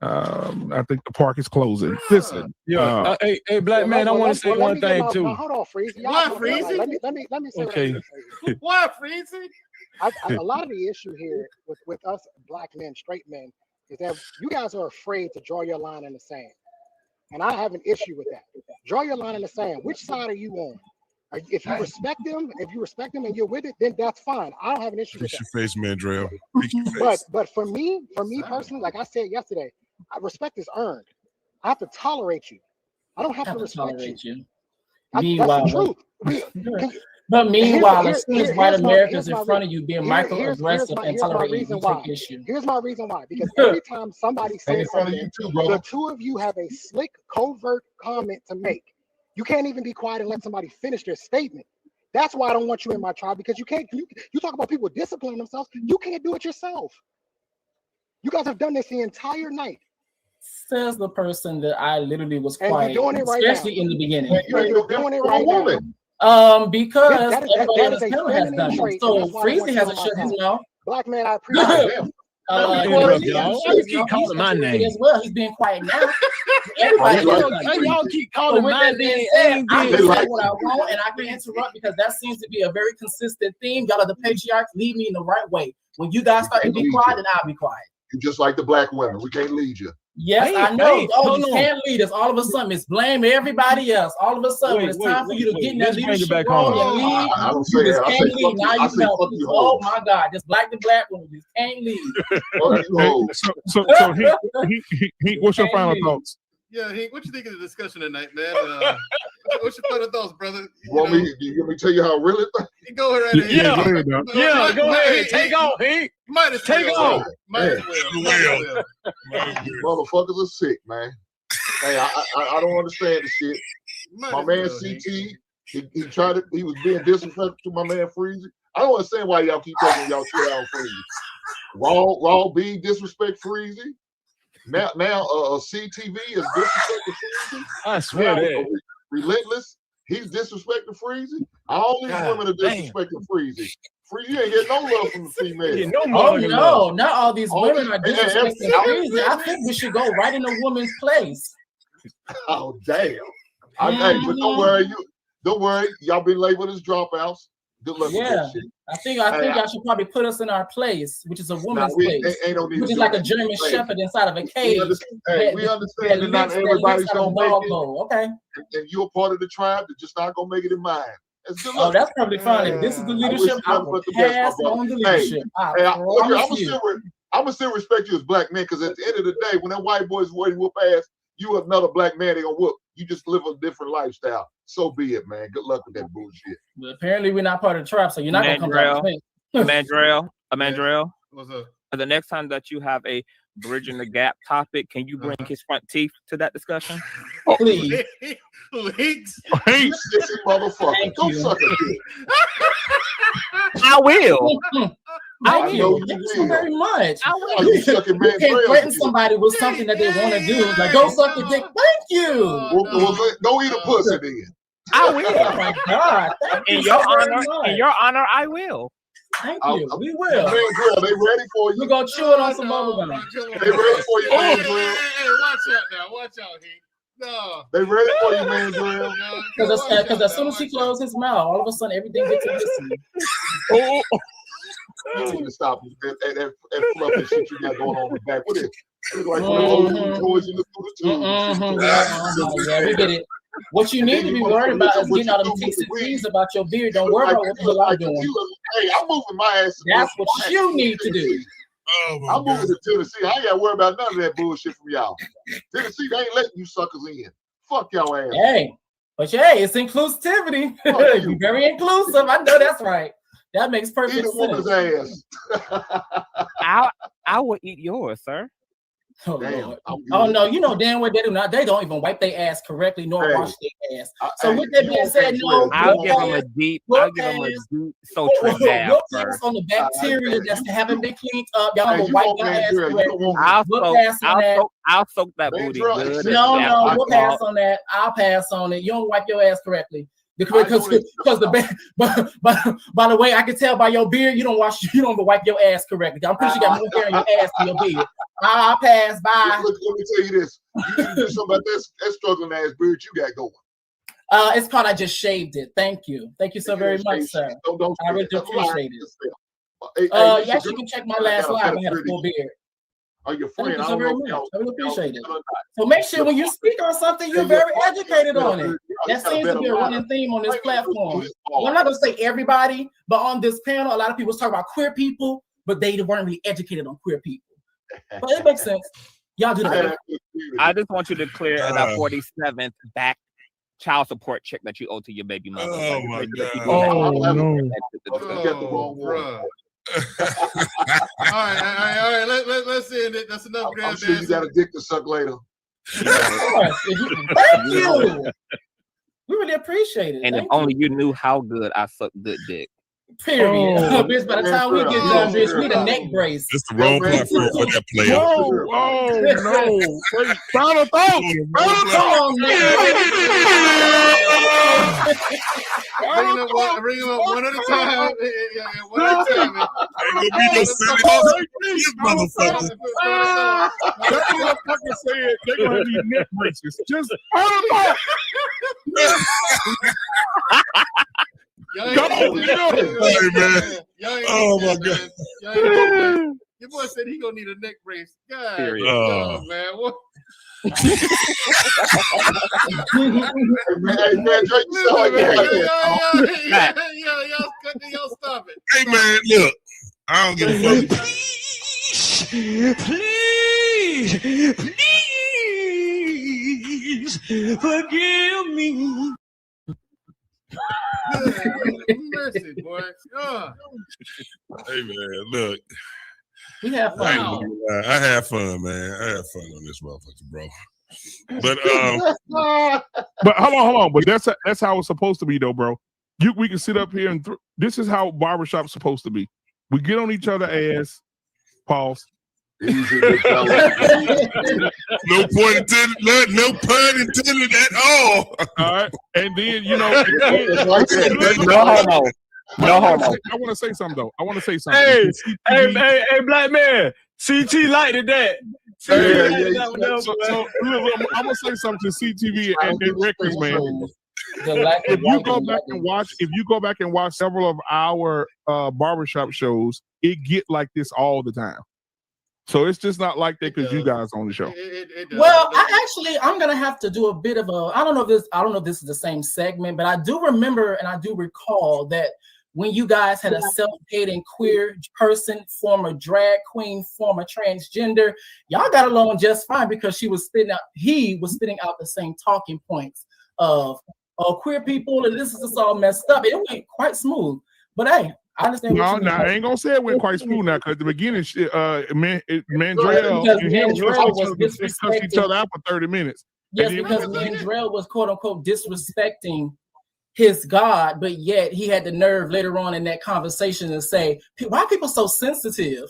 I think the park is closing. Listen, hey, black man, I want to say one thing too. Hold on, Freezy. Why, Freezy? Let me say okay. Why, Freezy? A lot of the issue here with us black men, straight men, is that you guys are afraid to draw your line in the sand. And I have an issue with that. Draw your line in the sand. Which side are you on? If you respect them, and you're with it, then that's fine. I don't have an issue with that. Your face, Mandrell. But for me personally, like I said yesterday, respect is earned. I have to tolerate you. I don't have to respect you. That's the truth. But meanwhile, as soon as white Americans in front of you being microaggressive and tolerating, you take issue. Here's my reason why. Because every time somebody says something, the two of you have a slick, covert comment to make. You can't even be quiet and let somebody finish their statement. That's why I don't want you in my tribe, because you can't. You talk about people disciplining themselves. You can't do it yourself. You guys have done this the entire night. Says the person that I literally was quiet, right especially now. in the beginning. You're doing it right now. Because everybody on this panel has done it. So Freezy hasn't shut his mouth. Black man, I appreciate it. Y'all keep calling my name as well. He's being quiet now. Everybody, y'all keep calling my name. I can say what I want, and I can interrupt because that seems to be a very consistent theme. Y'all are the patriarchs. Lead me in the right way. When you guys start to be quiet, then I'll be quiet. You just like the black women. We can't lead you. Yes, I know. You can't lead us. All of a sudden, it's blame everybody else. All of a sudden, when it's time for you to get in that leadership role and lead, you just can't lead. Now you know, oh my God, just black to black women just can't lead. So he, what's your final thoughts? Yeah, Hank, what you think of the discussion tonight, man? What's your final thoughts, brother? You want me to tell you how I really think? Go ahead. Go ahead. Take off, Hank. Might as well. Take off. Might as well. These motherfuckers are sick, man. Hey, I don't understand the shit. My man CT He tried to. He was being disrespectful to my man Freezy. I don't understand why y'all keep taking y'all shit out on Freezy. Raw B disrespect Freezy. Now CTV is disrespecting Freezy. I swear that. Relentless. He's disrespecting Freezy. All these women are disrespecting Freezy. Freezy, you ain't getting no love from the female. No, not all these women are disrespecting Freezy. I think we should go right in a woman's place. Oh damn! Hey, but don't worry. Y'all been labeled as dropouts. Good luck with that shit. I think I should probably put us in our place, which is a woman's place, which is like a German Shepherd inside of a cage. We understand that not everybody's gonna make it. Okay. And you're a part of the tribe that's just not gonna make it in mine. Oh, that's probably fine. If this is the leadership, I will pass on the leadership. I'm gonna still respect you as black men, because at the end of the day, when that white boy's ready to whoop ass, you another black man, they gonna whoop. You just live a different lifestyle. So be it, man. Good luck with that bullshit. Well, apparently we're not part of the tribe, so you're not gonna come down to Amandrell. What's up? The next time that you have a bridging the gap topic, can you bring his front teeth to that discussion? Please. Leaks. Sissy motherfucker. Don't suck a dick. I will. Thank you so very much. You can't threaten somebody with something that they want to do. Like, go suck a dick. Thank you. Go eat a pussy then. I will. Oh my God. In your honor, I will. Thank you. We will. Man, girl, they ready for you. We're gonna chew it on some bubble gum. They ready for you, man, girl. Hey, watch out now. Watch out, he. No. They ready for you, man, girl. Because as soon as he closes his mouth, all of a sudden everything gets listening. You need to stop that fluffy shit you got going on in the back. What is it? It's like toys you look through the tube. Yeah, we get it. What you need to be worried about is getting all them ticks and trees about your beard. Don't worry about what the hell I'm doing. Hey, I'm moving my ass. That's what you need to do. I'm moving to Tennessee. I ain't got to worry about none of that bullshit from y'all. Tennessee, they ain't letting you suckers in. Fuck y'all ass. Hey, but hey, it's inclusivity. You're very inclusive. I know that's right. That makes perfect sense. Woman's ass. I will eat yours, sir. Oh, Lord. Oh no, you know damn well they do not. They don't even wipe their ass correctly nor wash their ass. So with that being said, no, I'll give them a deep sultry dab first. On the bacteria that's haven't been cleaned up. Y'all gonna wipe your ass correctly. I'll soak that booty good. No, we'll pass on that. I'll pass on it. You don't wipe your ass correctly. Because by the way, I can tell by your beard, you don't wipe your ass correctly. I'm pretty sure you got more hair in your ass than your beard. I'll pass by. Look, let me tell you this. You need to do something about that struggling ass beard you got going. It's called I just shaved it. Thank you so very much, sir. I really do appreciate it. Yes, you can check my last live. I had a full beard. Are your friend? Thank you so very much. I really appreciate it. So make sure when you speak on something, you're very educated on it. That seems to be a running theme on this platform. Well, I'm not gonna say everybody, but on this panel, a lot of people talk about queer people, but they weren't really educated on queer people. But it makes sense. Y'all do that. I just want you to clear that 47th back child support check that you owe to your baby mother. Oh my God! Oh no! All right. Let's end it. That's enough. I'm sure you got a dick to suck later. Thank you. We really appreciate it. And if only you knew how good I suck good dick. Period. Bitch, by the time we get done, bitch, we need a neck brace. It's the wrong platform for that player. Oh no! Wait, final thought. Come on, Bring him up one at a time. One at a time. Ain't gonna be no silly motherfucker. That's what I fucking said. They're gonna need neck braces. Just final thought. Come on, hey, man. Oh my God. Your boy said he gonna need a neck brace. God, man. What? Y'all stop it. Hey man, look, I don't give a fuck. Please forgive me. Mercy, boy. Hey man, look. We have fun. I had fun, man. I had fun on this motherfucker, bro. But hold on. But that's how it's supposed to be, though, bro. We can sit up here and this is how barbershop's supposed to be. We get on each other's ass. Pause. No pun intended at all. All right, and then No homo. I want to say something though. Hey, black man. CT lighted that. So look, I'm gonna say something to CTV and Records, man. If you go back and watch several of our barbershop shows, it get like this all the time. So it's just not like that because you guys on the show. Well, I'm gonna have to do a bit of a. I don't know if this is the same segment, but I do remember and I do recall that when you guys had a self-hating queer person, former drag queen, former transgender, y'all got along just fine because he was spitting out the same talking points of queer people, and this is just all messed up. It went quite smooth, but hey, I understand. No, I ain't gonna say it went quite smooth now because at the beginning, Mandrell and him was discussing each other out for 30 minutes. Yes, because Mandrell was quote unquote disrespecting his God, but yet he had the nerve later on in that conversation to say, why are people so sensitive?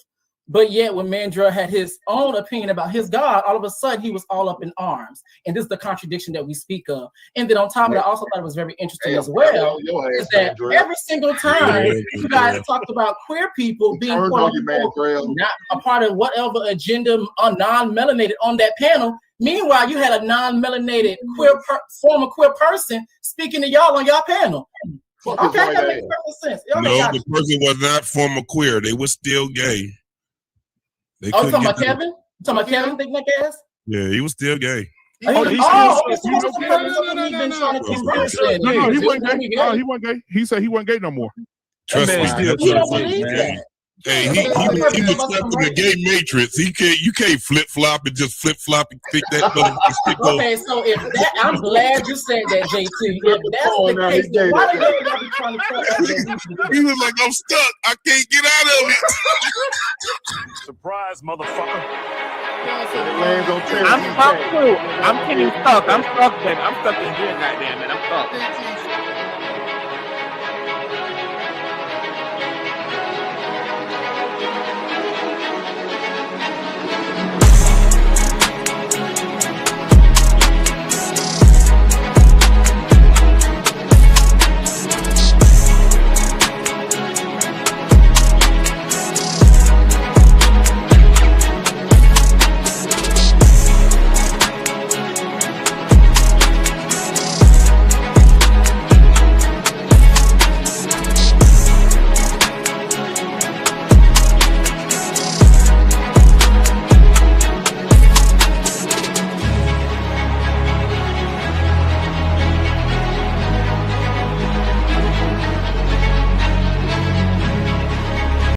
But yet when Mandrell had his own opinion about his God, all of a sudden he was all up in arms. And this is the contradiction that we speak of. And then on top of it, I also thought it was very interesting as well, is that every single time you guys talked about queer people being quote unquote, not a part of whatever agenda non-melanated on that panel. Meanwhile, you had a non-melanated former queer person speaking to y'all on y'all panel. Okay, that makes perfect sense. No, the person was not former queer. They were still gay. You talking about Kevin? You talking about Kevin thinking like ass? Yeah, he was still gay. He wasn't gay. He said he wasn't gay no more. Trust me. You don't believe that? Hey, he was stuck in the gay matrix. You can't flip flop and just flip flop and stick that. Okay, so if that, I'm glad you said that, JT. If that's the case, then why the hell y'all be trying to tell us that he was like, I'm stuck. I can't get out of it. Surprise, motherfucker. I'm stuck too. I'm getting stuck. I'm stuck, baby. I'm stuck in here, goddamn it. I'm stuck.